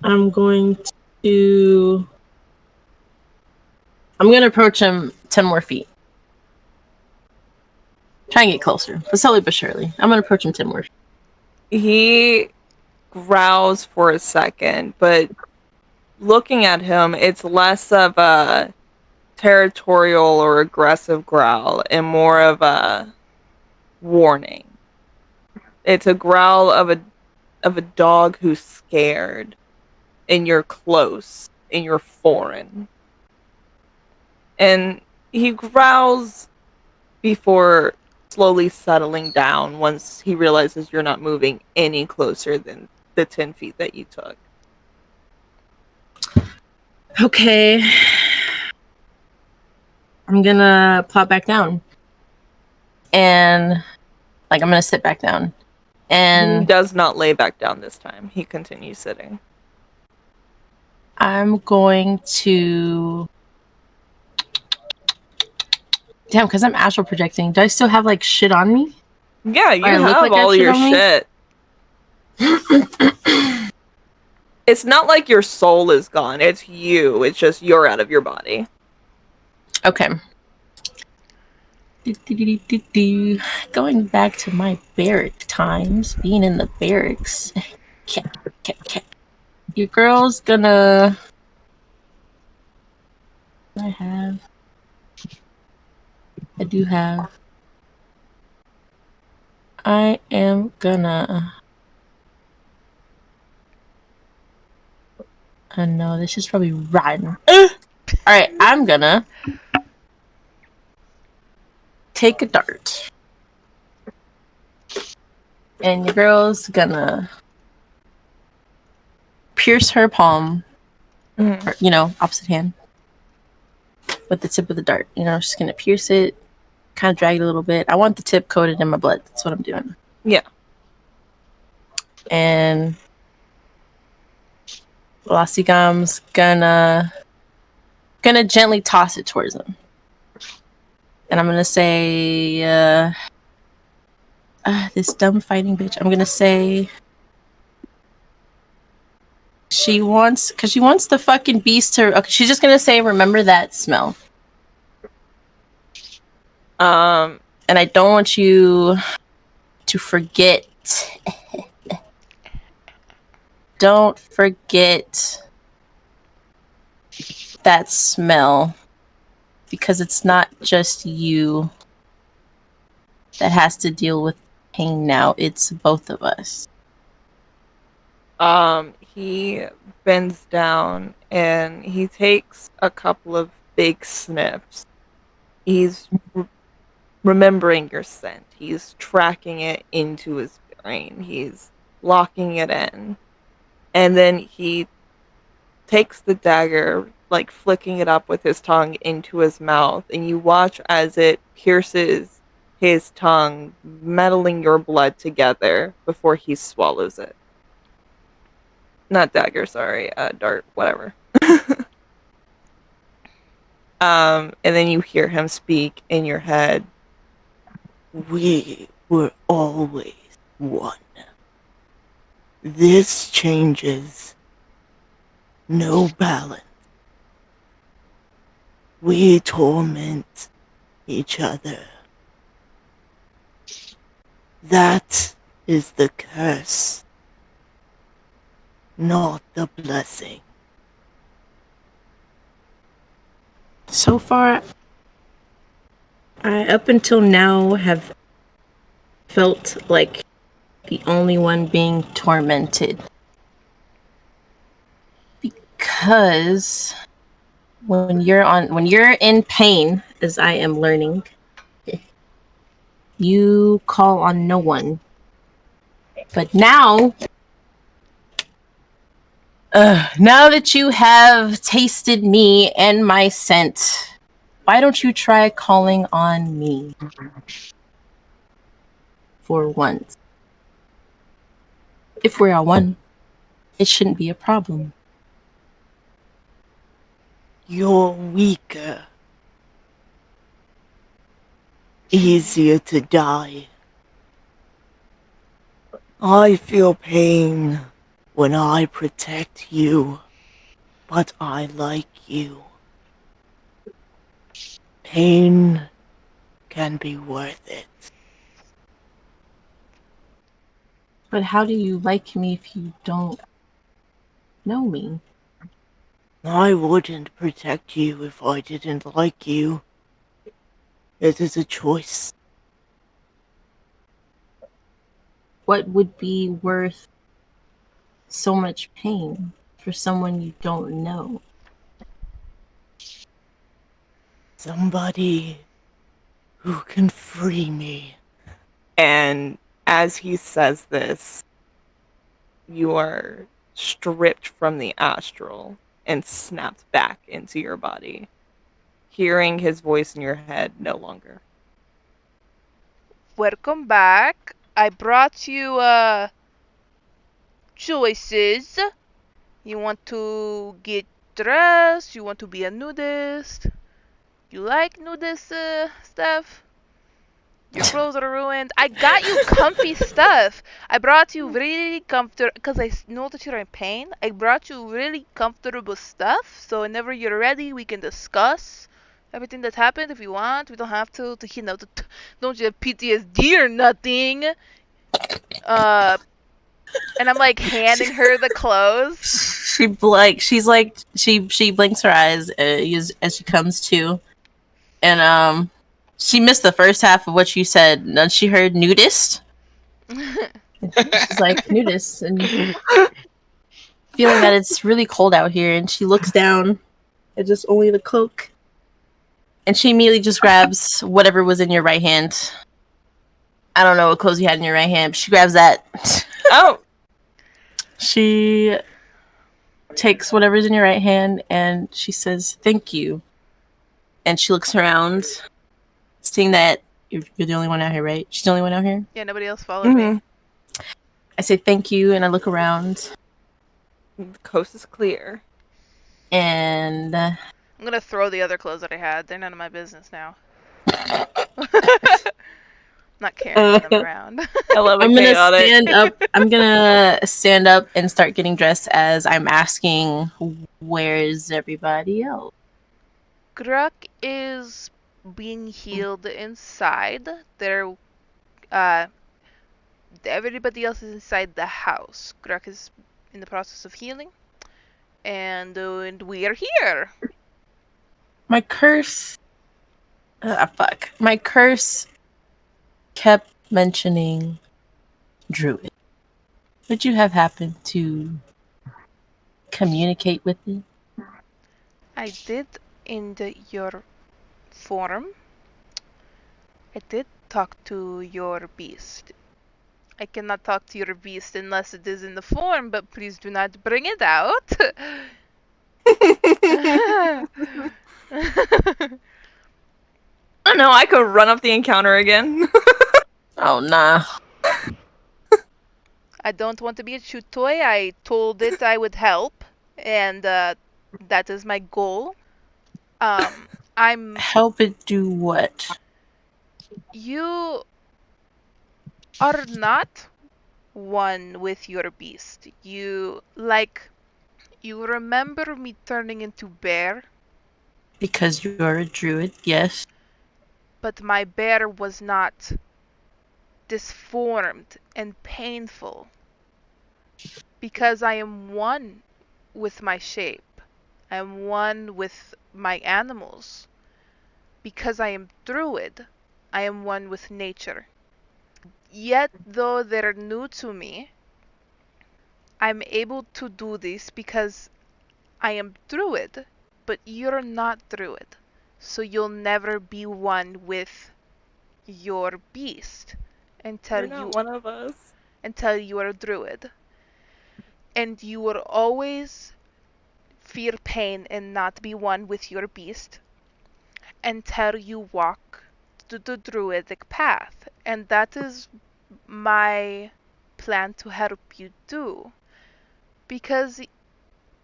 I'm going to. I'm gonna approach him 10 more feet. Try and get closer, but slowly but surely. I'm gonna approach him 10 more feet. He growls for a second, but looking at him, it's less of a territorial or aggressive growl and more of a warning. It's a growl of a dog who's scared and you're close and you're foreign. And he growls before slowly settling down once he realizes you're not moving any closer than the 10 feet that you took. Okay. I'm gonna plop back down. And I'm gonna sit back down. He And does not lay back down this time. He continues sitting. I'm going to. Damn, because I'm astral projecting. Do I still have shit on me? Yeah, you I look have like I have all shit your on me? shit. It's not like your soul is gone. It's you. It's just you're out of your body. Okay. Going back to my barrack times, being in the barracks. Your girl's gonna. I do have. I am gonna. Oh no, this is probably rotten. Alright, I'm gonna take a dart. And your girl's gonna pierce her palm, Mhm. or, opposite hand, with the tip of the dart. Just gonna pierce it, kind of drag it a little bit. I want the tip coated in my blood. That's what I'm doing. Yeah. And Velocigam's gonna gently toss it towards him. And I'm gonna say, this dumb fighting bitch. I'm gonna say she wants the fucking beast to. Okay, she's just gonna say, "Remember that smell." And I don't want you to forget. Don't forget that smell, because it's not just you that has to deal with pain now. It's both of us. He bends down and he takes a couple of big sniffs. He's remembering your scent. He's tracking it into his brain. He's locking it in. And then he takes the dagger, like flicking it up with his tongue into his mouth, and you watch as it pierces his tongue, meddling your blood together before he swallows it. Not dagger, sorry, dart, whatever. And then you hear him speak in your head. We were always one. This changes no balance. We torment each other. That is the curse, not the blessing. So far, I up until now have felt like the only one being tormented. Because when you're in pain, as I am learning, you call on no one. But now that you have tasted me and my scent, why don't you try calling on me for once? If we're on one, it shouldn't be a problem. You're weaker. Easier to die. I feel pain when I protect you, but I like you. Pain can be worth it. But how do you like me if you don't know me? I wouldn't protect you if I didn't like you. It is a choice. What would be worth so much pain for someone you don't know? Somebody who can free me. And as he says this, you are stripped from the astral and snapped back into your body, hearing his voice in your head no longer. Welcome back. I brought you choices. You want to get dressed? You want to be a nudist? You like nudist stuff? Your clothes are ruined. I got you comfy stuff. I brought you really comfortable because I know that you're in pain. I brought you really comfortable stuff. So whenever you're ready, we can discuss everything that's happened if you want. We don't have don't you have PTSD or nothing. And I'm like handing her the clothes. She blinks her eyes as she comes to, and she missed the first half of what you said. And then she heard nudist. She's like nudist, and feeling that it's really cold out here, and she looks down at just only the cloak. And she immediately just grabs whatever was in your right hand. I don't know what clothes you had in your right hand, but she grabs that. Oh, She takes whatever's in your right hand and she says, "Thank you." And she looks around, seeing that you're the only one out here, right? She's the only one out here. Yeah, nobody else followed me. I say thank you, and I look around, the coast is clear. and I'm gonna throw the other clothes that I had. They're none of my business now. Not carrying them around. I love it. I'm gonna Chaotic. stand up. I'm gonna stand up and start getting dressed as I'm asking, "Where's everybody else?" Gruk is being healed inside. Everybody else is inside the house. Gruk is in the process of healing, and we are here. My curse. Fuck. My curse kept mentioning Druid. Would you have happened to communicate with it? I did in your form. I did talk to your beast. I cannot talk to your beast unless it is in the form, but please do not bring it out. I know I could run up the encounter again. Oh, nah. I don't want to be a chew toy. I told it I would help, and that is my goal. I'm Help it do what? You are not one with your beast. You remember me turning into bear, Because you're a druid, yes. but my bear was not disformed and painful because I am one with my shape. I am one with my animals. Because I am druid, I am one with nature. Yet, though they're new to me, I'm able to do this because I am druid, but you're not druid. So you'll never be one with your beast You're not one of us. until you are a druid. And you will always feel pain and not be one with your beast until you walk the druidic path. And that is my plan to help you do. Because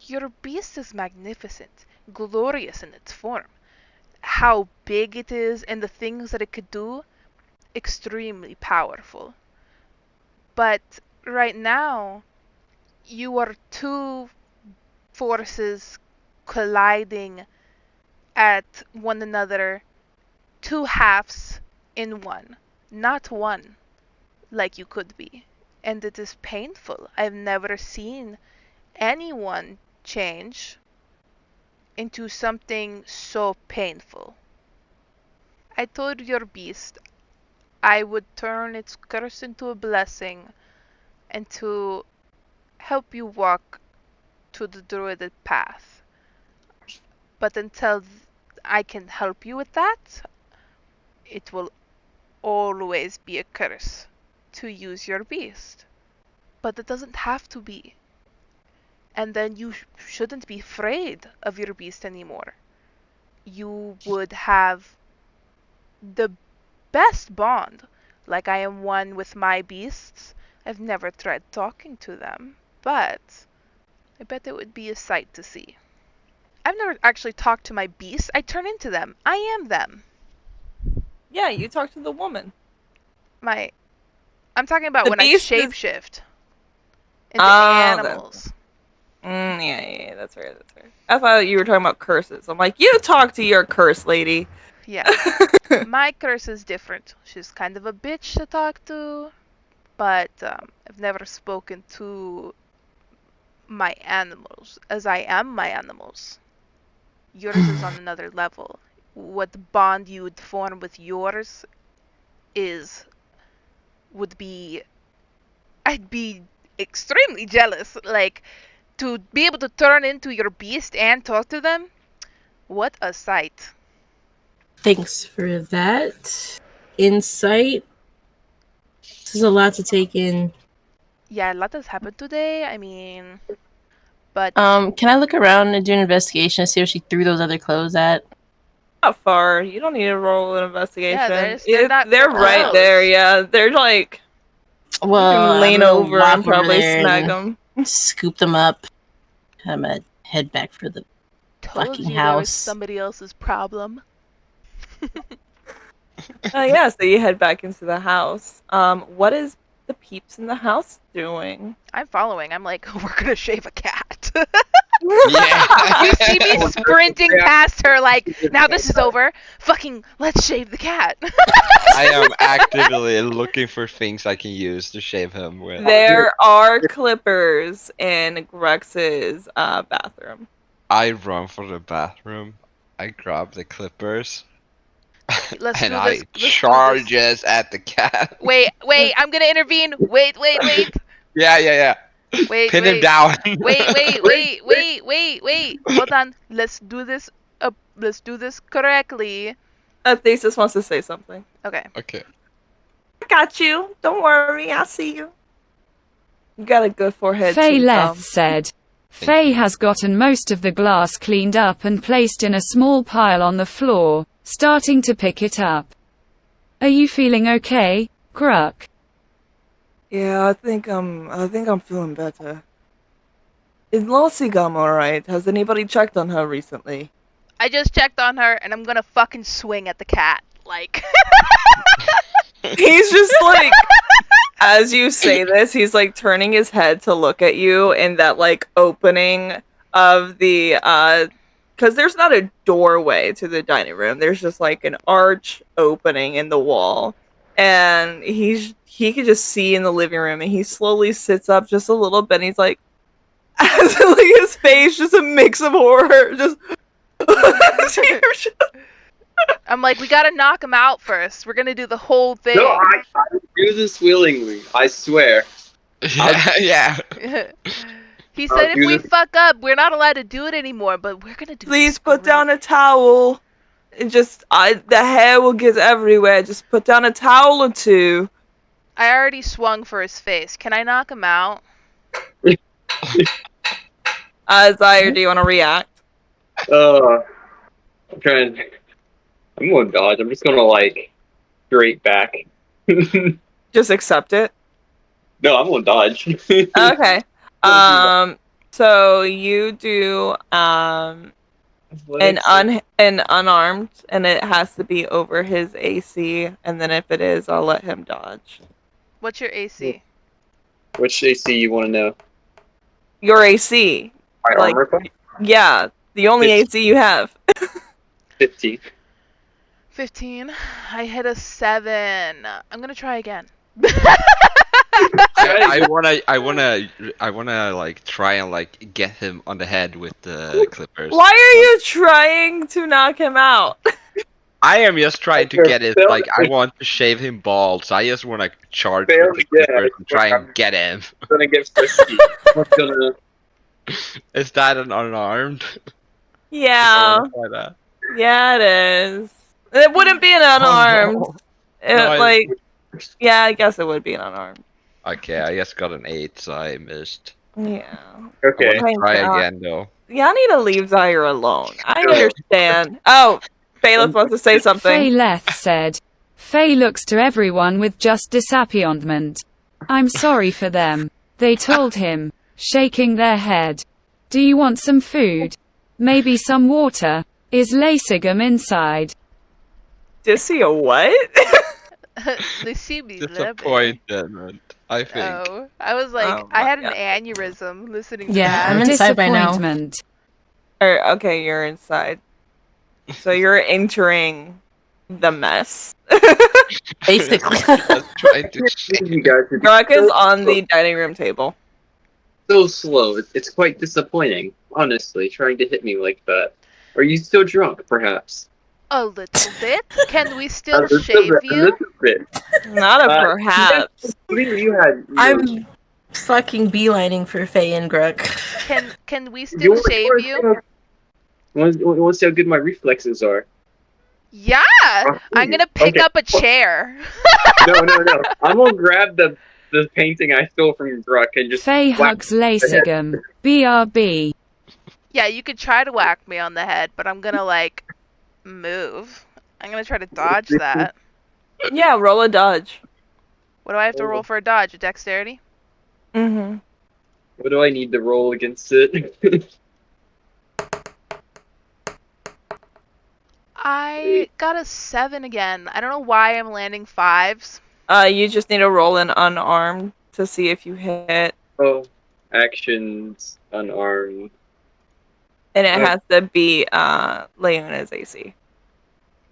your beast is magnificent, glorious in its form. How big it is and the things that it could do, extremely powerful. But right now, you are two forces colliding at one another, two halves in one, not one like you could be. And it is painful. I've never seen anyone change into something so painful. I told your beast I would turn its curse into a blessing and to help you walk to the druided path. But until I can help you with that, it will always be a curse to use your beast. But it doesn't have to be. And then you shouldn't be afraid of your beast anymore. You would have the best bond. Like I am one with my beasts. I've never tried talking to them, but I bet it would be a sight to see. I've never actually talked to my beasts. I turn into them. I am them. Yeah, you talk to the woman. I'm talking about The when I beast is. shapeshift into Oh, animals. yeah, that's fair. That's fair. I thought you were talking about curses. I'm like, you talk to your curse lady. Yeah. My curse is different. She's kind of a bitch to talk to, but I've never spoken to my animals as I am my animals. Yours is on another level. What bond you would form with yours is would be I'd be extremely jealous. Like to be able to turn into your beast and talk to them, what a sight. Thanks for that insight. This is a lot to take in. Yeah, a lot has happened today. I mean, but Can I look around and do an investigation to see where she threw those other clothes at? Not far. You don't need to roll an yeah, investigation. they're They're right close. there. Yeah, they're like you Well, can I'm lean gonna over and walk over probably there snag and them. scoop them up. I'm gonna head back for the Told fucking you there was house. somebody else's problem. Yeah, so you head back into the house. What is the peeps in the house doing? I'm following. I'm like, we're gonna shave a cat. Yeah. You see me sprinting past her like, now this is over. Fucking, let's shave the cat. I am actively looking for things I can use to shave him with. There are clippers in Grex's bathroom. I run for the bathroom. I grab the clippers. Let's And do I this. Let's do this. charges at the cat. Wait, I'm gonna intervene. Wait. Yeah. Wait, Pin him wait. down. Wait. Hold on. Let's do this. Let's do this correctly. Thesis wants to say something. Okay. Okay. I got you. Don't worry. I'll see you. You got a good forehead Faye too, Leth Tom. said. Faye has gotten most of the glass cleaned up and placed in a small pile on the floor, starting to pick it up. Are you feeling okay, Gruck? Yeah, I think I'm feeling better. Is Lossy Gum alright? Has anybody checked on her recently? I just checked on her, and I'm gonna fucking swing at the cat. Like. He's just like, as you say this, he's like turning his head to look at you in that like opening of the because there's not a doorway to the dining room. There's just like an arch opening in the wall. And he can just see in the living room, and he slowly sits up just a little bit, and he's like as like his face just a mix of horror. Just I'm like, we gotta knock him out first. We're gonna do the whole thing. No, I do this willingly. I swear. Yeah. He said if do we this. fuck up, we're not allowed to do it anymore, but we're gonna do Please this put great. down a towel. It just the hair will get everywhere. Just put down a towel or two. I already swung for his face. Can I knock him out? Zaire, do you want to react? I'm trying. I'm going to dodge. I'm just gonna like straight back. Just accept it. No, I'm gonna dodge. Okay. So you do an unarmed, and it has to be over his AC, and then if it is, I'll let him dodge. What's your AC? Which AC you want to know? Your AC. My Like- armor class? Yeah, the only AC you have. 15. 15. I hit a 7. I'm gonna try again. I wanna like try and like get him on the head with the clippers. Why are you trying to knock him out? I am just trying to get it. Like I want to shave him bald, so I just want to charge with the clippers and try and get him. I'm gonna get frisky. I'm gonna. Is that an unarmed? Yeah. Try that. Yeah, it is. It wouldn't be an unarmed. Yeah, I guess it would be an unarmed. Okay, I just got an 8, so I missed. Yeah. Okay. I want to try Thank God. again though. Yeah, I need to leave Zaire alone. I understand. Oh, Bailiff wants to say Faye something. Leth said. Faye looks to everyone with just disappointment. I'm sorry for them. They told him, shaking their head. Do you want some food? Maybe some water? Is Lacegum inside? Dissy a what? They see me Disappointment, I think. Oh, I was like, Oh I my had an God. aneurysm listening to Yeah, that. I'm inside by now. Disappointment. Okay, you're inside. So you're entering the mess. Basically. Just trying to You guys are Grok is on the dining room table. so slow. It's quite disappointing, honestly, trying to hit me like that. Are you still drunk, perhaps? A little bit. Can we still A little shave bit, a you? little bit. Not a perhaps. You had. I'm fucking beelining for Faye and Gruck. Can we still shave you? Want to see how good my reflexes are? Yeah, I'm gonna pick Okay. up a chair. No. I'm gonna grab the painting I stole from Gruck and just Faye whack hugs the head. Lacegum. BRB. Yeah, you could try to whack me on the head, but I'm gonna like move. I'm gonna try to dodge that. Yeah, roll a dodge. What do I have to roll for a dodge? A dexterity? Mm-hmm. What do I need to roll against it? I got a 7 again. I don't know why I'm landing 5s. You just need to roll an unarmed to see if you hit, Oh, actions unarmed. and it has to be Leona's AC.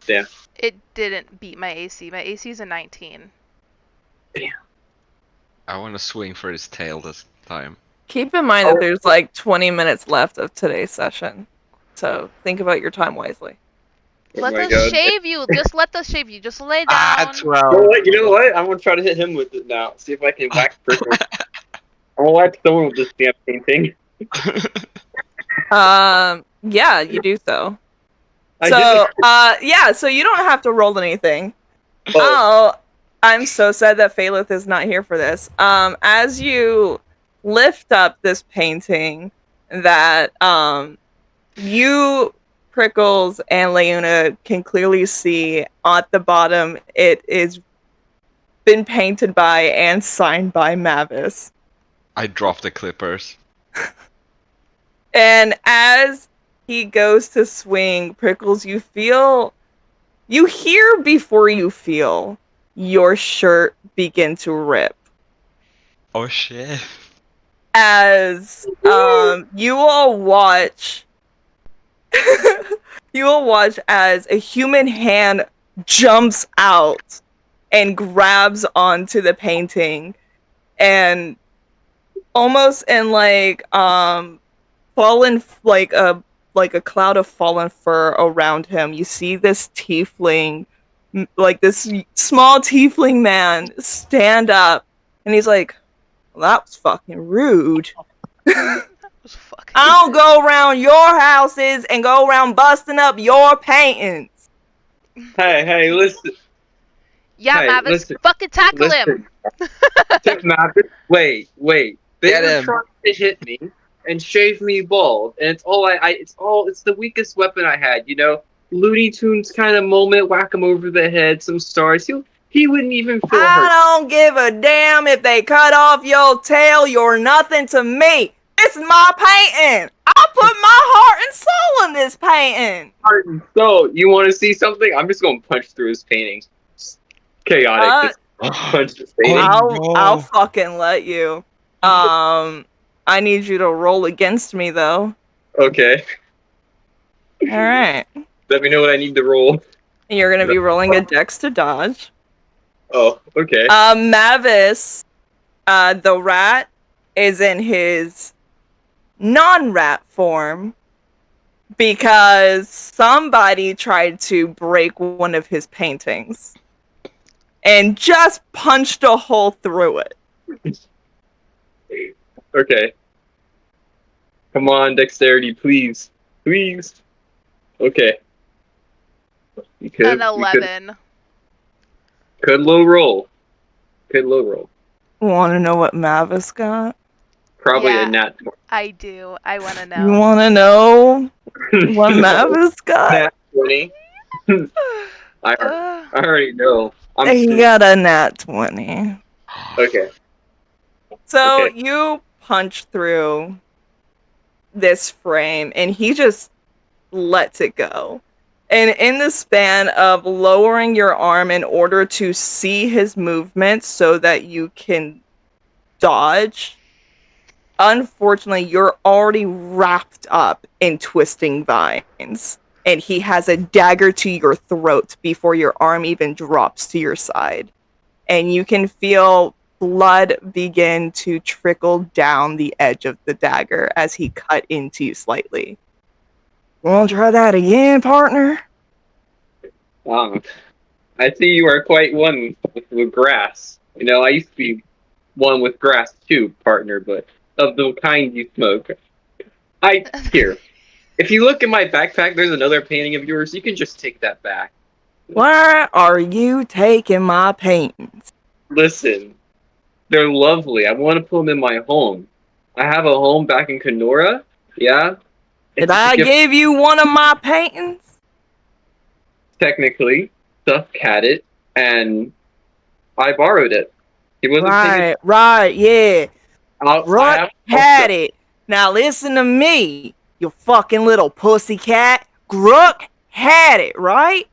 Damn. It didn't beat my AC. My AC is a 19. Damn. I want to swing for his tail this time. Keep in mind that there's like 20 minutes left of today's session, so think about your time wisely. Oh Let my us god. shave you. Just let us shave you. Just lay Ah, down. 12. You know what? I'm gonna try to hit him with it now. See if I can whack Prickle. I'm gonna whack someone with this damn painting. Yeah, you do so. I So, did. yeah, so you don't have to roll anything. Oh, Oh, I'm so sad that Phalith is not here for this. As you lift up this painting that you, Prickles, and Leona can clearly see at the bottom, it is been painted by and signed by Mavis. I dropped the clippers. And as he goes to swing, Prickles, you hear before you feel your shirt begin to rip. Oh shit. As you all watch as a human hand jumps out and grabs onto the painting, and almost in fallen, like a cloud of fallen fur around him, you see this tiefling, like this small tiefling man, stand up, and he's like, well, that was fucking rude. I'll go around your houses and go around busting up your paintings. hey, listen. Yeah, Hey, Mavis. listen. Fucking tackle him. Mavis, wait. They Get were him. trying to hit me and shave me bald, and it's the weakest weapon I had. You know, Looney Tunes kind of moment, whack him over the head, some stars. He wouldn't even feel hurt. I don't give a damn if they cut off your tail. You're nothing to me. This is my painting. I put my heart and soul in this painting. So, you want to see something? I'm just gonna punch through his painting. Chaotic. Just punch his painting. I'll fucking let you. I need you to roll against me though. Okay. All right. Let me know what I need to roll. You're gonna be rolling a dex to dodge. Oh, okay. Mavis, the rat, is in his non-rat form because somebody tried to break one of his paintings and just punched a hole through it. Okay. Come on, dexterity, please. Please. Okay. An 11. Could low roll. Could low roll. Want to know what Mavis got? Probably Yeah, a nat. I do. I want to know. You want to know what Mavis got? Nat 20. I already know. He got a nat 20. Okay. So Okay. you punch through this frame and he just lets it go. And in the span of lowering your arm in order to see his movement so that you can dodge, unfortunately, you're already wrapped up in twisting vines. And he has a dagger to your throat before your arm even drops to your side. And you can feel blood begin to trickle down the edge of the dagger as he cut into you slightly. Want to try that again, partner? I see you are quite one with grass. You know, I used to be one with grass too, partner, but of the kind you smoke. Here. If you look in my backpack, there's another painting of yours. You can just take that back. Why are you taking my paintings? Listen, they're lovely. I want to put them in my home. I have a home back in Kenora. Yeah. Did It's a I gift. give you one of my paintings? Technically, Stuff had it, and I borrowed it. He wasn't paying. Right, yeah. I Ruck have had it. Now listen to me, you fucking little pussycat. Gruck had it, right?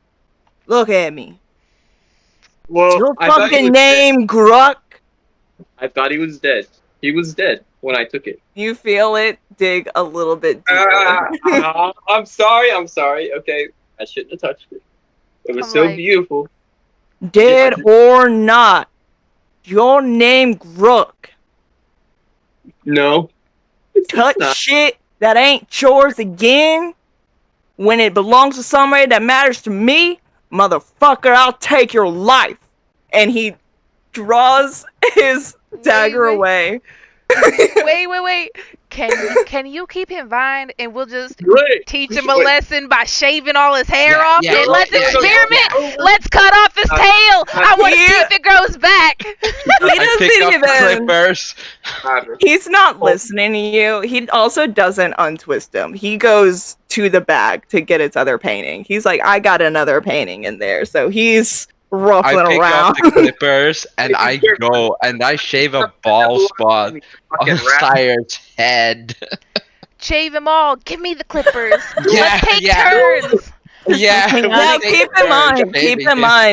Look at me. What's Well, your I thought he fucking was name, Gruck? I thought he was dead. He was dead when I took it. You feel it dig a little bit deeper. I'm sorry. I'm sorry. Okay, I shouldn't have touched it. It was I'm so like, beautiful. Dead or not, your name Gruck. No, it's Touch not. shit that ain't yours again when it belongs to somebody that matters to me, motherfucker, I'll take your life. And he draws his dagger away. wait. Can you keep him vine and we'll just Wait, teach him a lesson by shaving all his hair off yeah, and let's yeah, experiment. yeah. Let's cut off his tail. I want to see if it grows back. He I pick up doesn't even. clippers. He's not listening to you. He also doesn't untwist him. He goes to the bag to get its other painting. He's like, I got another painting in there. So he's I ruffling pick around. up the clippers and I go and I shave a bald spot on Sire's head. Shave them all. Give me the clippers. Yeah, Let's take yeah. turns. Yeah. Now we keep take in turns mind, shaving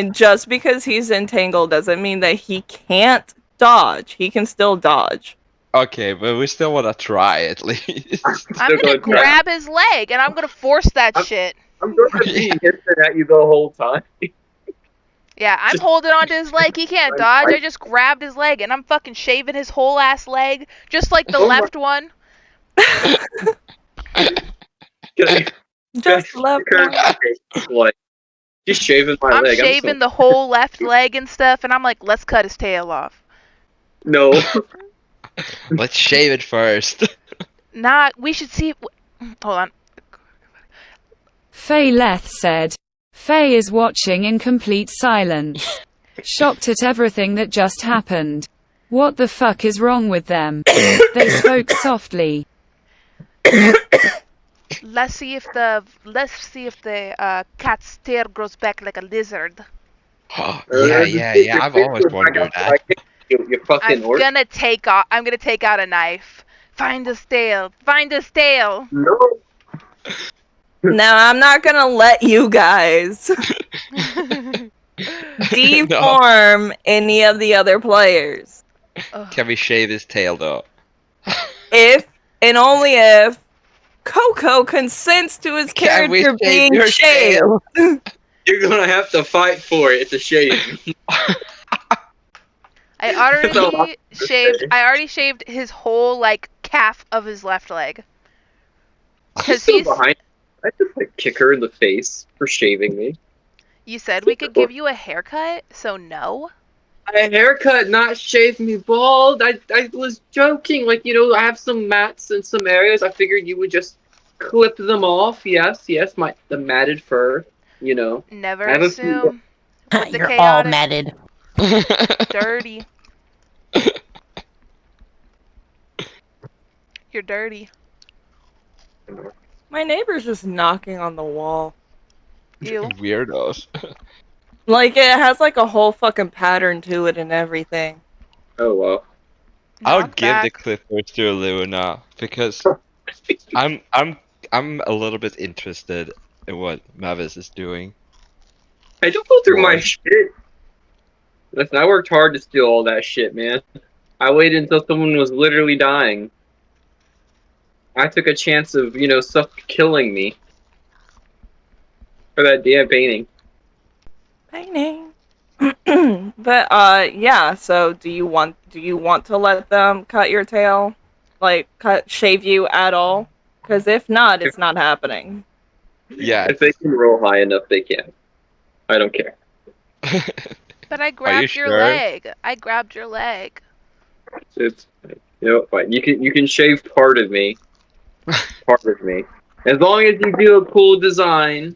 him. just because he's entangled doesn't mean that he can't dodge. He can still dodge. Okay, but we still want to try at least. I'm gonna grab his leg and I'm gonna force that shit. I'm going to be hissing at you the whole time. Yeah, I'm holding onto his leg. He can't dodge. I just grabbed his leg and I'm fucking shaving his whole ass leg, just like the left one. Just left one. Like, just shaving my I'm leg. shaving the whole left leg and stuff, and I'm like, let's cut his tail off. No. Let's shave it first. Nah, we should see. Hold on. Faye Leth said. Faye is watching in complete silence. Shocked at everything that just happened. What the fuck is wrong with them? They spoke softly. Let's see if the cat's tail grows back like a lizard. Yeah. I've always wondered that. You fucking orc. I'm gonna take out a knife. Find his tail. Find his tail. No. No, I'm not gonna let you guys deform any of the other players. Can we shave his tail though? If and only if Coco consents to his character being shaved. You're gonna have to fight for it to shave. I already shaved his whole like calf of his left leg. Cause Still behind. I just like kick her in the face for shaving me. You said we could give you a haircut, so no. A haircut, not shave me bald. I was joking. Like, you know, I have some mats in some areas. I figured you would just clip them off. Yes, the matted fur. You know. Never assume. You're all matted. Dirty. You're dirty. My neighbor's just knocking on the wall. Ew. Weirdos. Like, it has like a whole fucking pattern to it and everything. Oh well. I would give the clippers to Luna because I'm a little bit interested in what Mavis is doing. I don't go through my shit. Listen, I worked hard to steal all that shit, man. I waited until someone was literally dying. I took a chance of, you know, stuff killing me. For that damn painting. But yeah, so do you want to let them cut your tail? Like shave you at all? Because if not, it's not happening. Yeah. If they can roll high enough, they can. I don't care. But I grabbed your leg. I grabbed your leg. It's You know, fine. You can shave part of me. Part of me. As long as you do a cool design.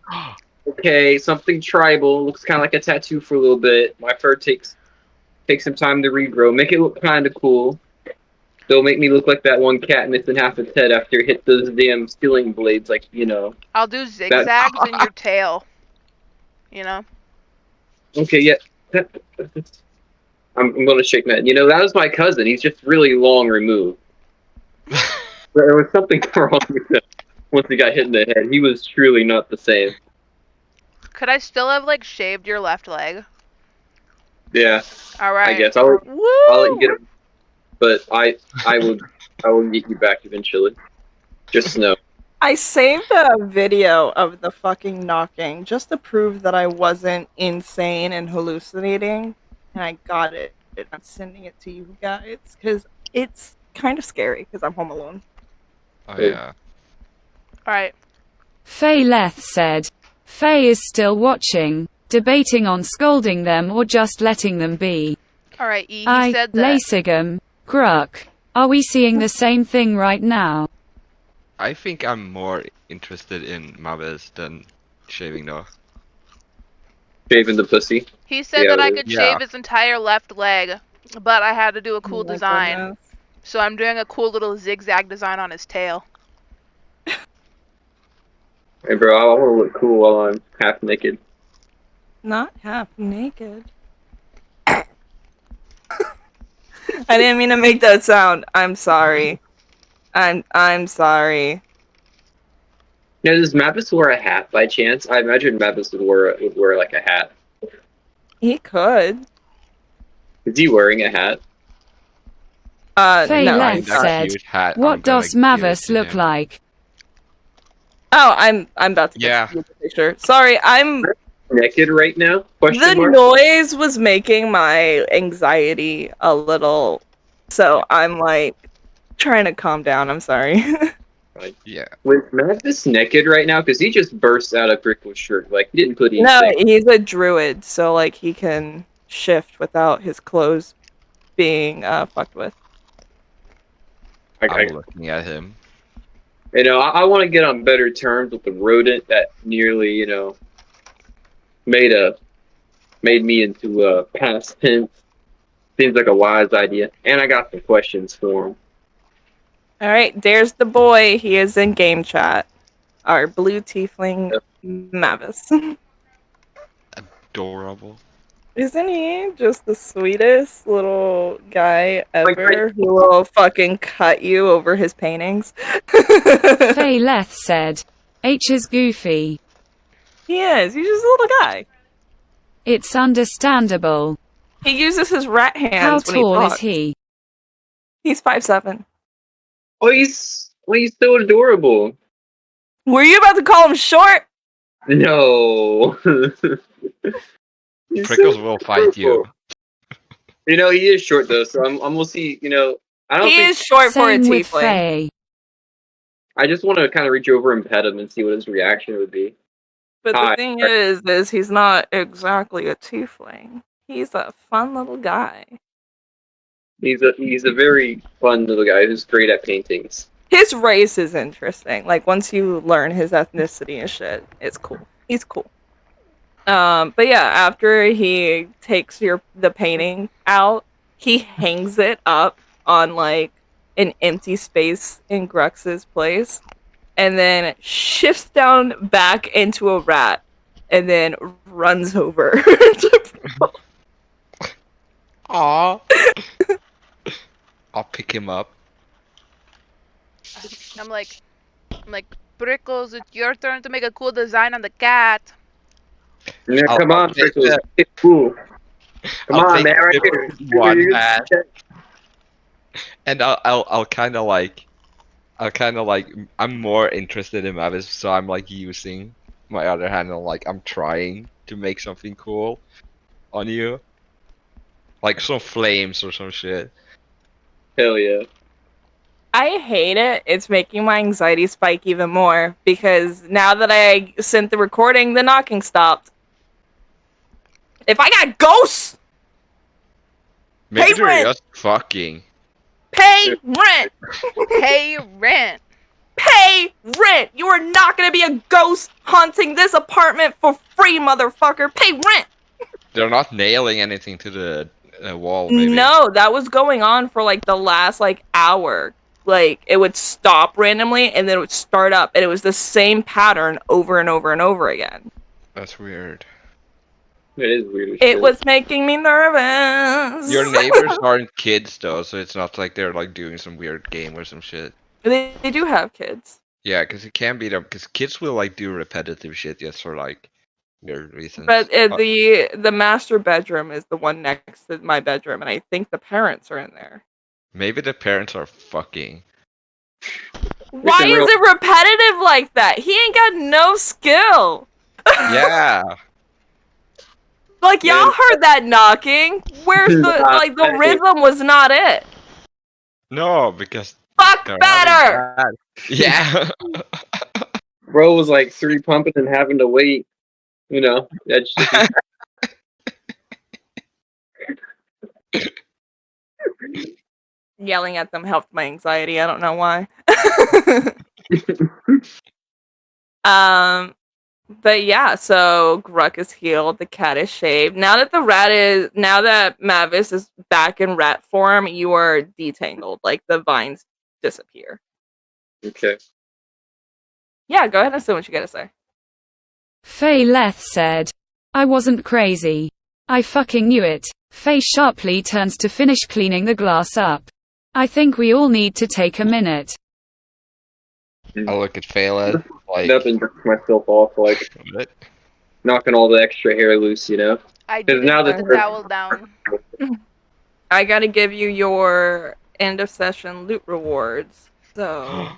Okay, something tribal. Looks kind of like a tattoo for a little bit. My fur takes some time to regrow. Make it look kind of cool. Don't make me look like that one cat missing half its head after it hit those damn stealing blades. Like, you know. I'll do That. zigzags in your tail. You know? Okay, yeah. I'm gonna shake my head. You know, that was my cousin. He's just really long removed. There was something wrong with him once he got hit in the head. He was truly not the same. Could I still have, like, shaved your left leg? Yeah, Alright. I guess I'll let you Woo! get him, but I will get you back eventually. Just know. I saved a video of the fucking knocking just to prove that I wasn't insane and hallucinating, and I got it. I'm sending it to you guys because it's kind of scary because I'm home alone. Oh yeah. Alright. Faye Leth said. Faye is still watching, debating on scolding them or just letting them be. Alright, E, he said that. Lacegum, Gruck. Are we seeing the same thing right now? I think I'm more interested in Mavis than shaving though. Shaving the pussy. He said that I could Yeah. shave his entire left leg, but I had to do a Oh cool my design. goodness. So I'm doing a cool little zigzag design on his tail. Hey, bro, I want to look cool while I'm half naked. Not half naked. I didn't mean to make that sound. I'm sorry. I'm sorry. Now, does Mavis wear a hat by chance? I imagine Mavis would wear like a hat. He could. Is he wearing a hat? Faye No, Leth he's Find that not. said. cute hat. What I'm gonna does give it Mavis to look him. like? Oh, I'm about to get Yeah. you the picture. Sorry, I'm Naked right now? Question the mark. noise was making my anxiety a little, so I'm like trying to calm down. I'm sorry. Yeah. Was Mavis naked right now? Because he just burst out of Brickle's shirt. Like, he didn't put No, anything. he's a druid, so like he can shift without his clothes being fucked with. I'm looking at him. You know, I want to get on better terms with the rodent that nearly, you know, made me into a past tense. Seems like a wise idea. And I got some questions for him. All right, there's the boy. He is in game chat. Our blue tiefling Yep. Mavis. Adorable. Isn't he just the sweetest little guy Like, ever who will fucking cut you over his paintings? Faye Leth said. H is goofy. He is. He's just a little guy. It's understandable. He uses his rat How hands when he tall is talks. he? He's 5'7". he's so adorable. Were you about to call him short? No. He's Prickles so will fight you. adorable. You know, he is short though, so I'm gonna see. You know, I don't He think is short for a Same with tiefling. Faye. I just want to kind of reach over and pet him and see what his reaction would be. But the Hi. thing is he's not exactly a tiefling. He's a fun little guy. He's a very fun little guy who's great at paintings. His race is interesting. Like once you learn his ethnicity and shit, it's cool. He's cool. But yeah, after he takes the painting out, he hangs it up on like an empty space in Grux's place, and then shifts down back into a rat, and then runs over. Aw. I'll pick him up. I'm like, Prickles, it's your turn to make a cool design on the cat. Yeah, I'll- come I'll on, take Prickles. that. It's cool. Come I'll on, take man, right it here. with one You're- hand, and I'll kind of like, I'm more interested in Mavis, so I'm like using my other hand and like I'm trying to make something cool on you, like some flames or some shit. Hell yeah. I hate it. It's making my anxiety spike even more because now that I sent the recording, the knocking stopped. If I got ghosts, Maybe they're Pavement! just fucking. Pay rent! Pay rent. Pay rent! You are not gonna be a ghost haunting this apartment for free, motherfucker! Pay rent! They're not nailing anything to the wall, maybe. No, that was going on for like the last like hour. Like it would stop randomly and then it would start up, and it was the same pattern over and over and over again. That's weird. It is weird. As It shit. was making me nervous. Your neighbors aren't kids though, so it's not like they're like doing some weird game or some shit. They do have kids. Yeah, because it can be them. Because kids will like do repetitive shit just for like weird reasons. But the master bedroom is the one next to my bedroom, and I think the parents are in there. Maybe the parents are fucking. Why is it repetitive like that? He ain't got no skill. Yeah. Like y'all heard that knocking. Where's the like the rhythm was not it. No, because Fuck they're better. having bad- Yeah. Bro was like 3 pumping and having to wait. You know, that's just, Yelling at them helped my anxiety. I don't know why. But yeah, so Gruck is healed, the cat is shaved. Now that Mavis is back in rat form, you are detangled. Like the vines disappear. okay. Yeah, go ahead and say what you gotta say. Faye Leth said, I wasn't crazy. I fucking knew it. Faye sharply turns to finish cleaning the glass up. I think we all need to take a minute. I look at Phelan like. Nothing jerks myself off, like What? knocking all the extra hair loose, you know? I 'Cause did now put that the towel down. I gotta give you your end of session loot rewards. So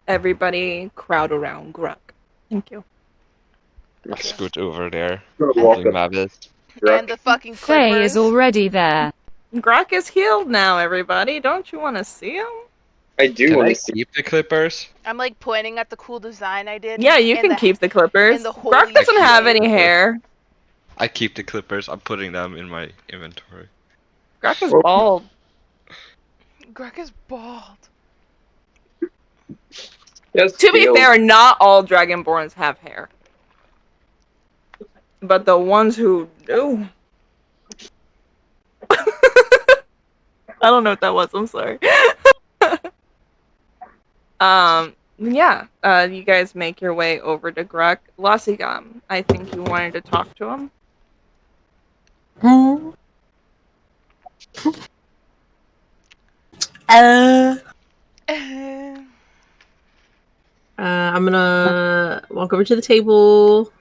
everybody crowd around Gruck. Thank you. I scoot over there. Walk Holding up. Mavis. And the fucking Faye clippers. is already there. Gruck is healed now, everybody. Don't you want to see him? I do Can want I to see. keep the clippers? I'm like pointing at the cool design I did. Yeah, you in can the- keep the clippers. in the Gruck holy doesn't have shit. any hair. I keep the clippers. I'm putting them in my inventory. Gruck is bald. Greg is bald. Yes, To be fair, not all Dragonborns have hair. But the ones who do. I don't know what that was. I'm sorry. Yeah. You guys make your way over to Gruck. Lossigam, I think you wanted to talk to him. I'm gonna walk over to the table.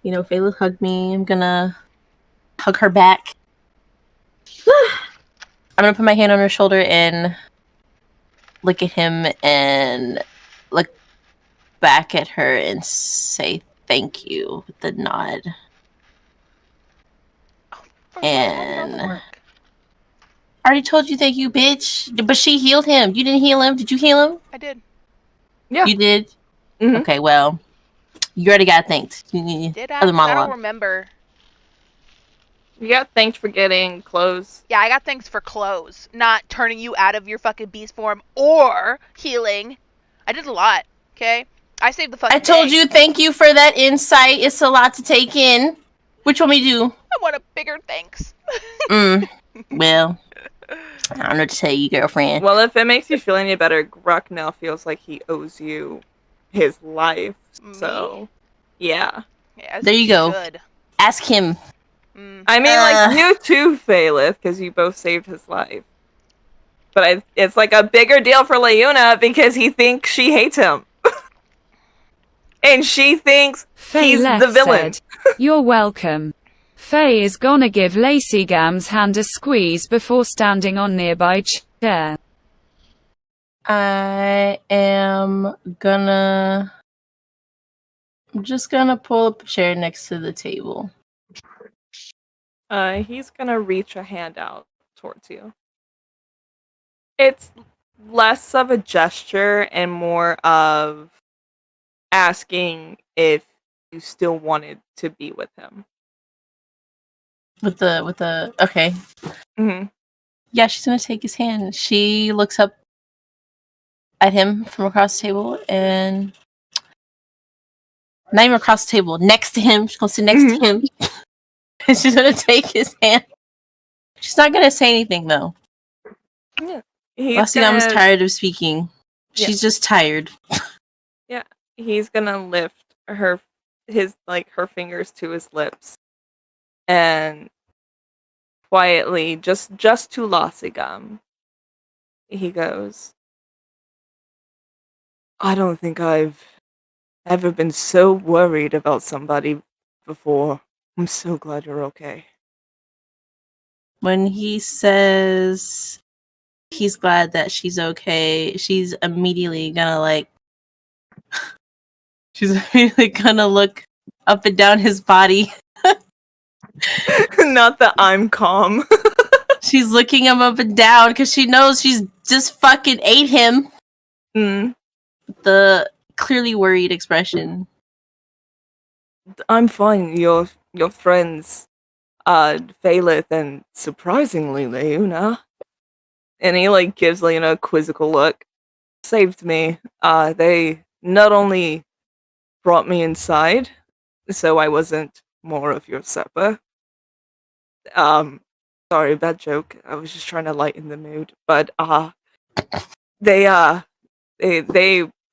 You know, Fayla hugged me. I'm gonna hug her back. I'm gonna put my hand on her shoulder and look at him and look back at her and say thank you with the nod. And I already told you thank you, bitch. But she healed him. You didn't heal him. Did you heal him? I did. Yeah. You did? Mhm. Okay, well, you already got thanked. Did I? Other 'Cause I don't monologue. remember. You got thanked for getting clothes. Yeah, I got thanks for clothes, not turning you out of your fucking beast form or healing. I did a lot, okay? I saved the fucking I told day. you thank you for that insight. It's a lot to take in. Which one we do? I want a bigger thanks. Well, I don't know what to tell you, girlfriend. Well, if it makes you feel any better, Gruck now feels like he owes you his life. So, yeah. Yeah, There you go. should. Ask him. I mean, like, you too, Phalith, because you both saved his life. But it's like a bigger deal for Leona because he thinks she hates him. And she thinks Faye he's Leth the villain. said, You're welcome. Faye is gonna give Lacey Gam's hand a squeeze before standing on nearby chair. I am gonna... I'm just gonna pull up a chair next to the table. He's gonna reach a hand out towards you. It's less of a gesture and more of asking if you still wanted to be with him. Okay. Mm-hmm. Yeah, she's gonna take his hand. She looks up at him from across the table and not even across the table, next to him. She's gonna sit next to him. And she's gonna take his hand. She's not gonna say anything though. Yeah. He's Lasigam gonna tired of speaking. Yeah. She's just tired. Yeah. He's gonna lift her fingers to his lips and quietly, just to Losigum, he goes, I don't think I've ever been so worried about somebody before. I'm so glad you're okay. When he says he's glad that she's okay, she's immediately gonna look up and down his body. Not that I'm calm. She's looking him up and down because she knows she's just fucking ate him. The clearly worried expression. I'm fine. Your friends, Phalith and surprisingly Leuna. And he gives Leuna a quizzical look. Saved me. They not only brought me inside, so I wasn't more of your supper. Sorry, bad joke. I was just trying to lighten the mood. But they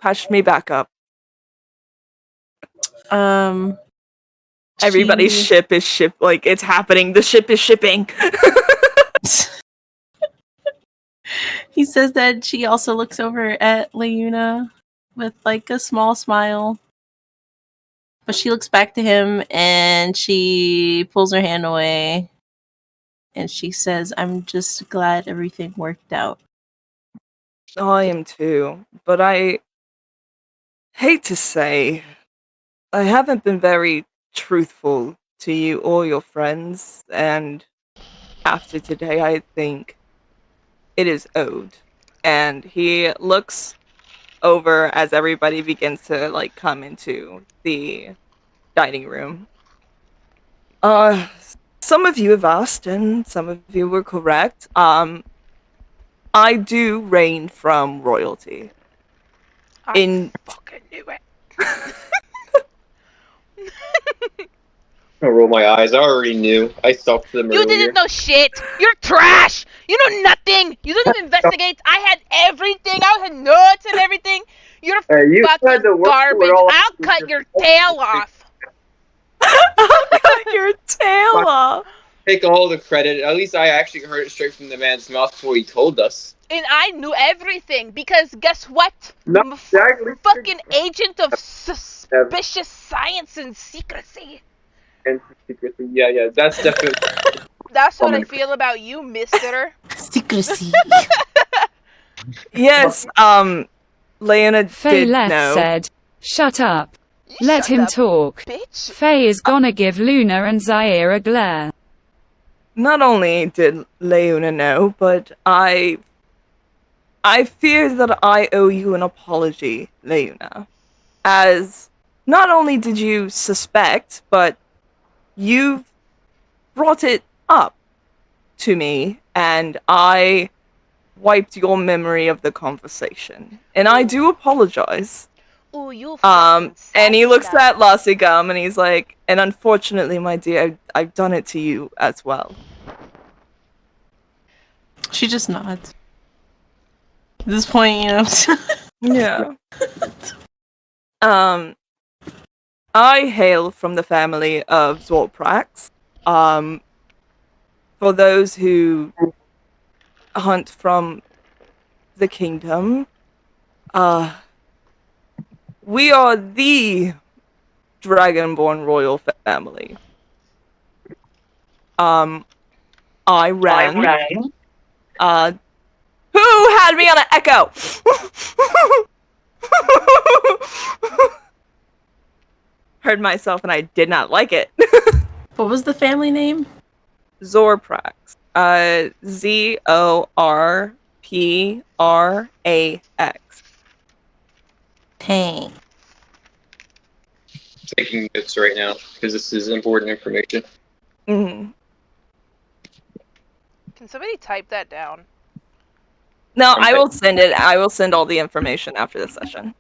patched me back up. Everybody's ship is it's happening. The ship is shipping. He says that she also looks over at Leuna with a small smile. But she looks back to him and she pulls her hand away and she says, I'm just glad everything worked out. I am too, but I hate to say, I haven't been very truthful to you or your friends, and after today, I think it is owed. And he looks over as everybody begins to come into the dining room. Some of you have asked, and some of you were correct. I do reign from royalty. I fucking knew it. I roll my eyes. I already knew. I stalked them You earlier. didn't know shit. You're trash. You know nothing. You didn't even investigate. I had everything. I had notes and everything. You're you had fucking to work garbage. through it all. I'll cut your tail off. I'll cut your tail off. Take all the credit. At least I actually heard it straight from the man's mouth before he told us. And I knew everything because guess what? No, I'm a fucking agent of suspicious science and secrecy. And secrecy. Yeah. That's definitely. That's what I feel about you, mister. Secrecy. Yes, Leona Faye did Leth know. said, shut up. Let him talk. Bitch. Faye is gonna give Luna and Zaire a glare. Not only did Leona know, but I fear that I owe you an apology, Leona. As not only did you suspect, but you've brought it up to me, and I wiped your memory of the conversation. And I do apologize. Ooh, you fucking And he looks psychopath. at Lassigum and he's like, and unfortunately, my dear, I've done it to you as well. She just nods. At this point, Yeah. I hail from the family of Zorprax. For those who hunt from the kingdom, we are the Dragonborn royal family. I ran. Who had me on an echo? Heard myself and I did not like it. What was the family name? Zorprax. Zorprax. Dang. Taking notes right now because this is important information. Mm-hmm. Can somebody type that down? No, I'm I typing. will send it. I will send all the information after the session.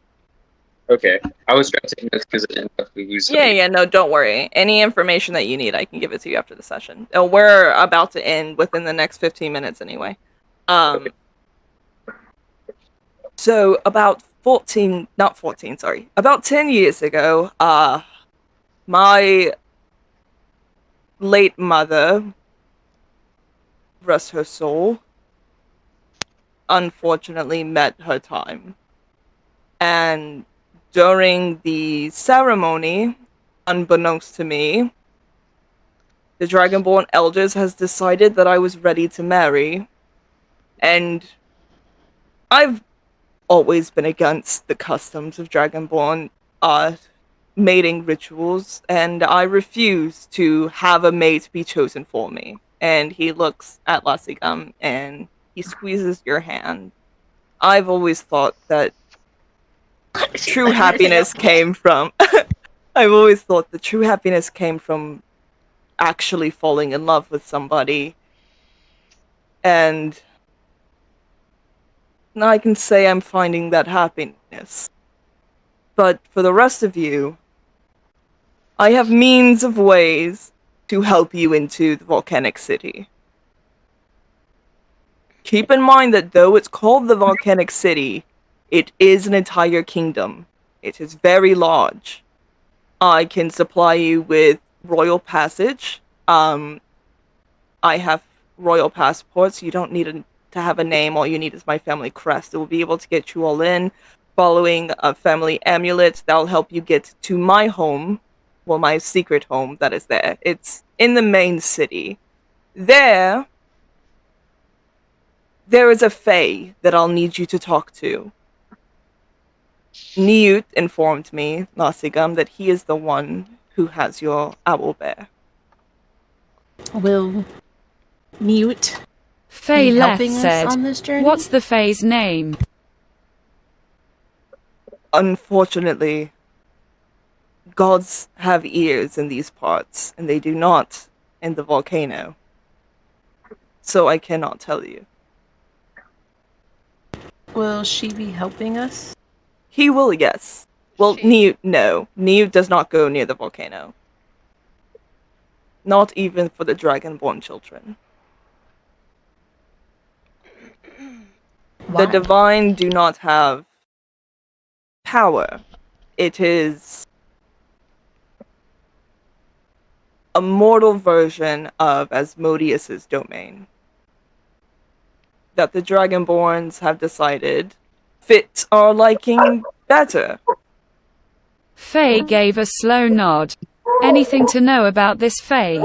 Okay. I was trying to take notes because I didn't know if we lose somebody. Yeah, no, don't worry. Any information that you need, I can give it to you after the session. We're about to end within the next 15 minutes anyway. Okay. So about 14, not 14, sorry. About 10 years ago, my late mother, rest her soul, unfortunately met her time. And during the ceremony, unbeknownst to me, the Dragonborn Elders has decided that I was ready to marry. And I've always been against the customs of Dragonborn mating rituals, and I refuse to have a mate be chosen for me. And he looks at Lassigam and he squeezes your hand. I've always thought that true happiness came from I've always thought that true happiness came from actually falling in love with somebody. And I can say I'm finding that happiness. But for the rest of you, I have means of ways to help you into the volcanic city. Keep in mind that though it's called the volcanic city, it is an entire kingdom. It is very large. I can supply you with royal passage. I have royal passports. You don't need to have a name. All you need is my family crest. It will be able to get you all in. Following a family amulet that'll help you get to my home, well, my secret home that is there. It's in the main city. There is a fae that I'll need you to talk to. Newt informed me, Nasigam, that he is the one who has your owl bear. Will Newt Faye be Leth helping us said, on this journey? "What's the Fae's name?" Unfortunately, gods have ears in these parts, and they do not in the volcano. So I cannot tell you. Will she be helping us? He will, yes. Well, Newt, no. Newt does not go near the volcano. Not even for the dragonborn children. Why? The divine do not have power. It is a mortal version of Asmodeus's domain that the Dragonborns have decided fits our liking better. Faye gave a slow nod. Anything to know about this Faye?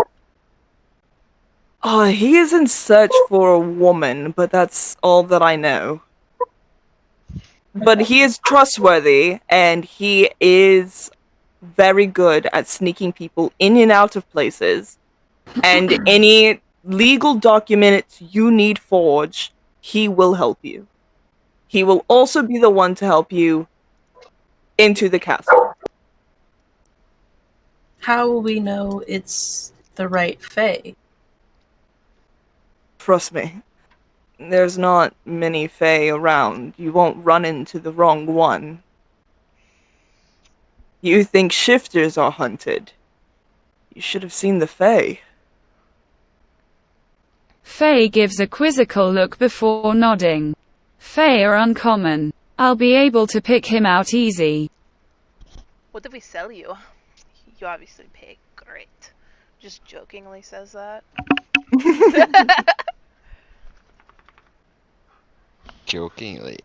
He is in search for a woman, but that's all that I know. But he is trustworthy, and he is very good at sneaking people in and out of places. And any legal documents you need forged, he will help you. He will also be the one to help you into the castle. How will we know it's the right Fae? Trust me, there's not many Fae around. You won't run into the wrong one. You think shifters are hunted. You should have seen the Fae. Faye gives a quizzical look before nodding. Faye are uncommon. I'll be able to pick him out easy. What did we sell you? You obviously pay great. Just jokingly says that. Jokingly.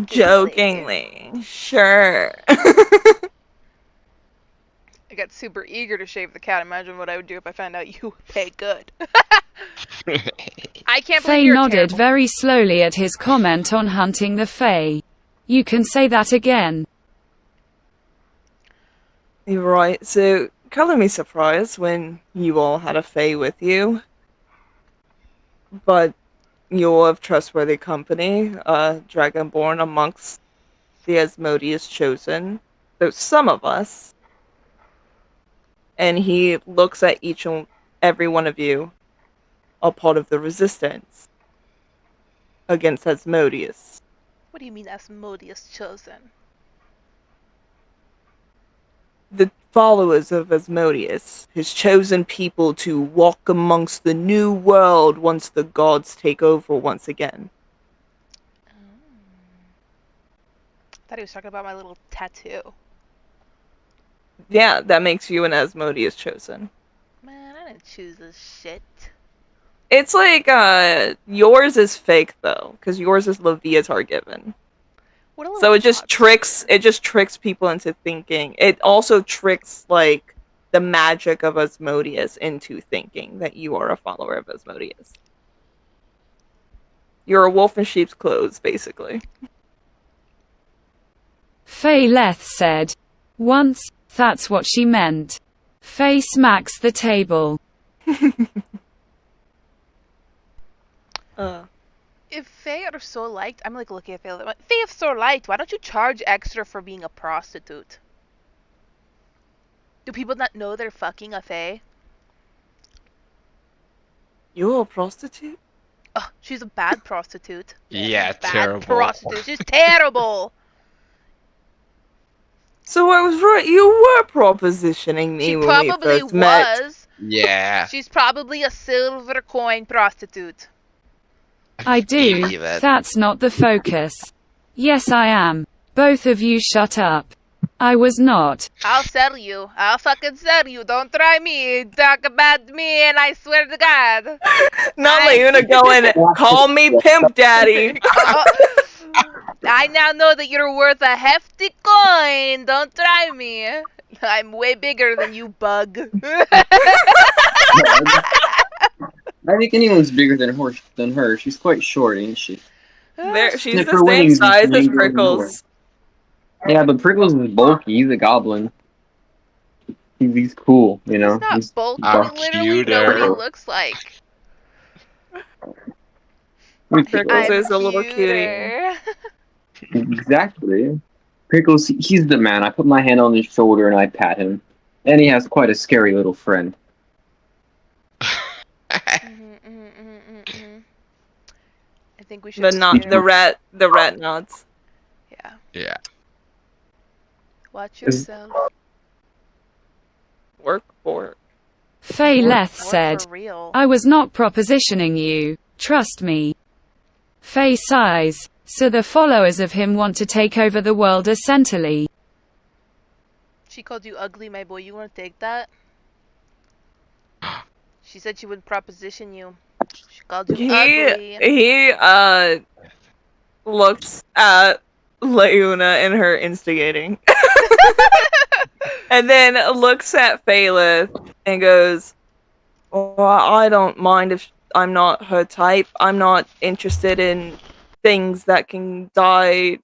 Jokingly. Sure. I got super eager to shave the cat. Imagine what I would do if I found out you pay good. I can't believe Faye you're nodded terrible. very slowly at his comment on hunting the Fae. You can say that again. You're right. So, color me surprised when you all had a Fae with you. But you're of trustworthy company, Dragonborn amongst the Asmodeus chosen. Though some of us. And he looks at each and every one of you are part of the resistance against Asmodeus. What do you mean Asmodeus chosen? The followers of Asmodeus, his chosen people to walk amongst the new world once the gods take over once again. Thought he was talking about my little tattoo. Yeah, that makes you an Asmodeus chosen. Man, I didn't choose this shit. It's like, yours is fake though, because yours is Leviatar given. What a little So it just monster. tricks people into thinking. It also tricks like the magic of Asmodeus into thinking that you are a follower of Asmodeus. You're a wolf in sheep's clothes, basically. Faye Leth said. Once, that's what she meant. Faye smacks the table. If Faye are so liked, I'm like looking at Faye. Like, Faye is so liked. Why don't you charge extra for being a prostitute? Do people not know they're fucking a Faye? You're a prostitute? Oh, she's a bad prostitute. Yeah, Bad terrible. prostitute. She's terrible. So I was right. You were propositioning me She when we probably first met. was. Yeah. She's probably a silver coin prostitute. I do. Believe it. That's not the focus. Yes, I am. Both of you shut up. I was not. I'll sell you. I'll fucking sell you. Don't try me. Talk about me and I swear to God. Not Leuna going, call me Pimp Daddy. I now know that you're worth a hefty coin. Don't try me. I'm way bigger than you, bug. I think anyone's bigger than her. She's quite short, ain't she? She's If the her same wings, you size can as hang her in the door. Prickles. Yeah, but Prickles is bulky. He's a goblin. He's cool, you know. He's not bulky. I'm We literally know what he cuter. looks like. Prickles I'm is a little cutie. cuter. Exactly. Prickles, he's the man. I put my hand on his shoulder and I pat him. And he has quite a scary little friend. I think we should. The rat nods. Yeah. Yeah. Watch yourself. Work. Faye Leth Work said. for real. I was not propositioning you. Trust me. Faye sighs. So the followers of him want to take over the world essentially. She called you ugly, my boy. You want to take that? She said she would proposition you. She called you ugly. He looks at Leuna and her instigating. And then looks at Phaleth and goes, well, I don't mind if I'm not her type. I'm not interested in things that can die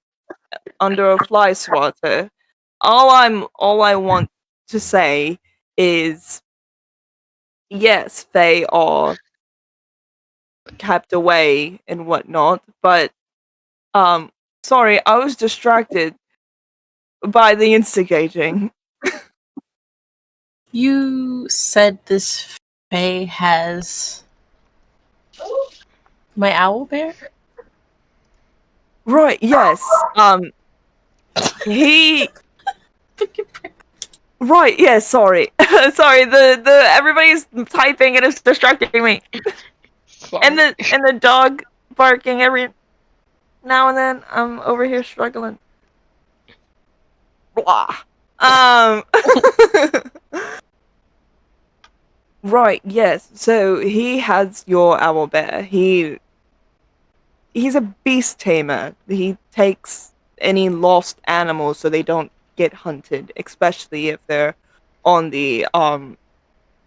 under a fly swatter. All I want to say is yes, they are kept away and whatnot, but sorry, I was distracted by the instigating. You said this Fae has my owl bear? Right, yes. He Right, yeah, sorry. Sorry, the everybody's typing and it's distracting me. Sorry. And the dog barking every now and then. I'm over here struggling. Blah. Right, yes. So he has your owlbear. He's a beast tamer. He takes any lost animals so they don't get hunted, especially if they're on the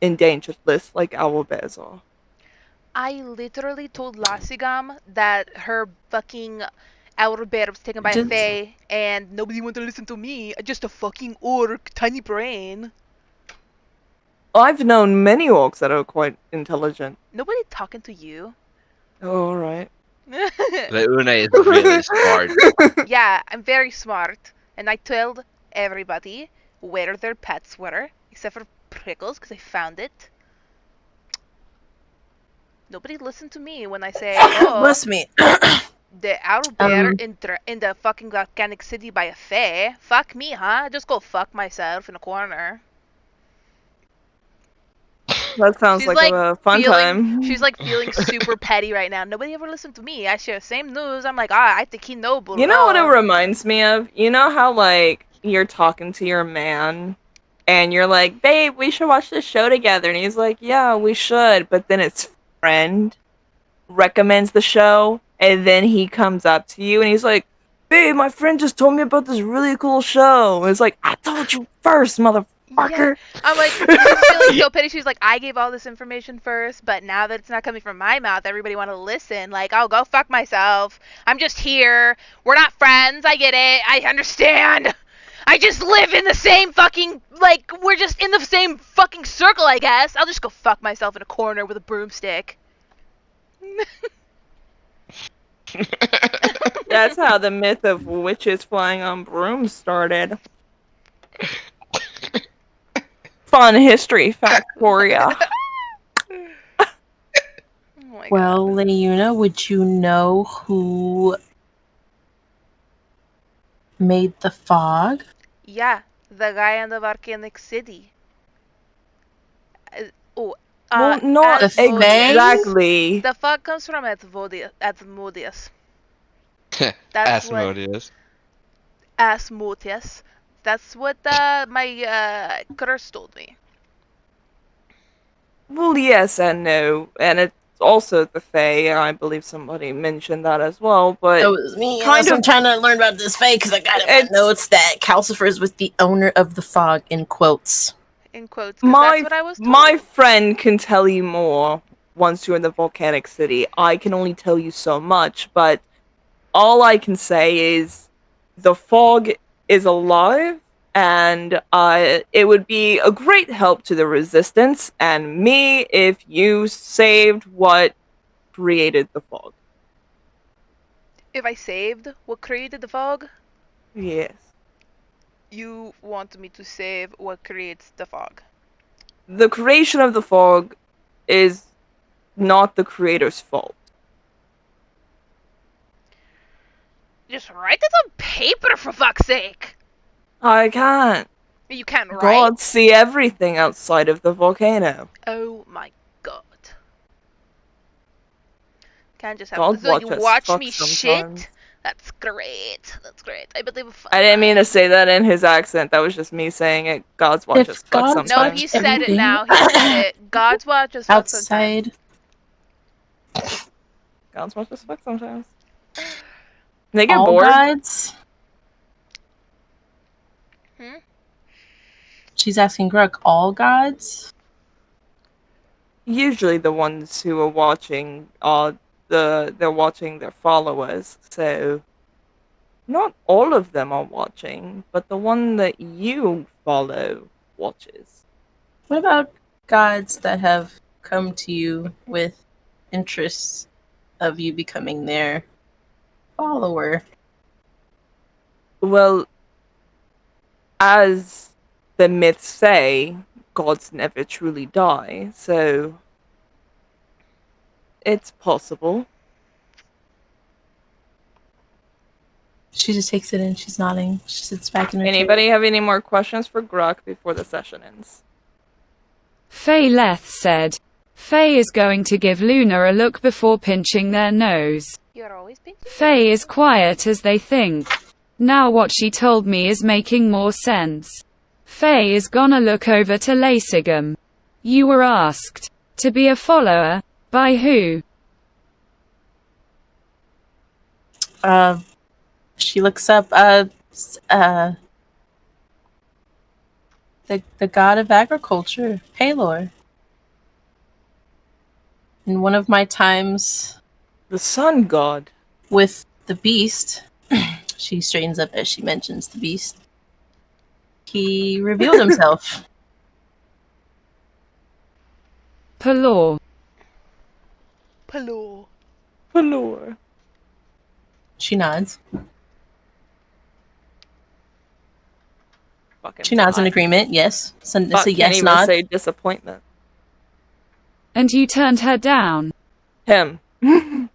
endangered list like owlbears are. I literally told Lassigam that her fucking outer bear was taken by a fae and nobody wanted to listen to me. Just a fucking orc, tiny brain. I've known many orcs that are quite intelligent. Nobody talking to you. Oh, alright. Leuna is really smart. Yeah, I'm very smart. And I told everybody where their pets were, except for Prickles, because I found it. Nobody listened to me when I say, oh, Bless me. they're out there in the fucking volcanic city by a fae. Fuck me, huh? Just go fuck myself in a corner. That sounds She's like like a fun she's time. like feeling super petty right now. Nobody ever listened to me. I share same news. I'm like, I think he noble. You know what it reminds me of? You know how, like, you're talking to your man and you're like, babe, we should watch this show together. And he's like, yeah, we should. But then his friend recommends the show. And then he comes up to you and he's like, babe, my friend just told me about this really cool show. And it's like, I told you first, Yeah. motherfucker. I'm like, she's feeling so petty. She's like, I gave all this information first, but now that it's not coming from my mouth, everybody want to listen. Like, I'll go fuck myself. I'm just here. We're not friends. I get it. I understand. I just live in the same fucking, like, we're just in the same fucking circle, I guess. I'll just go fuck myself in a corner with a broomstick. That's how the myth of witches flying on brooms started. Fun history fact for ya. Oh my Well, God. Leona, would you know who made the fog? Yeah, the guy in the volcanic city. Oh, Well, not The Asmodeus. exactly. The fog comes from Asmodeus. That's what Asmodeus. Asmodeus. That's what my curse told me. Well, yes and no, and it's also the Fae. I believe somebody mentioned that as well, but That was me. kind I'm of, trying to learn about this fake because I got in my it's notes that Calcifer is with the owner of the fog, in quotes. In quotes, because that's my what I was told. my friend can tell you more once you're in the volcanic city. I can only tell you so much, but all I can say is the fog is alive, and it would be a great help to the resistance and me if you saved what created the fog. If I saved what created the fog, Yes. you want me to save what creates the fog. The creation of the fog is not the creator's fault. Just write it on paper, for fuck's sake. I can't. You can't write. Gods see everything outside of the volcano. Oh my god. Can't just have God so you watch us watch fuck me sometimes. shit. That's great. That's great. I believe. I didn't mean to say that in his accent. That was just me saying it. God's watch us If fuck God No, sometimes. he watched said it everything now. He said it. God's watch us fuck sometimes. outside, God's watch us fuck sometimes. They get all bored. gods. Hmm? She's asking Gruk, all gods? Usually the ones who are watching are they're watching their followers, so not all of them are watching, but the one that you follow watches. What about gods that have come to you with interests of you becoming their follower? Well, as the myths say, gods never truly die, so it's possible. She just takes it in, she's nodding. She sits back in her chair. Anybody have any more questions for Grok before the session ends? Faye Leth said. Faye is going to give Luna a look before pinching their nose. You're always pinching. Faye is quiet as they think. Now what she told me is making more sense. Faye is gonna look over to Lacigam. You were asked to be a follower. By who? She looks up, the god of agriculture, Palor. In one of my times The sun god. with the beast, she straightens up as she mentions the beast. He revealed himself. Palor. Hello. Palor. She nods. Fucking She nods in bot. agreement. Yes. So it's Bot a can't yes even nod. say disappointment. And you turned her down. Him. Don't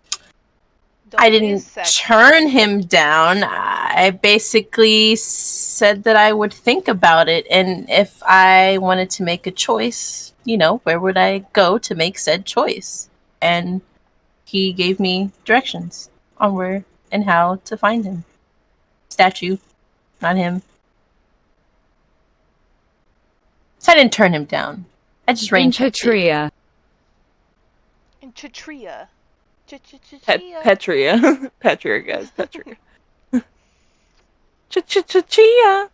I be didn't sexist. turn him down. I basically said that I would think about it, and if I wanted to make a choice, where would I go to make said choice? And he gave me directions on where and how to find him. Statue, not him. So I didn't turn him down. I just rain In checked it. Petria. In Chitria. Petria. Petria, guys. Petria. Chia.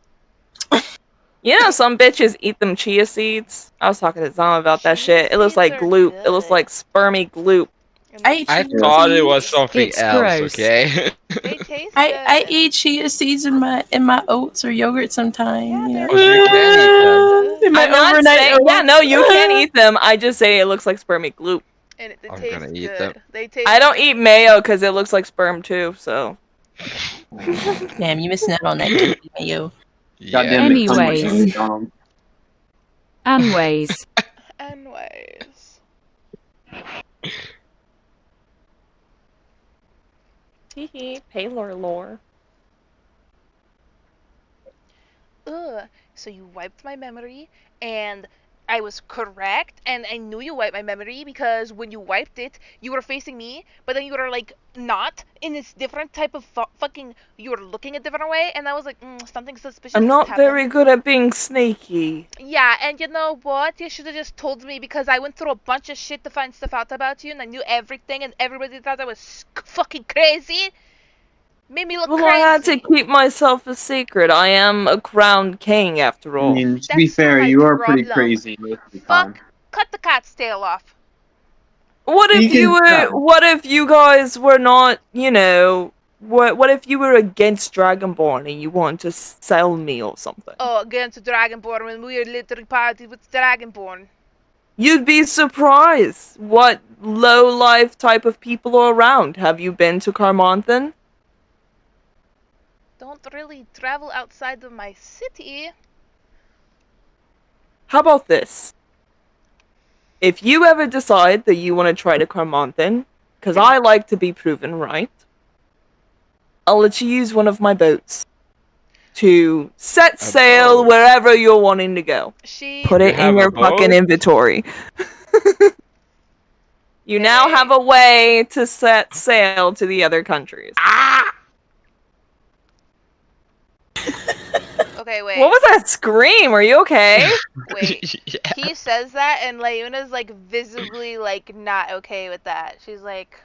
You know, some bitches eat them chia seeds. I was talking to Zom about that Chia shit. It looks seeds like are gloop. It looks good. like spermy gloop. And I they, eat I chia thought it was seeds. something It's else. gross. Okay. they taste I good. eat chia seeds in my oats or yogurt sometime. Yeah, they're Well, you can eat them. good. In my I'm not overnight saying. Yeah, oats. no, you can eat them. I just say it looks like spermy gloop. And it I'm gonna tastes eat them. good. They taste I don't eat mayo because it looks like sperm too. So Damn, you missing out on that cutie mayo. Yeah. Goddamn McDonald's and Anyways. McDonald's. Anyways. Anyways. Teehee, Paylor lore. Ugh. So you wiped my memory, and I was correct, and I knew you wiped my memory because when you wiped it, you were facing me, but then you were like not in this different type of fucking. You were looking a different way, and I was like, something suspicious. I'm just not very happened. good at being sneaky. Yeah, and you know what? You should have just told me because I went through a bunch of shit to find stuff out about you, and I knew everything, and everybody thought I was fucking crazy. Made me look Well, crazy. I had to keep myself a secret. I am a crowned king, after I all. mean, to be That's not fair, my you are pretty problem. crazy most of the time. Fuck, cut the cat's tail off. What if You you can were? try. What if you guys were not? What if you were against Dragonborn and you want to sell me or something? Oh, against Dragonborn when we are literally party with Dragonborn. You'd be surprised what low life type of people are around. Have you been to Carmonthan? Don't really travel outside of my city. How about this? If you ever decide that you want to try to Carmonthan, because I like to be proven right, I'll let you use one of my boats to set sail boat? wherever you're wanting to go. Put You it in have a your fucking boat? inventory. You now have a way to set sail to the other countries. Okay, wait. What was that scream? Are you okay? Wait. Yeah. He says that, and Layuna's like visibly like not okay with that. She's like,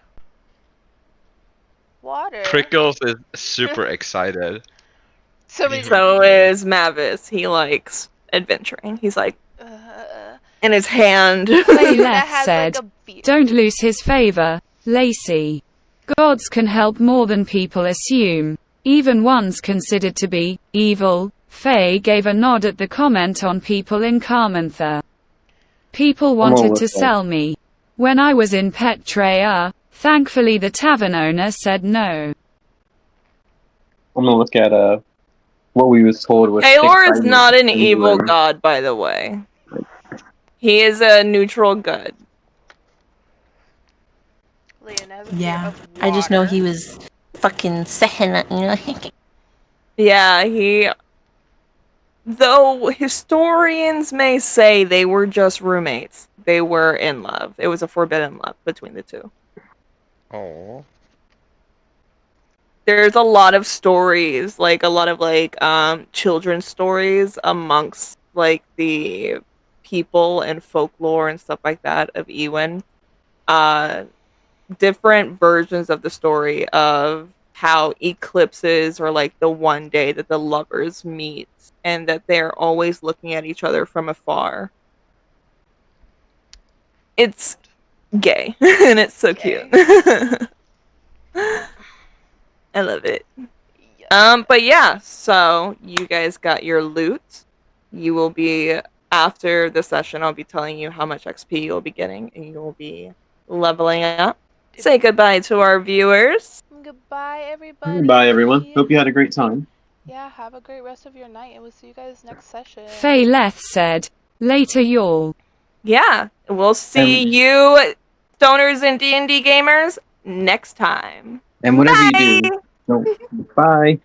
water. Prickles is super excited. So is Mavis. He likes adventuring. He's like, in his hand. Fayleth said, "Don't lose his favor, Lacey. Gods can help more than people assume. Even ones considered to be evil." Faye gave a nod at the comment on people in Carmantha. People wanted to sell me. When I was in Petrea, thankfully the tavern owner said no. I'm gonna look at what we was told was. Taylor is not an evil god, by the way. He is a neutral god. Yeah, I just know he was fucking saying, Yeah, though historians may say they were just roommates, they were in love. It was a forbidden love between the two. Oh. There's a lot of stories, like a lot of children's stories amongst like the people and folklore and stuff like that of Ewan. Different versions of the story of how eclipses are like the one day that the lovers meet and that they're always looking at each other from afar. It's gay and it's so cute. I love it. But yeah, so you guys got your loot. You will be, after the session, I'll be telling you how much XP you'll be getting and you'll be leveling up. Say goodbye to our viewers. Goodbye, everybody. Goodbye, everyone. Hope you had a great time. Yeah, have a great rest of your night, and we'll see you guys next session. Fayleth said, "Later, y'all." Yeah, we'll see you stoners and D&D gamers next time. And whatever Bye! you do, don't. Bye.